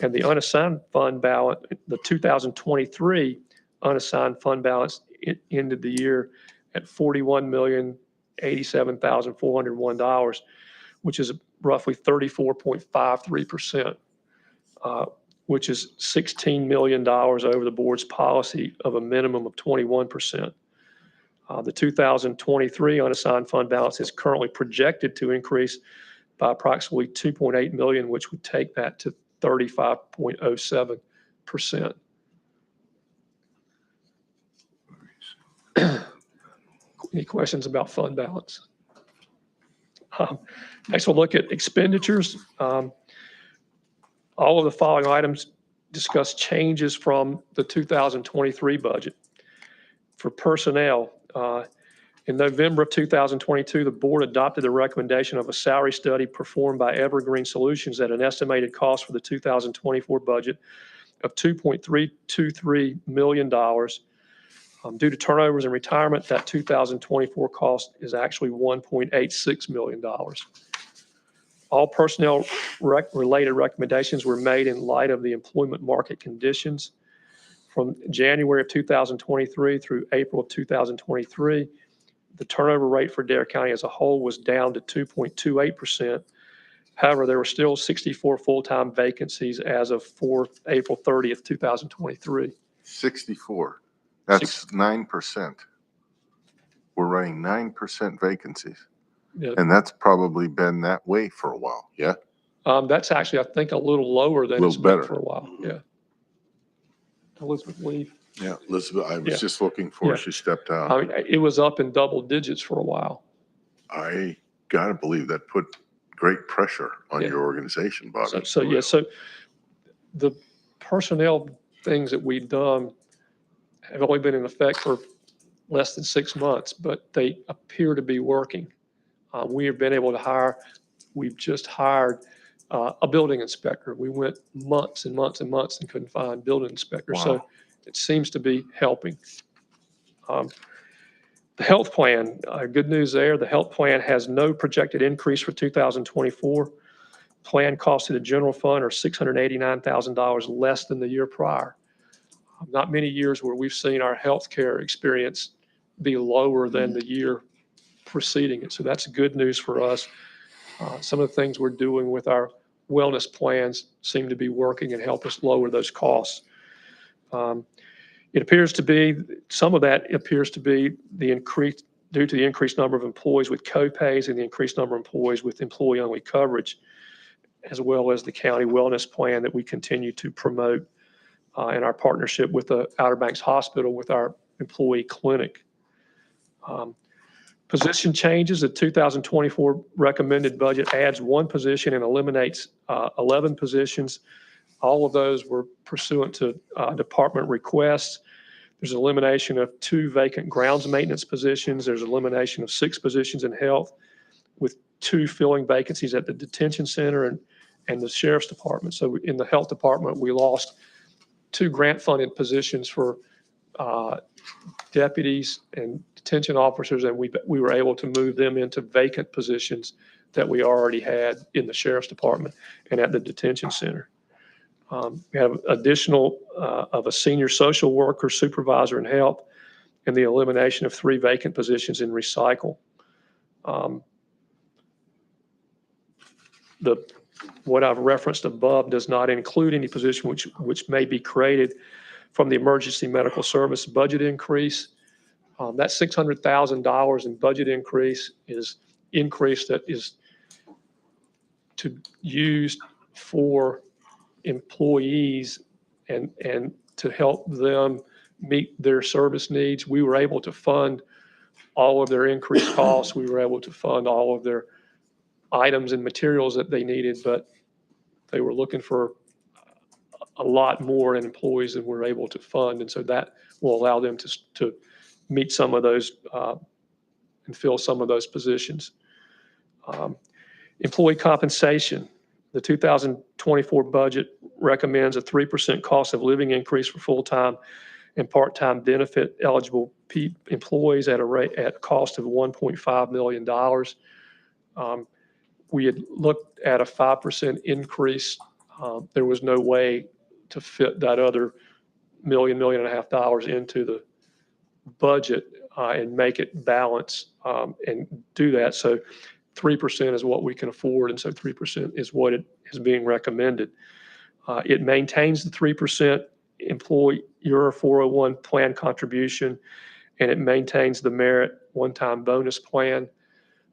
and the unassigned fund balance, the 2023 unassigned fund balance ended the year at $41,087,401, which is roughly 34.53%, which is $16 million over the board's policy of a minimum of 21%. The 2023 unassigned fund balance is currently projected to increase by approximately 2.8 million, which would take that to 35.07%. Any questions about fund balance? Next, we'll look at expenditures. All of the following items discuss changes from the 2023 budget. For personnel, in November of 2022, the board adopted the recommendation of a salary study performed by Evergreen Solutions at an estimated cost for the 2024 budget of $2.323 million. Due to turnovers and retirement, that 2024 cost is actually $1.86 million. All personnel related recommendations were made in light of the employment market conditions. From January of 2023 through April of 2023, the turnover rate for Dare County as a whole was down to 2.28%. However, there were still 64 full-time vacancies as of April 30th, 2023. 64. That's 9%. We're running 9% vacancies. Yeah. And that's probably been that way for a while, yeah? That's actually, I think, a little lower than it's been for a while, yeah. Elizabeth Lee. Yeah, Elizabeth, I was Yeah. just looking for her. Yeah. She stepped out. I mean, it was up in double digits for a while. I gotta believe that put great pressure on Yeah. your organization, Bobby. So The personnel things that we've done have only been in effect for less than 6 months, but they appear to be working. We have been able to hire, we've just hired a building inspector. We went months and months and months and couldn't find building inspectors. So it seems to be helping. The health plan, good news there. The health plan has no projected increase for 2024. Plan costs to the general fund are $689,000 less than the year prior. Not many years where we've seen our healthcare experience be lower than the year preceding it. So that's good news for us. Some of the things we're doing with our wellness plans seem to be working and help us lower those costs. It appears to be, some of that appears to be the increase due to the increased number of employees with co-pays and the increased number of employees with employee-only coverage, as well as the county wellness plan that we continue to promote in our partnership with the Outer Banks Hospital with our employee clinic. Position changes, the 2024 recommended budget adds 1 position and eliminates 11 positions. All of those were pursuant to department requests. There's elimination of 2 vacant grounds maintenance positions. There's elimination of 6 positions in health, with 2 filling vacancies at the detention center and the sheriff's department. So in the health department, we lost 2 grant-funded positions for deputies and detention officers, and we were able to move them into vacant positions that we already had in the sheriff's department and at the detention center. We have additional of a senior social worker, supervisor, and health, and the elimination of 3 vacant positions in recycle. What I've referenced above does not include any position which may be created from the emergency medical service budget increase. That $600,000 in budget increase is increase that is to use for employees and to help them meet their service needs. We were able to fund all of their increased costs. We were able to fund all of their items and materials that they needed, but they were looking for a lot more in employees than we're able to fund. And so that will allow them to meet some of those and fill some of those positions. Employee compensation. The 2024 budget recommends a 3% cost of living increase for full-time and part-time benefit eligible employees at a cost of $1.5 million. We had looked at a 5% increase. There was no way to fit that other $1.5 million into the budget and make it balance and do that. So 3% is what we can afford, and so 3% is what it is being recommended. It maintains the 3% employer 401 plan contribution, and it maintains the merit one-time bonus plan.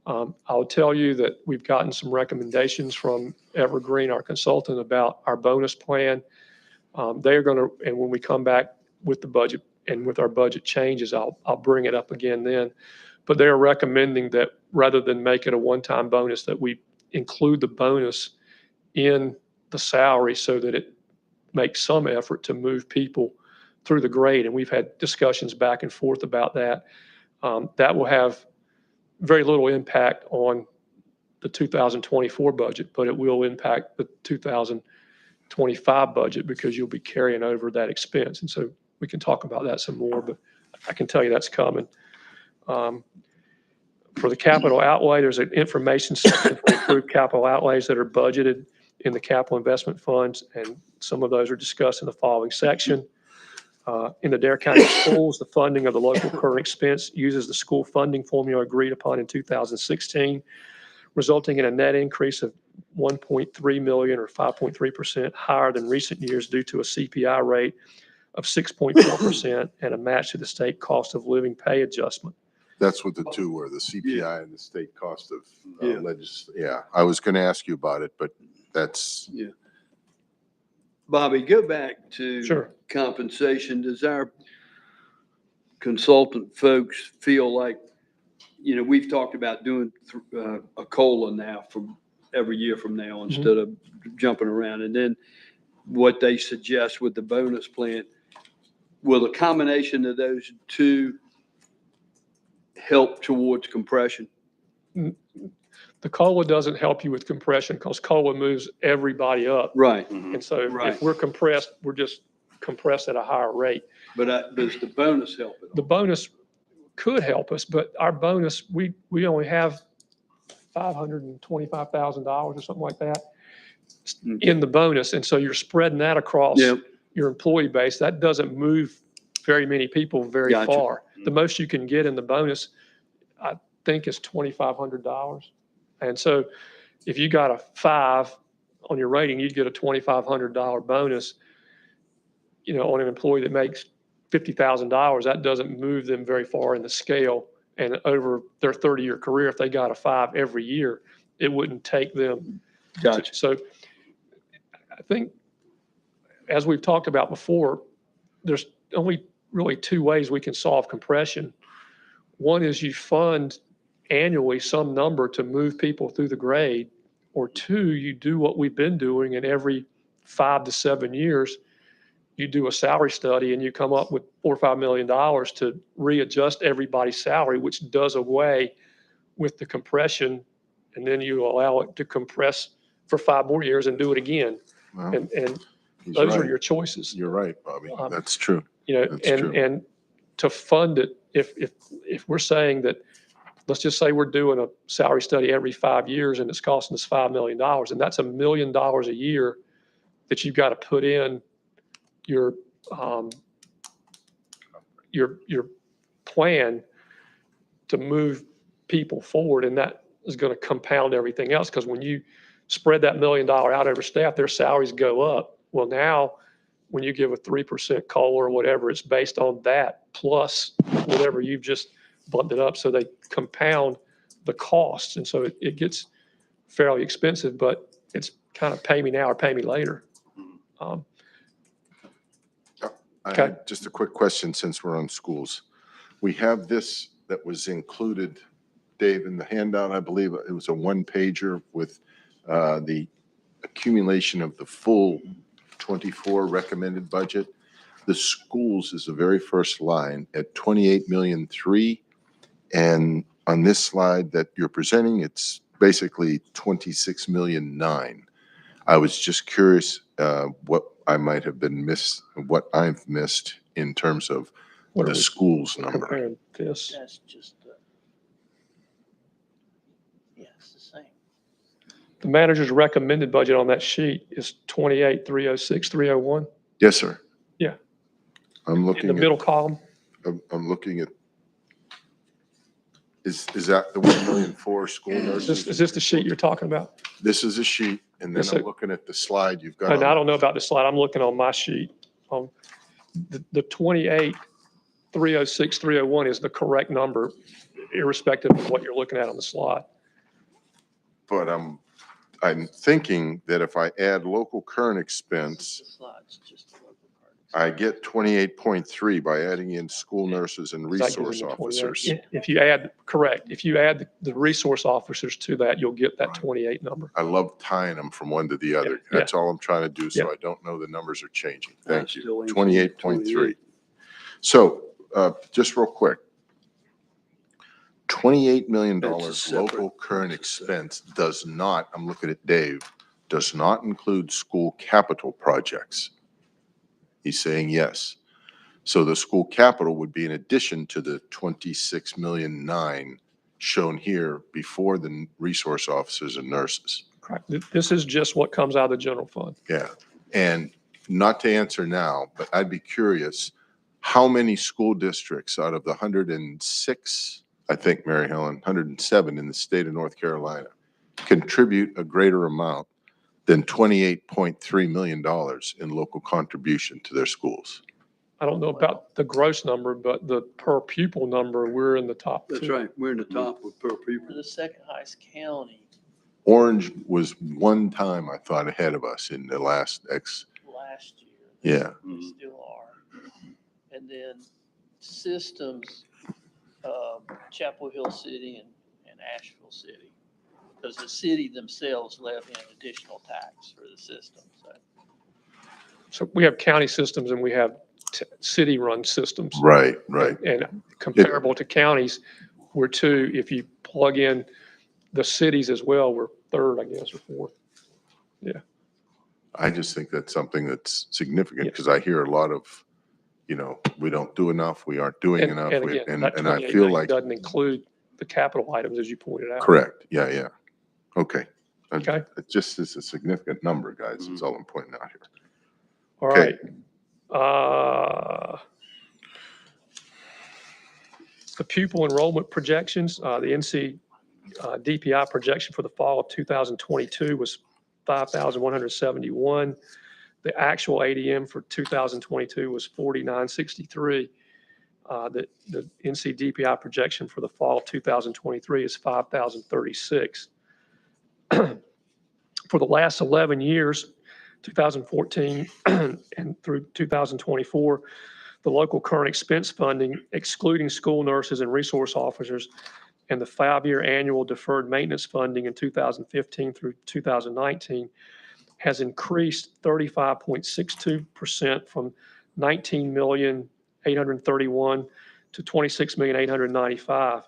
I'll tell you that we've gotten some recommendations from Evergreen, our consultant, about our bonus plan. They're going to, and when we come back with the budget and with our budget changes, I'll bring it up again then. But they're recommending that rather than make it a one-time bonus, that we include the bonus in the salary so that it makes some effort to move people through the grade. And we've had discussions back and forth about that. That will have very little impact on the 2024 budget, but it will impact the 2025 budget because you'll be carrying over that expense. And so we can talk about that some more, but I can tell you that's coming. For the capital outlay, there's an information section for approved capital outlays that are budgeted in the capital investment funds, and some of those are discussed in the following section. In the Dare County schools, the funding of the local current expense uses the school funding formula agreed upon in 2016, resulting in a net increase of $1.3 million or 5.3% higher than recent years due to a CPI rate of 6.4% and a match to the state cost of living pay adjustment. That's what the two were, the CPI and the state cost of Yeah, I was going to ask you about it, but that's. Yeah. Bobby, go back to compensation. Does our consultant folks feel like, you know, we've talked about doing a COLA now from every year from now instead of jumping around. And then what they suggest with the bonus plan. Will the combination of those two help towards compression? The COLA doesn't help you with compression because COLA moves everybody up. Right. And so Right. if we're compressed, we're just compressed at a higher rate. But does the bonus help it? The bonus could help us, but our bonus, we only have $525,000 or something like that in the bonus. And so you're spreading that across your employee base. That doesn't move very many people very Gotcha. far. The most you can get in the bonus, I think, is $2,500. And so if you got a 5 on your rating, you'd get a $2,500 bonus, on an employee that makes $50,000. That doesn't move them very far in the scale. And over their 30-year career, if they got a 5 every year, it wouldn't take them. Gotcha. So I think, as we've talked about before, there's only really 2 ways we can solve compression. One is you fund annually some number to move people through the grade, or 2, you do what we've been doing, and every 5 to 7 years, you do a salary study and you come up with $4 or $5 million to readjust everybody's salary, which does away with the compression, and then you allow it to compress for 5 more years and do it again. Well, And he's those are right. your choices. You're right, Bobby. That's true. That's true. And to fund it, if we're saying that, let's just say we're doing a salary study every 5 years and it's costing us $5 million, and that's $1 million a year that you've got to put in your plan to move people forward, and that is going to compound everything else, because when you spread that $1 million out over staff, their salaries go up. Well, now when you give a 3% COLA or whatever, it's based on that plus whatever you've just bumped it up, so they compound the costs, and so it gets fairly expensive, but it's kind of pay me now or pay me later. I had just a quick question since we're on schools. We have this that was included, Dave, in the handout. I believe it was a 1-pager with the accumulation of the full 24 recommended budget. The schools is the very first line at 28,000,003. And on this slide that you're presenting, it's basically 26,000,009. I was just curious what I might have been what I've missed in terms of the schools number. This. That's just, it's the same. The manager's recommended budget on that sheet is 28,306,301. Yes, sir. Yeah. I'm looking in the middle column. I'm looking at, is that the 1,000,004 school nurses? Is this the sheet you're talking about? This is a sheet, and then Yes, I'm sir. looking at the slide you've got. And I don't know about the slide. I'm looking on my sheet. The 28,306,301 is the correct number, irrespective of what you're looking at on the slide. But I'm thinking that if I add local current expense, I get 28.3 by adding in school nurses and That gives resource them the 28. officers. If you add, correct, if you add the resource officers to that, you'll get that 28 number. I love tying them from one to the other. Yeah. That's all I'm trying to do, so Yeah. I don't know the numbers are changing. That Thank still you. ain't 28.3. So just real quick. $28 million That's a separate- local current expense does not, I'm looking at Dave, does not include school capital projects. He's saying yes. So the school capital would be in addition to the 26,000,009 shown here before the resource officers and nurses. Correct. This is just what comes out of the general fund. Yeah. And not to answer now, but I'd be curious, how many school districts out of the 106, I think, Mary Helen, 107 in the state of North Carolina, contribute a greater amount than $28.3 million in local contribution to their schools? I don't know about the gross number, but the per pupil number, we're in the top 2. That's right. We're in the top with per pupil. We're the second highest county Orange was one time, I thought, ahead of us in the last last year. Yeah. They still are. And then systems, Chapel Hill City and Asheville City. Because the city themselves levy an additional tax for the system, so. So we have county systems and we have city-run systems. Right, right. And comparable to counties, we're two. If you plug in the cities as well, we're third, I guess, or fourth. Yeah. I just think that's something that's significant because I hear a lot of, we don't do enough, we aren't doing enough. And again, that And I 28 feel million like, doesn't include the capital items, as you pointed out. correct. Yeah, yeah. Okay. Okay. It just is a significant number, guys. That's all I'm pointing out here. All Okay. right. The pupil enrollment projections, the NC DPI projection for the fall of 2022 was 5,171. The actual ADM for 2022 was 4,963. The NC DPI projection for the fall of 2023 is 5,036. For the last 11 years, 2014 and through 2024, the local current expense funding, excluding school nurses and resource officers, and the 5-year annual deferred maintenance funding in 2015 through 2019 has increased 35.62% from 19,831,000 to 26,895,000.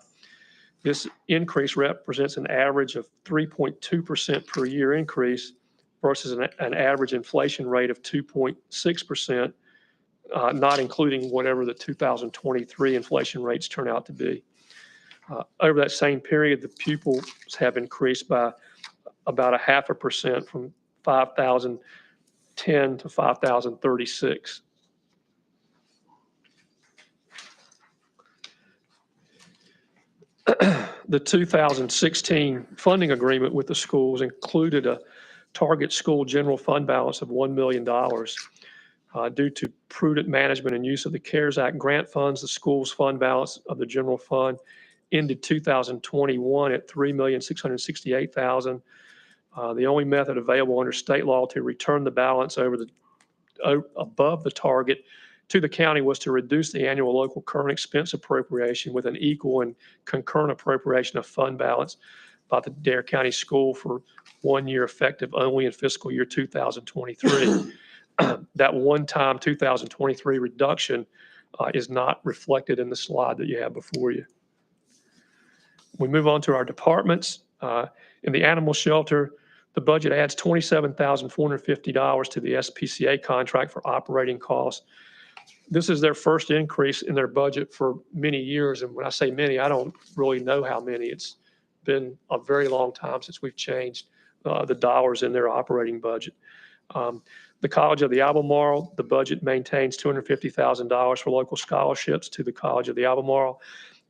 This increase represents an average of 3.2% per year increase versus an average inflation rate of 2.6%, not including whatever the 2023 inflation rates turn out to be. Over that same period, the pupils have increased by about 0.5% from 5,010 to 5,036. The 2016 funding agreement with the schools included a target school general fund balance of $1 million. Due to prudent management and use of the CARES Act grant funds, the school's fund balance of the general fund ended 2021 at $3,668,000. The only method available under state law to return the balance above the target to the county was to reduce the annual local current expense appropriation with an equal and concurrent appropriation of fund balance by the Dare County School for 1 year effective only in fiscal year 2023. That one-time 2023 reduction is not reflected in the slide that you have before you. We move on to our departments. In the animal shelter, the budget adds $27,450 to the SPCA contract for operating costs. This is their first increase in their budget for many years. And when I say many, I don't really know how many. It's been a very long time since we've changed the dollars in their operating budget. The College of the Albemarle, the budget maintains $250,000 for local scholarships to the College of the Albemarle,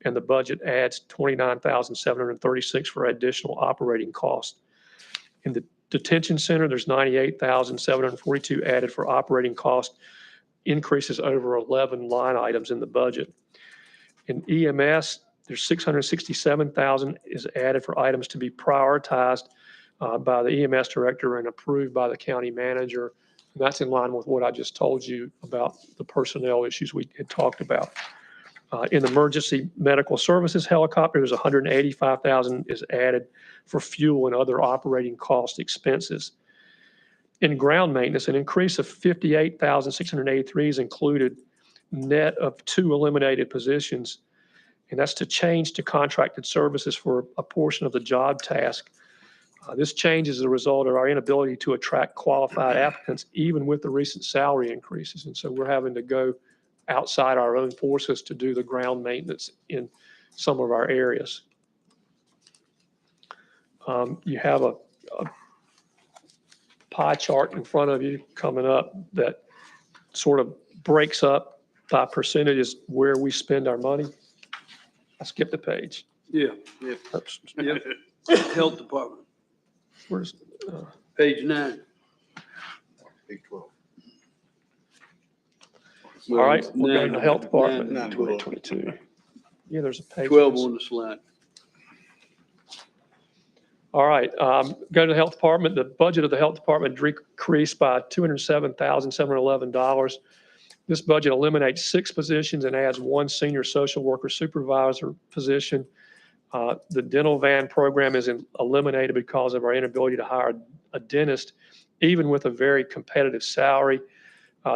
and the budget adds $29,736 for additional operating costs. In the detention center, there's $98,742 added for operating costs, increases over 11 line items in the budget. In EMS, there's $667,000 is added for items to be prioritized by the EMS director and approved by the county manager. And that's in line with what I just told you about the personnel issues we had talked about. In emergency medical services helicopter, there's $185,000 is added for fuel and other operating cost expenses. In ground maintenance, an increase of $58,683 is included, net of 2 eliminated positions, and that's to change to contracted services for a portion of the job task. This change is a result of our inability to attract qualified applicants, even with the recent salary increases. And so we're having to go outside our own forces to do the ground maintenance in some of our areas. You have a pie chart in front of you coming up that sort of breaks up by percentages where we spend our money. I skipped a page. Yeah. Health Department. Where's page 9? Page 12. All right, we're going to Health Department. 2022. Yeah, there's a page. 12 on the slide. All right, go to the Health Department. The budget of the Health Department decreased by $207,711. This budget eliminates 6 positions and adds 1 senior social worker supervisor position. The dental van program is eliminated because of our inability to hire a dentist, even with a very competitive salary.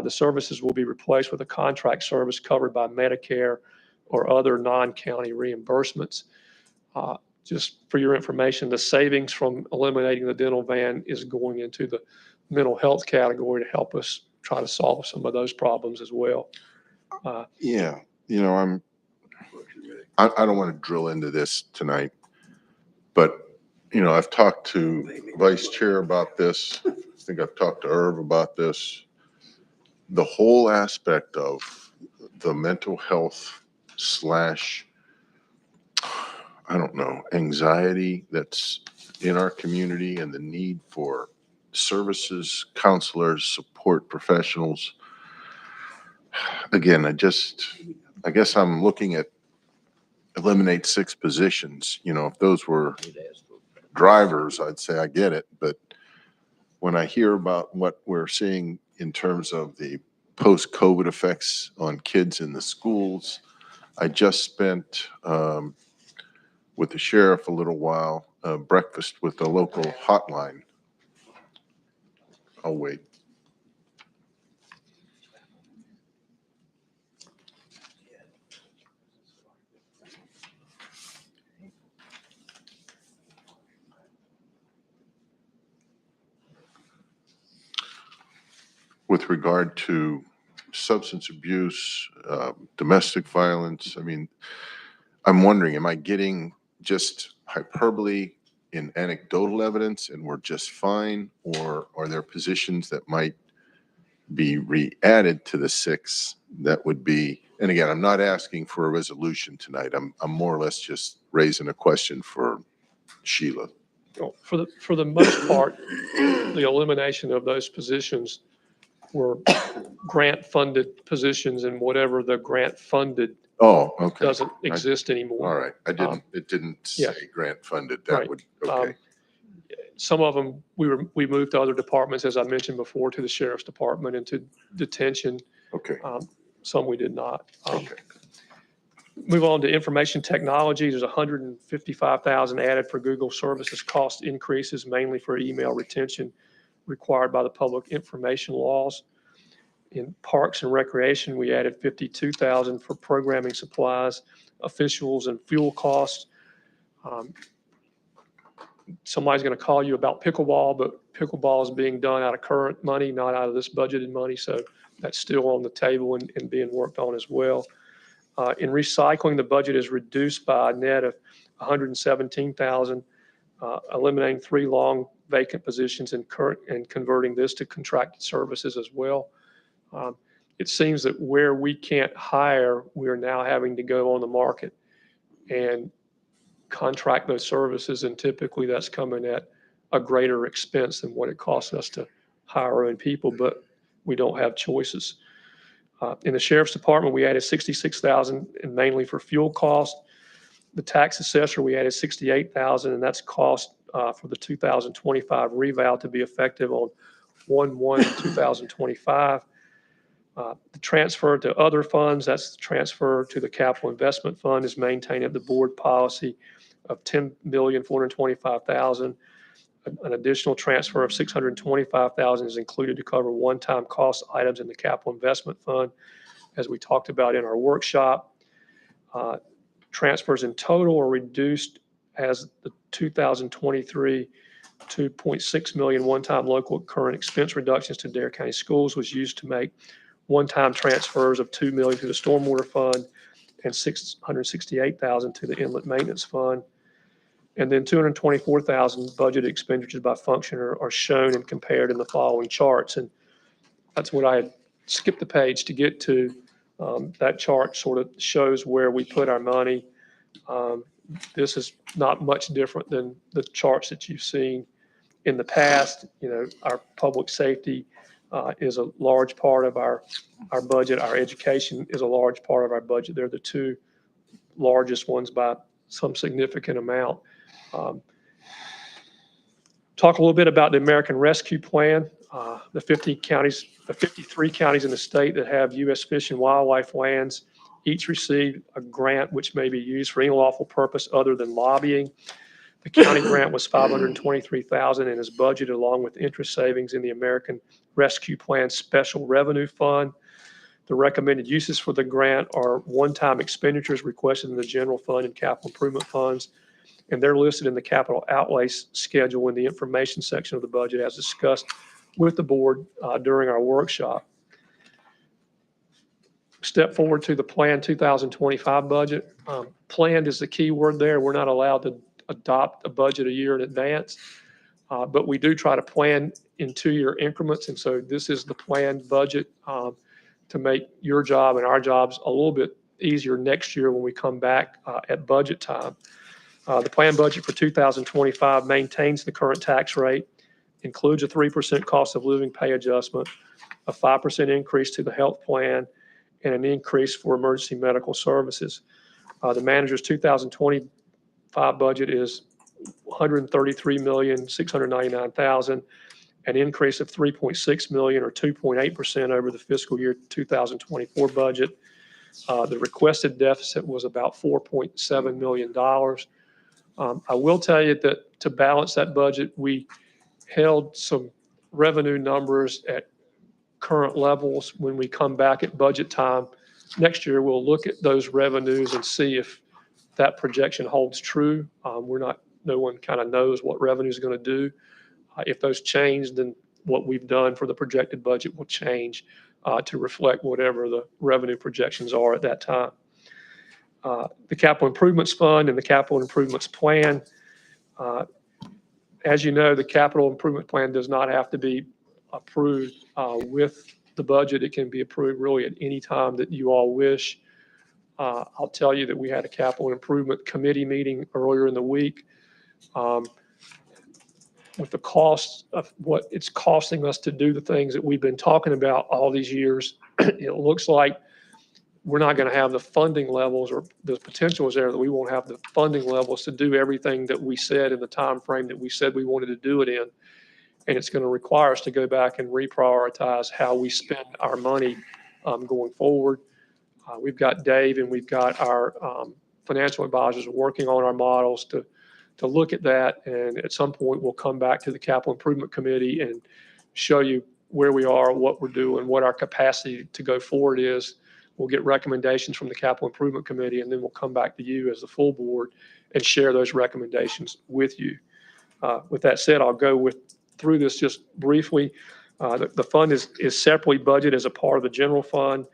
The services will be replaced with a contract service covered by Medicare or other non-county reimbursements. Just for your information, the savings from eliminating the dental van is going into the mental health category to help us try to solve some of those problems as well. Yeah, you know, I don't want to drill into this tonight, but, you know, I've talked to Vice Chair about this. I think I've talked to Irv about this. The whole aspect of the mental health slash, I don't know, anxiety that's in our community and the need for services, counselors, support professionals. Again, I guess I'm looking at eliminate 6 positions. You know, if those were drivers, I'd say I get it. But when I hear about what we're seeing in terms of the post-COVID effects on kids in the schools, I just spent with the sheriff a little while, breakfast with the local hotline. I'll wait. With regard to substance abuse, domestic violence, I mean, I'm wondering, am I getting just hyperbole in anecdotal evidence and we're just fine? Or are there positions that might be re-added to the 6 that would be, and again, I'm not asking for a resolution tonight. I'm more or less just raising a question for Sheila. Well, for the most part, the elimination of those positions were grant-funded positions, and whatever the grant-funded Oh, okay. doesn't exist anymore. All right. It didn't say yeah. grant-funded. That Right. would, okay. Some of them, we moved to other departments, as I mentioned before, to the sheriff's department and to detention. Okay. Some we did not. Okay. Move on to information technology. There's 155,000 added for Google services cost increases, mainly for email retention required by the public information laws. In parks and recreation, we added 52,000 for programming supplies, officials, and fuel costs. Somebody's going to call you about pickleball, but pickleball is being done out of current money, not out of this budgeted money. So that's still on the table and being worked on as well. In recycling, the budget is reduced by a net of 117,000, eliminating 3 long vacant positions and converting this to contracted services as well. It seems that where we can't hire, we are now having to go on the market and contract those services, and typically that's coming at a greater expense than what it costs us to hire our own people, but we don't have choices. In the sheriff's department, we added 66,000, and mainly for fuel cost. The tax assessor, we added 68,000, and that's cost for the 2025 reval to be effective on 1/1/2025. The transfer to other funds, that's the transfer to the capital investment fund, is maintained at the board policy of $10,425,000. An additional transfer of $625,000 is included to cover one-time cost items in the capital investment fund, as we talked about in our workshop. Transfers in total are reduced as the 2023 $2.6 million one-time local current expense reductions to Dare County Schools was used to make one-time transfers of $2 million to the stormwater fund and $668,000 to the inlet maintenance fund. And then 224,000 budget expenditures by function are shown and compared in the following charts. And that's what I had skipped the page to get to. That chart sort of shows where we put our money. This is not much different than the charts that you've seen in the past. You know, our public safety is a large part of our budget. Our education is a large part of our budget. They're the 2 largest ones by some significant amount. Talk a little bit about the American Rescue Plan. The 53 counties in the state that have U.S. Fish and Wildlife lands each received a grant which may be used for any lawful purpose other than lobbying. The county grant was $523,000 and is budgeted along with interest savings in the American Rescue Plan Special Revenue Fund. The recommended uses for the grant are one-time expenditures requested in the general fund and capital improvement funds, and they're listed in the capital outlay schedule in the information section of the budget as discussed with the board during our workshop. Step forward to the planned 2025 budget. Planned is the key word there. We're not allowed to adopt a budget a year in advance, but we do try to plan in 2-year increments. And so this is the planned budget to make your job and our jobs a little bit easier next year when we come back at budget time. The planned budget for 2025 maintains the current tax rate, includes a 3% cost of living pay adjustment, a 5% increase to the health plan, and an increase for emergency medical services. The manager's 2025 budget is $133,699,000, an increase of $3.6 million or 2.8% over the fiscal year 2024 budget. The requested deficit was about $4.7 million. I will tell you that to balance that budget, we held some revenue numbers at current levels. When we come back at budget time next year, we'll look at those revenues and see if that projection holds true. No one kind of knows what revenue is going to do. If those change, then what we've done for the projected budget will change to reflect whatever the revenue projections are at that time. The Capital Improvements Fund and the Capital Improvements Plan. As you know, the Capital Improvement Plan does not have to be approved with the budget. It can be approved really at any time that you all wish. I'll tell you that we had a Capital Improvement Committee meeting earlier in the week. With the cost of what it's costing us to do the things that we've been talking about all these years, it looks like we're not going to have the funding levels, or the potential is there that we won't have the funding levels to do everything that we said in the time frame that we said we wanted to do it in. And it's going to require us to go back and reprioritize how we spend our money going forward. We've got Dave and we've got our financial advisors working on our models to look at that. And at some point, we'll come back to the Capital Improvement Committee and show you where we are, what we're doing, what our capacity to go forward is. We'll get recommendations from the Capital Improvement Committee, and then we'll come back to you as the full board and share those recommendations with you. With that said, I'll go through this just briefly. The fund is separately budgeted as a part of the general fund,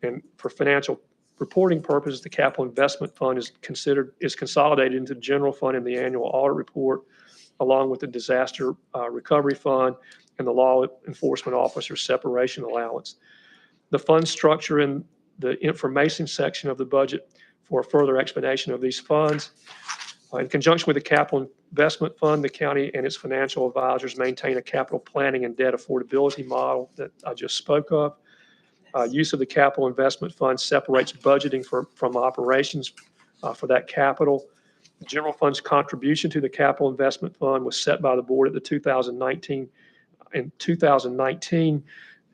and for financial reporting purposes, the Capital Investment Fund is consolidated into the general fund in the annual audit report, along with the Disaster Recovery Fund and the Law Enforcement Officer Separation Allowance. The fund structure in the information section of the budget for a further explanation of these funds. In conjunction with the Capital Investment Fund, the county and its financial advisors maintain a capital planning and debt affordability model that I just spoke of. Use of the Capital Investment Fund separates budgeting from operations for that capital. The general fund's contribution to the Capital Investment Fund was set by the board at the 2019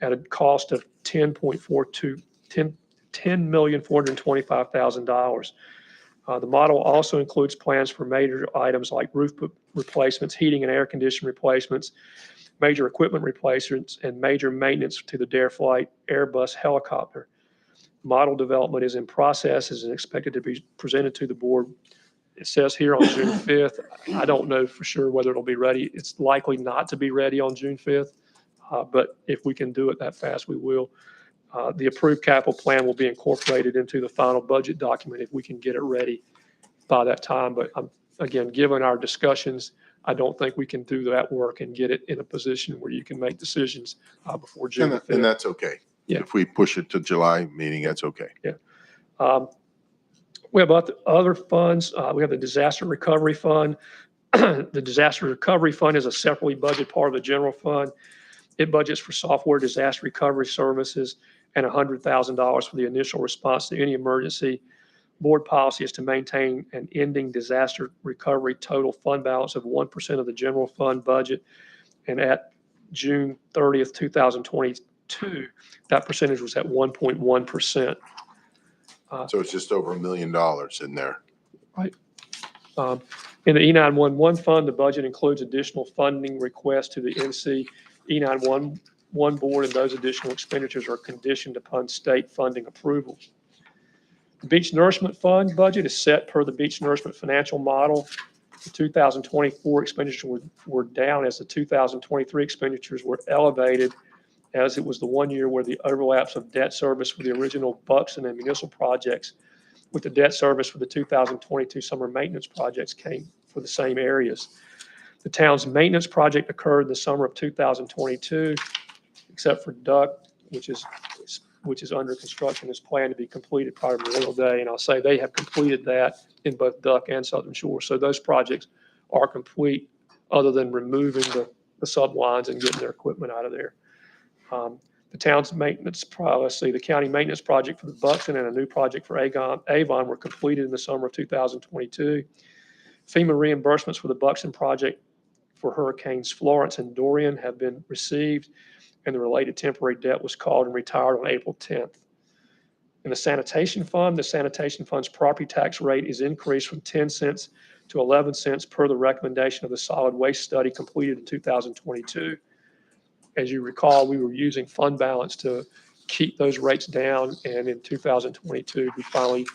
at a cost of $10,425,000. The model also includes plans for major items like roof replacements, heating and air conditioning replacements, major equipment replacements, and major maintenance to the Dare Flight Airbus helicopter. Model development is in process and is expected to be presented to the board. It says here on June 5th. I don't know for sure whether it'll be ready. It's likely not to be ready on June 5th, but if we can do it that fast, we will. The approved capital plan will be incorporated into the final budget document if we can get it ready by that time. But again, given our discussions, I don't think we can do that work and get it in a position where you can make decisions before June 5th. And that's okay. Yeah. If we push it to July meeting, that's okay. Yeah. We have other funds. We have the Disaster Recovery Fund. The Disaster Recovery Fund is a separately budgeted part of the general fund. It budgets for software disaster recovery services and $100,000 for the initial response to any emergency. Board policy is to maintain an ending disaster recovery total fund balance of 1% of the general fund budget. And at June 30th, 2022, that percentage was at 1.1%. So it's just over $1 million in there. Right. In the E911 fund, the budget includes additional funding requests to the NC E911 board, and those additional expenditures are conditioned upon state funding approval. The Beach Nourishment Fund budget is set per the Beach Nourishment financial model. The 2024 expenditures were down as the 2023 expenditures were elevated, as it was the 1 year where the overlaps of debt service for the original Buxton and municipal projects with the debt service for the 2022 summer maintenance projects came for the same areas. The town's maintenance project occurred in the summer of 2022, except for Duck, which is under construction, is planned to be completed prior to Memorial Day. And I'll say they have completed that in both Duck and Southern Shore. So those projects are complete, other than removing the sublines and getting their equipment out of there. The town's maintenance, the county maintenance project for the Buxton and a new project for Avon were completed in the summer of 2022. FEMA reimbursements for the Buxton project for Hurricanes Florence and Dorian have been received, and the related temporary debt was called and retired on April 10th. In the sanitation fund, the sanitation fund's property tax rate is increased from 10 cents to 11 cents per the recommendation of the solid waste study completed in 2022. As you recall, we were using fund balance to keep those rates down, and in 2022, we finally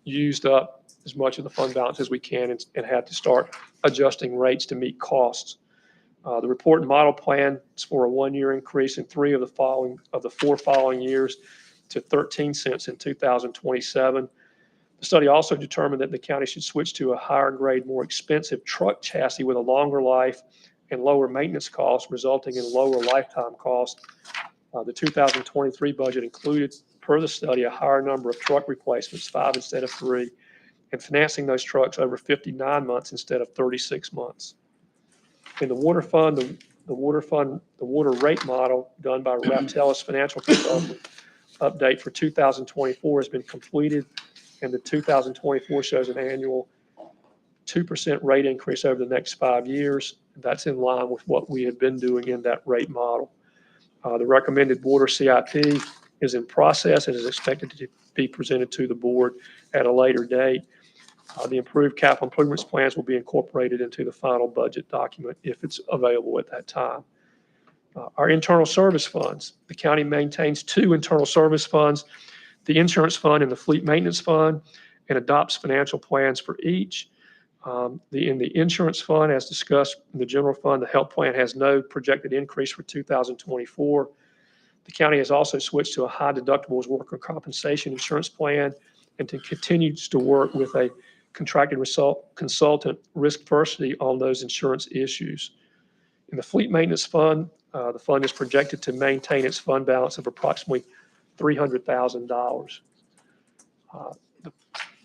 used up as much of the fund balance as we can and had to start adjusting rates to meet costs. The report and model plan is for a 1-year increase in 3 of the 4 following years to 13 cents in 2027. The study also determined that the county should switch to a higher grade, more expensive truck chassis with a longer life and lower maintenance costs, resulting in lower lifetime costs. The 2023 budget included, per the study, a higher number of truck replacements, 5 instead of 3, and financing those trucks over 59 months instead of 36 months. In the water fund, the water rate model done by Raptelis Financial Consultant update for 2024 has been completed, and the 2024 shows an annual 2% rate increase over the next 5 years. That's in line with what we have been doing in that rate model. The recommended water CIP is in process and is expected to be presented to the board at a later date. The improved capital improvements plans will be incorporated into the final budget document if it's available at that time. Our internal service funds. The county maintains 2 internal service funds, the insurance fund and the fleet maintenance fund, and adopts financial plans for each. In the insurance fund, as discussed in the general fund, the health plan has no projected increase for 2024. The county has also switched to a high deductibles worker compensation insurance plan and continues to work with a contracted consultant, Risk Versity, on those insurance issues. In the fleet maintenance fund, the fund is projected to maintain its fund balance of approximately $300,000.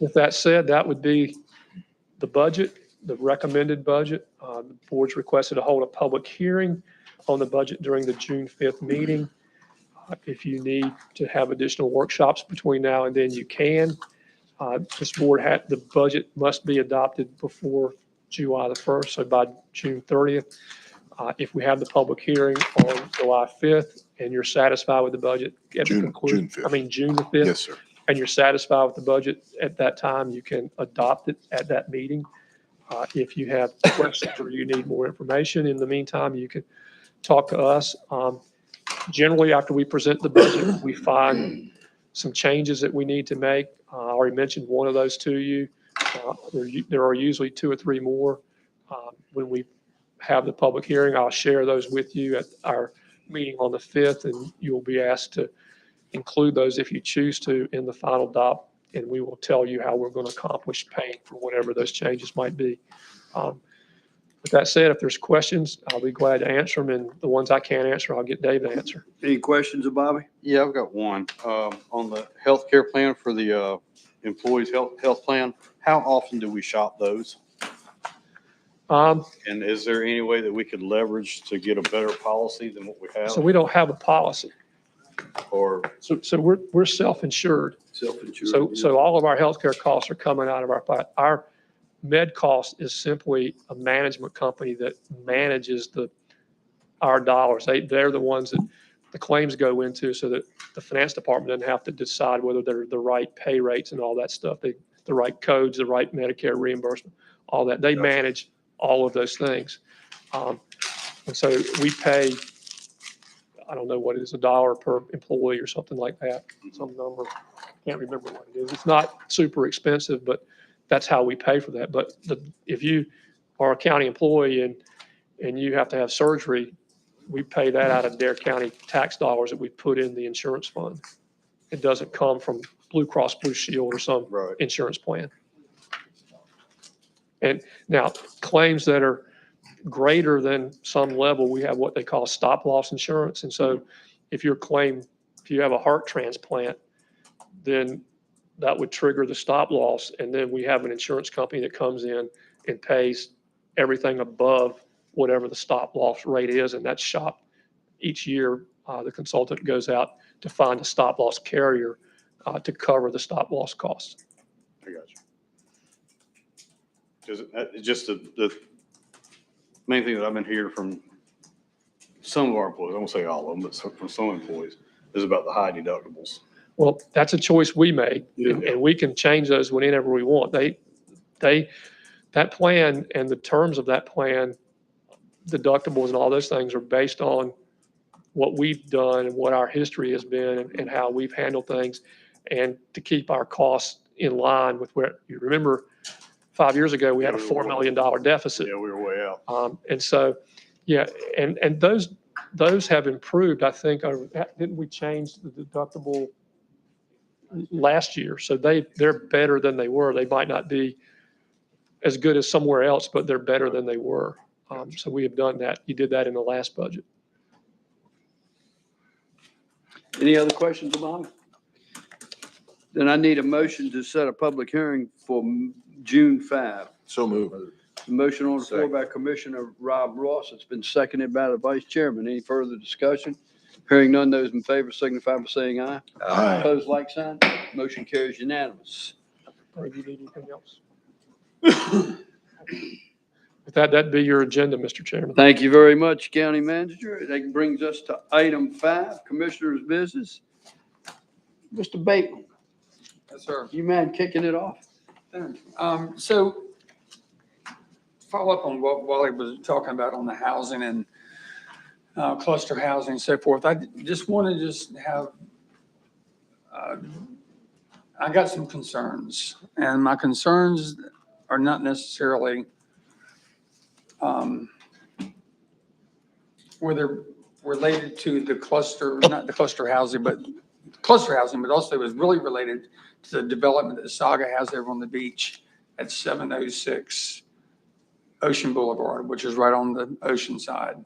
With that said, that would be the budget, the recommended budget. The board's requested to hold a public hearing on the budget during the June 5th meeting. If you need to have additional workshops between now and then, you can. The budget must be adopted before July the 1st, so by June 30th. If we have the public hearing on July 5th and you're satisfied with the budget at the conclusion, June the 5th. Yes, sir. And you're satisfied with the budget at that time, you can adopt it at that meeting. If you have questions or you need more information, in the meantime, you can talk to us. Generally, after we present the budget, we find some changes that we need to make. I already mentioned one of those to you. There are usually 2 or 3 more. When we have the public hearing, I'll share those with you at our meeting on the 5th, and you'll be asked to include those if you choose to in the final DOP, and we will tell you how we're going to accomplish paying for whatever those changes might be. With that said, if there's questions, I'll be glad to answer them, and the ones I can't answer, I'll get Dave to answer. Any questions of Bobby? Yeah, I've got one. On the health care plan for the employees' health plan, how often do we shop those? And is there any way that we could leverage to get a better policy than what we have? So we don't have a policy. Or so we're self-insured. Self-insured. So all of our healthcare costs are coming out of our med cost is simply a management company that manages our dollars. They're the ones that the claims go into, so that the finance department doesn't have to decide whether they're the right pay rates and all that stuff. The right codes, the right Medicare reimbursement. all that. They manage all of those things. And so we pay, I don't know what it is, $1 per employee or something like that, some number. Can't remember what it is. It's not super expensive, but that's how we pay for that. But if you are a county employee and you have to have surgery, we pay that out of Dare County tax dollars that we put in the insurance fund. It doesn't come from Blue Cross Blue Shield or some insurance plan. And now claims that are greater than some level, we have what they call stop loss insurance. And so if you have a heart transplant, then that would trigger the stop loss. And then we have an insurance company that comes in and pays everything above whatever the stop loss rate is. And that's shopped each year. The consultant goes out to find a stop loss carrier to cover the stop loss costs. I got you. Just the main thing that I've been hearing from some of our employees, I won't say all of them, but from some employees, is about the high deductibles. Well, that's a choice we made, and we can change those whenever we want. That plan and the terms of that plan, deductibles and all those things are based on what we've done and what our history has been and how we've handled things, and to keep our costs in line with where, you remember 5 years ago, we had a $4 million deficit. Yeah, we were way out. And so, yeah, and those have improved, I think. Didn't we change the deductible last year? So they're better than they were. They might not be as good as somewhere else, but they're better than they were. So we have done that. You did that in the last budget. Any other questions, Bob? Then I need a motion to set a public hearing for June 5. So move. Motion on the floor by Commissioner Rob Ross. It's been seconded by the Vice Chairman. Any further discussion? Hearing none, those in favor signify by saying aye. Aye. Opposed, like sign. Motion carries unanimous. Or if you need anything else. With that, that'd be your agenda, Mr. Chairman. Thank you very much, County Manager. That brings us to item 5, Commissioner's Business. Mr. Bateman, Yes, sir. you mind kicking it off? So follow up on what Wally was talking about on the housing and cluster housing and so forth. I just want to have, I got some concerns, and my concerns are not necessarily where they're related to the cluster, not the cluster housing, but also is really related to the development that Saga has over on the beach at 706 Ocean Boulevard, which is right on the ocean side.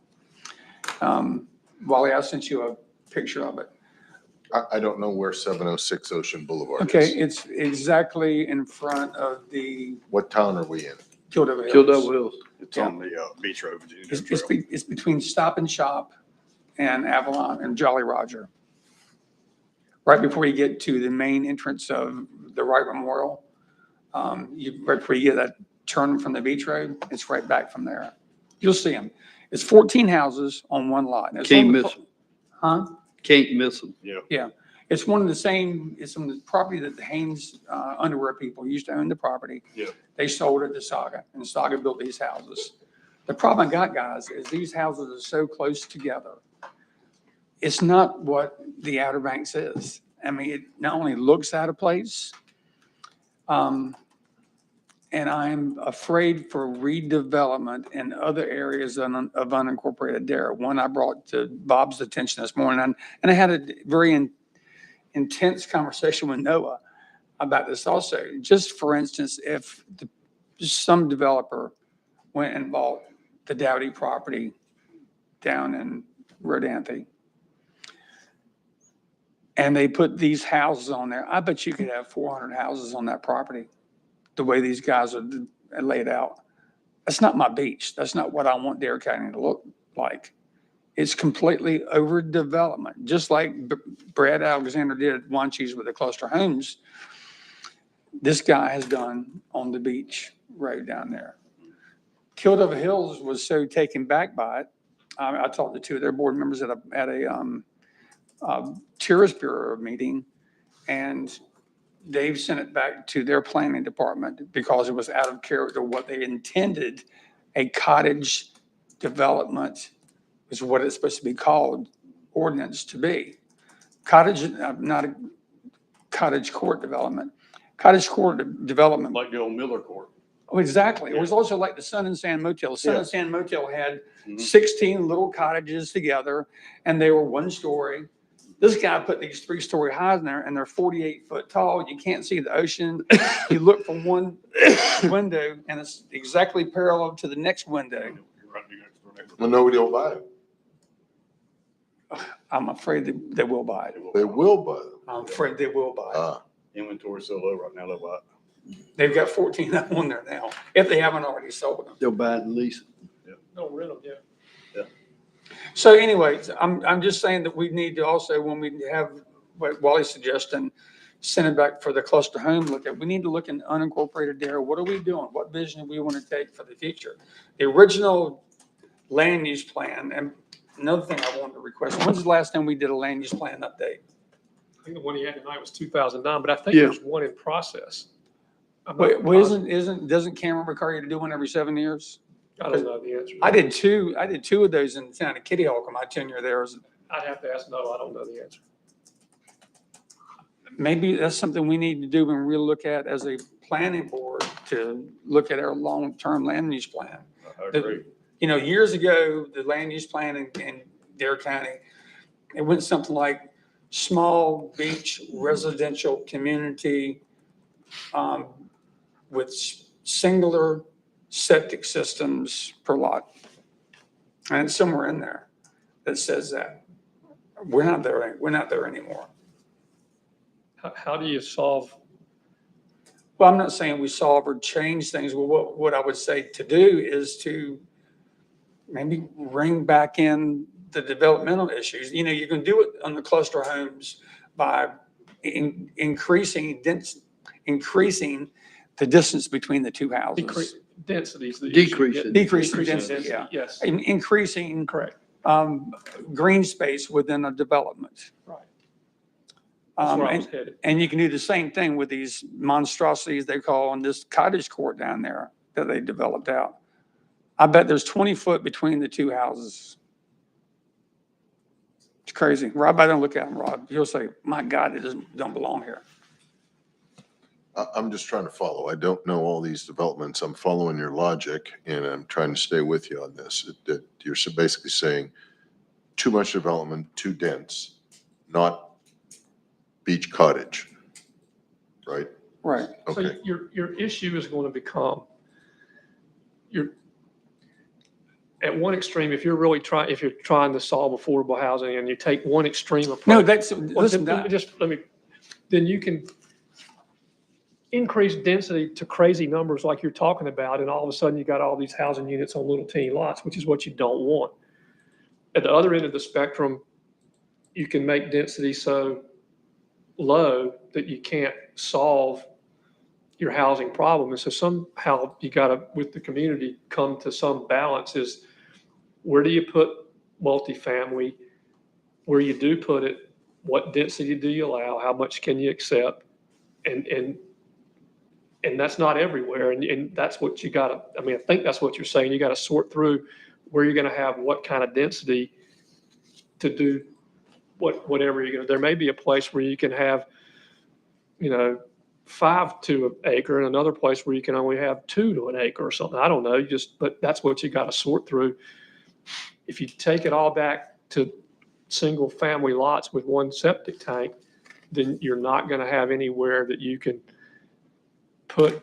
Wally, I sent you a picture of it. I don't know where 706 Ocean Boulevard is. Okay, it's exactly in front of the What town are we in? Kildova Hills. Kildova Hills. It's on the Beach Road, Virginia. It's between Stop and Shop and Avalon and Jolly Roger. Right before you get to the main entrance of the Wright Memorial, right before you get that turn from the beach road, it's right back from there. You'll see them. It's 14 houses on one lot. Can't miss them. Huh? Can't miss them. Yeah. It's one of the same, it's from the property that the Haynes underwear people used to own the property. Yeah. They sold it to Saga, and Saga built these houses. The problem I got, guys, is these houses are so close together. It's not what the Outer Banks is. I mean, it not only looks out of place, and I'm afraid for redevelopment in other areas of unincorporated Dare. One I brought to Bob's attention this morning, and I had a very intense conversation with Noah about this also. Just for instance, if some developer went and bought the Dowdy property down in Rodanthe, and they put these houses on there, I bet you could have 400 houses on that property, the way these guys are laid out. That's not my beach. That's not what I want Dare County to look like. It's completely overdevelopment, just like Brad Alexander did at Wanchese with the cluster homes. This guy has done on the beach road down there. Kildova Hills was so taken back by it. I talked to two of their board members at a tourist bureau meeting, and Dave sent it back to their planning department because it was out of character what they intended a cottage development is what it's supposed to be called, ordinance to be. Cottage, not a cottage court development. Cottage court development. Like the old Miller Court. Oh, exactly. It was also like the Sun and Sand Motel. Sun and Yes. Sand Motel had Mhm. 16 little cottages together and they were one story. This guy put these 3-story highs in there and they're 48-foot tall. You can't see the ocean. You look from one window and it's exactly parallel to the next window. Well, nobody will buy it. I'm afraid that they will buy it. They will buy them. I'm afraid they will buy it. Ah, Inventory's so low right now, they'll buy it. They've got 14 of them on there now, if they haven't already sold them. They'll buy it and lease it. Don't rent them, yeah. So anyways, I'm just saying that we need to also, when we have what Wally's suggesting, send it back for the cluster home look at, we need to look in unincorporated area. What are we doing? What vision do we want to take for the future? The original land use plan, and another thing I wanted to request, when's the last time we did a land use plan update? I think the one you had tonight was 2009, but I think Yeah. there's one in process. I'm not Well, positive. doesn't Cameron require you to do one every 7 years? I don't know the answer. I did two of those in the town of Kitty Hawk in my tenure there. I'd have to ask, no, I don't know the answer. Maybe that's something we need to do and really look at as a planning board to look at our long-term land use plan. I agree. You know, years ago, the land use plan in Dare County, it went something like small beach residential community with singular septic systems per lot. And it's somewhere in there that says that. We're not there anymore. How do you solve? Well, I'm not saying we solve or change things. Well, what I would say to do is to maybe bring back in the developmental issues. You know, you can do it on the cluster homes by increasing the distance between the two houses. Densities. Decreasing. Decreasing density, yeah. Yes. Increasing Correct. green space within a development. Right. That's where I was And headed. and you can do the same thing with these monstrosities they call on this cottage court down there that they developed out. I bet there's 20 foot between the two houses. It's crazy. Rob, I don't look at them, Rob. You'll say, my God, it don't belong here. I'm just trying to follow. I don't know all these developments. I'm following your logic and I'm trying to stay with you on this. That you're basically saying too much development, too dense, not beach cottage, right? Right. So Okay. your issue is going to become, at one extreme, if you're trying to solve affordable housing and you take one extreme approach. No, listen, then you can increase density to crazy numbers like you're talking about, and all of a sudden you got all these housing units on little teeny lots, which is what you don't want. At the other end of the spectrum, you can make density so low that you can't solve your housing problem. And so somehow you got to, with the community, come to some balance is where do you put multifamily? Where you do put it, what density do you allow? How much can you accept? And that's not everywhere. And that's what you got to, I mean, I think that's what you're saying. You got to sort through where you're going to have what kind of density to do whatever you're going to. There may be a place where you can have, 5 to an acre, and another place where you can only have 2 to an acre or something. I don't know. But that's what you got to sort through. If you take it all back to single family lots with one septic tank, then you're not going to have anywhere that you can put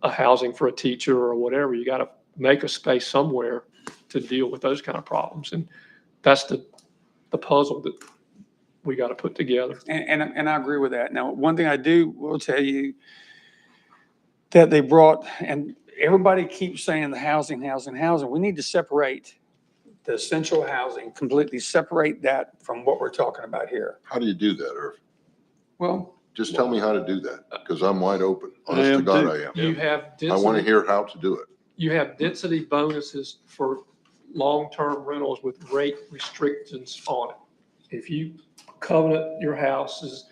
a housing for a teacher or whatever. You got to make a space somewhere to deal with those kind of problems. And that's the puzzle that we got to put together. And I agree with that. Now, one thing I will tell you that they brought, and everybody keeps saying the housing. We need to separate the essential housing, completely separate that from what we're talking about here. How do you do that, Irv? Well, just tell me how to do that, because I'm wide open. Honest to God, I am. You have density. I want to hear how to do it. You have density bonuses for long-term rentals with rate restrictions on it. If you covenant your house is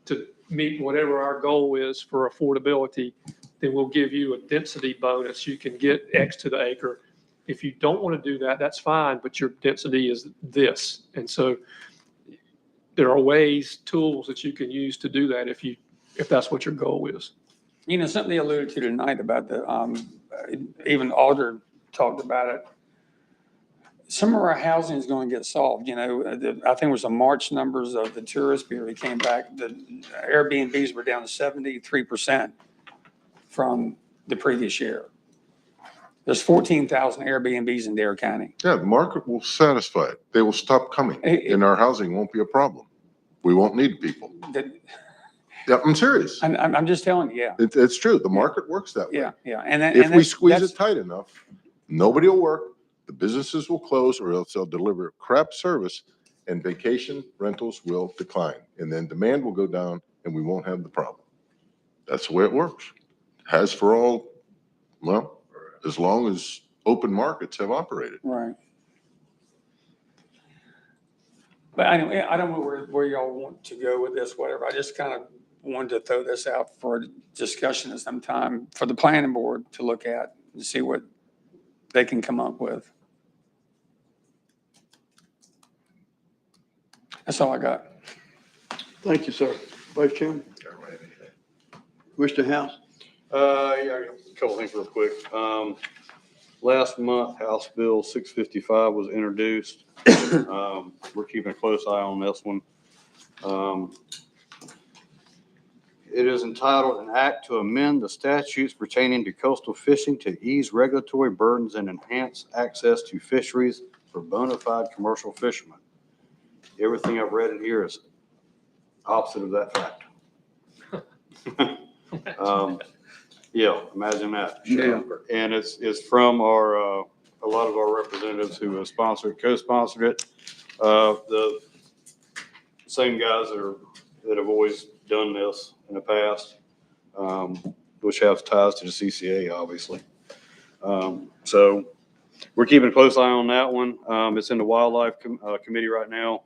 to meet whatever our goal is for affordability, then we'll give you a density bonus. You can get X to the acre. If you don't want to do that, that's fine, but your density is this. And so there are ways, tools that you can use to do that if that's what your goal is. You know, something they alluded to tonight about the, even Alder talked about it. Some of our housing is going to get solved, you know, I think it was the March numbers of the tourist bureau that came back, the Airbnbs were down to 73% from the previous year. There's 14,000 Airbnbs in Dare County. Yeah, the market will satisfy it. They will stop coming and our housing won't be a problem. We won't need people. Yeah, I'm serious. I'm just telling you, yeah. It's true. The market works that way. Yeah, yeah. And then, If we squeeze it tight enough, nobody will work, the businesses will close, or else they'll deliver crap service, and vacation rentals will decline. And then demand will go down and we won't have the problem. That's the way it works. Has for all, well, as long as open markets have operated. Right. But anyway, I don't know where y'all want to go with this, whatever. I just kind of wanted to throw this out for discussion at some time for the planning board to look at and see what they can come up with. That's all I got. Thank you, sir. Vice Chairman. Mr. House. Yeah, a couple things real quick. Last month, House Bill 655 was introduced. We're keeping a close eye on this one. It is entitled "An Act to Amend the Statutes Pertaining to Coastal Fishing to Ease Regulatory Burdens and Enhance Access to Fisheries for Bona Fide Commercial Fishermen." Everything I've read in here is opposite of that fact. Yeah, imagine that. Yeah. And it's from our, a lot of our representatives who have co-sponsored it. The same guys that have always done this in the past, which have ties to the CCA, obviously. So we're keeping a close eye on that one. It's in the Wildlife Committee right now,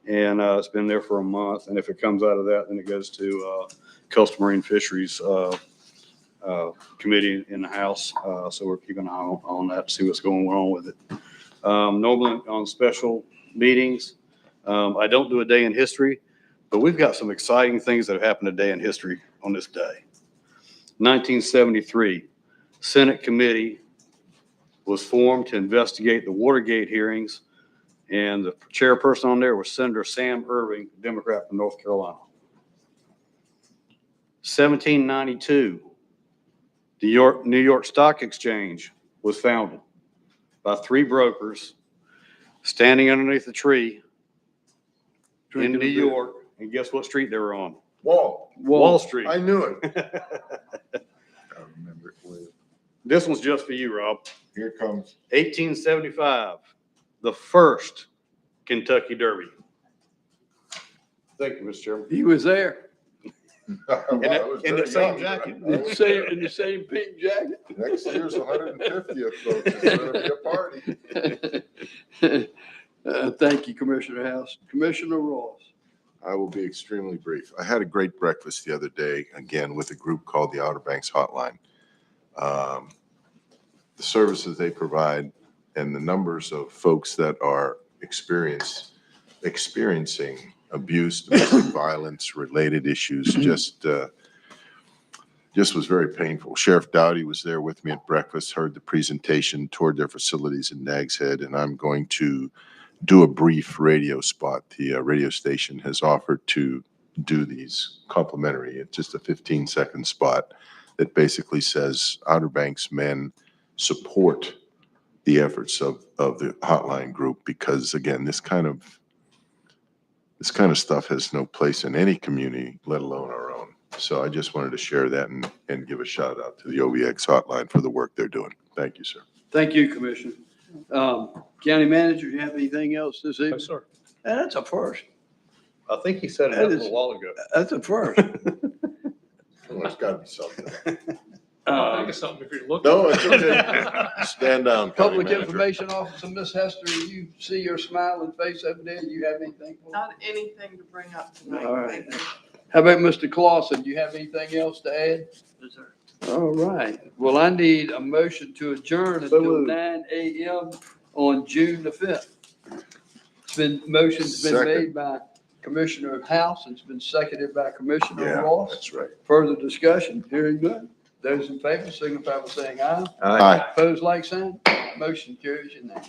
and it's been there for a month. And if it comes out of that, then it goes to Coastal Marine Fisheries Committee in the House. So we're keeping an eye on that to see what's going on with it. Normally on special meetings, I don't do a day in history, but we've got some exciting things that have happened today in history on this day. 1973, Senate committee was formed to investigate the Watergate hearings, and the chairperson on there was Senator Sam Irving, Democrat from North Carolina. 1792, the New York Stock Exchange was founded by three brokers standing underneath a tree in New York. And guess what street they were on? Wall Street. I knew it. I remember it well. This one's just for you, Rob. Here it comes. 1875, the first Kentucky Derby. Thank you, Mr. Chairman. He was there. In the same jacket. In the same pink jacket. Next year's 150th, folks. It's going to be a party. Thank you, Commissioner House. Commissioner Ross. I will be extremely brief. I had a great breakfast the other day, again, with a group called the Outer Banks Hotline. The services they provide and the numbers of folks that are experiencing abuse, domestic violence, related issues, just was very painful. Sheriff Dowdy was there with me at breakfast, heard the presentation, toured their facilities in Nags Head, and I'm going to do a brief radio spot. The radio station has offered to do these complimentary. It's just a 15-second spot that basically says Outer Banks men support the efforts of the hotline group, because again, this kind of stuff has no place in any community, let alone our own. So I just wanted to share that and give a shout out to the OVX hotline for the work they're doing. Thank you, sir. Thank you, Commissioner. County Manager, do you have anything else this evening? Yes, sir. That's a first. I think he said it a little while ago. That's a first. Oh, it's got to be something. I think it's something if you're looking. No, it's okay. Stand down, County Public Manager. Information Officer, Ms. Hester, you see your smiling face over there. Do you have anything? Not anything to bring up tonight. All right. Thank you. How about Mr. Clausen? Do you have anything else to add? All right. Well, I need a motion to adjourn until 9 a.m. on June the 5th. Motion's been Second. made by Commissioner House. It's been seconded by Commissioner Yeah, Ross. that's right. Further discussion? Hearing none. Those in favor signify by saying aye. Aye. Opposed, like sign. Motion carries unanimous.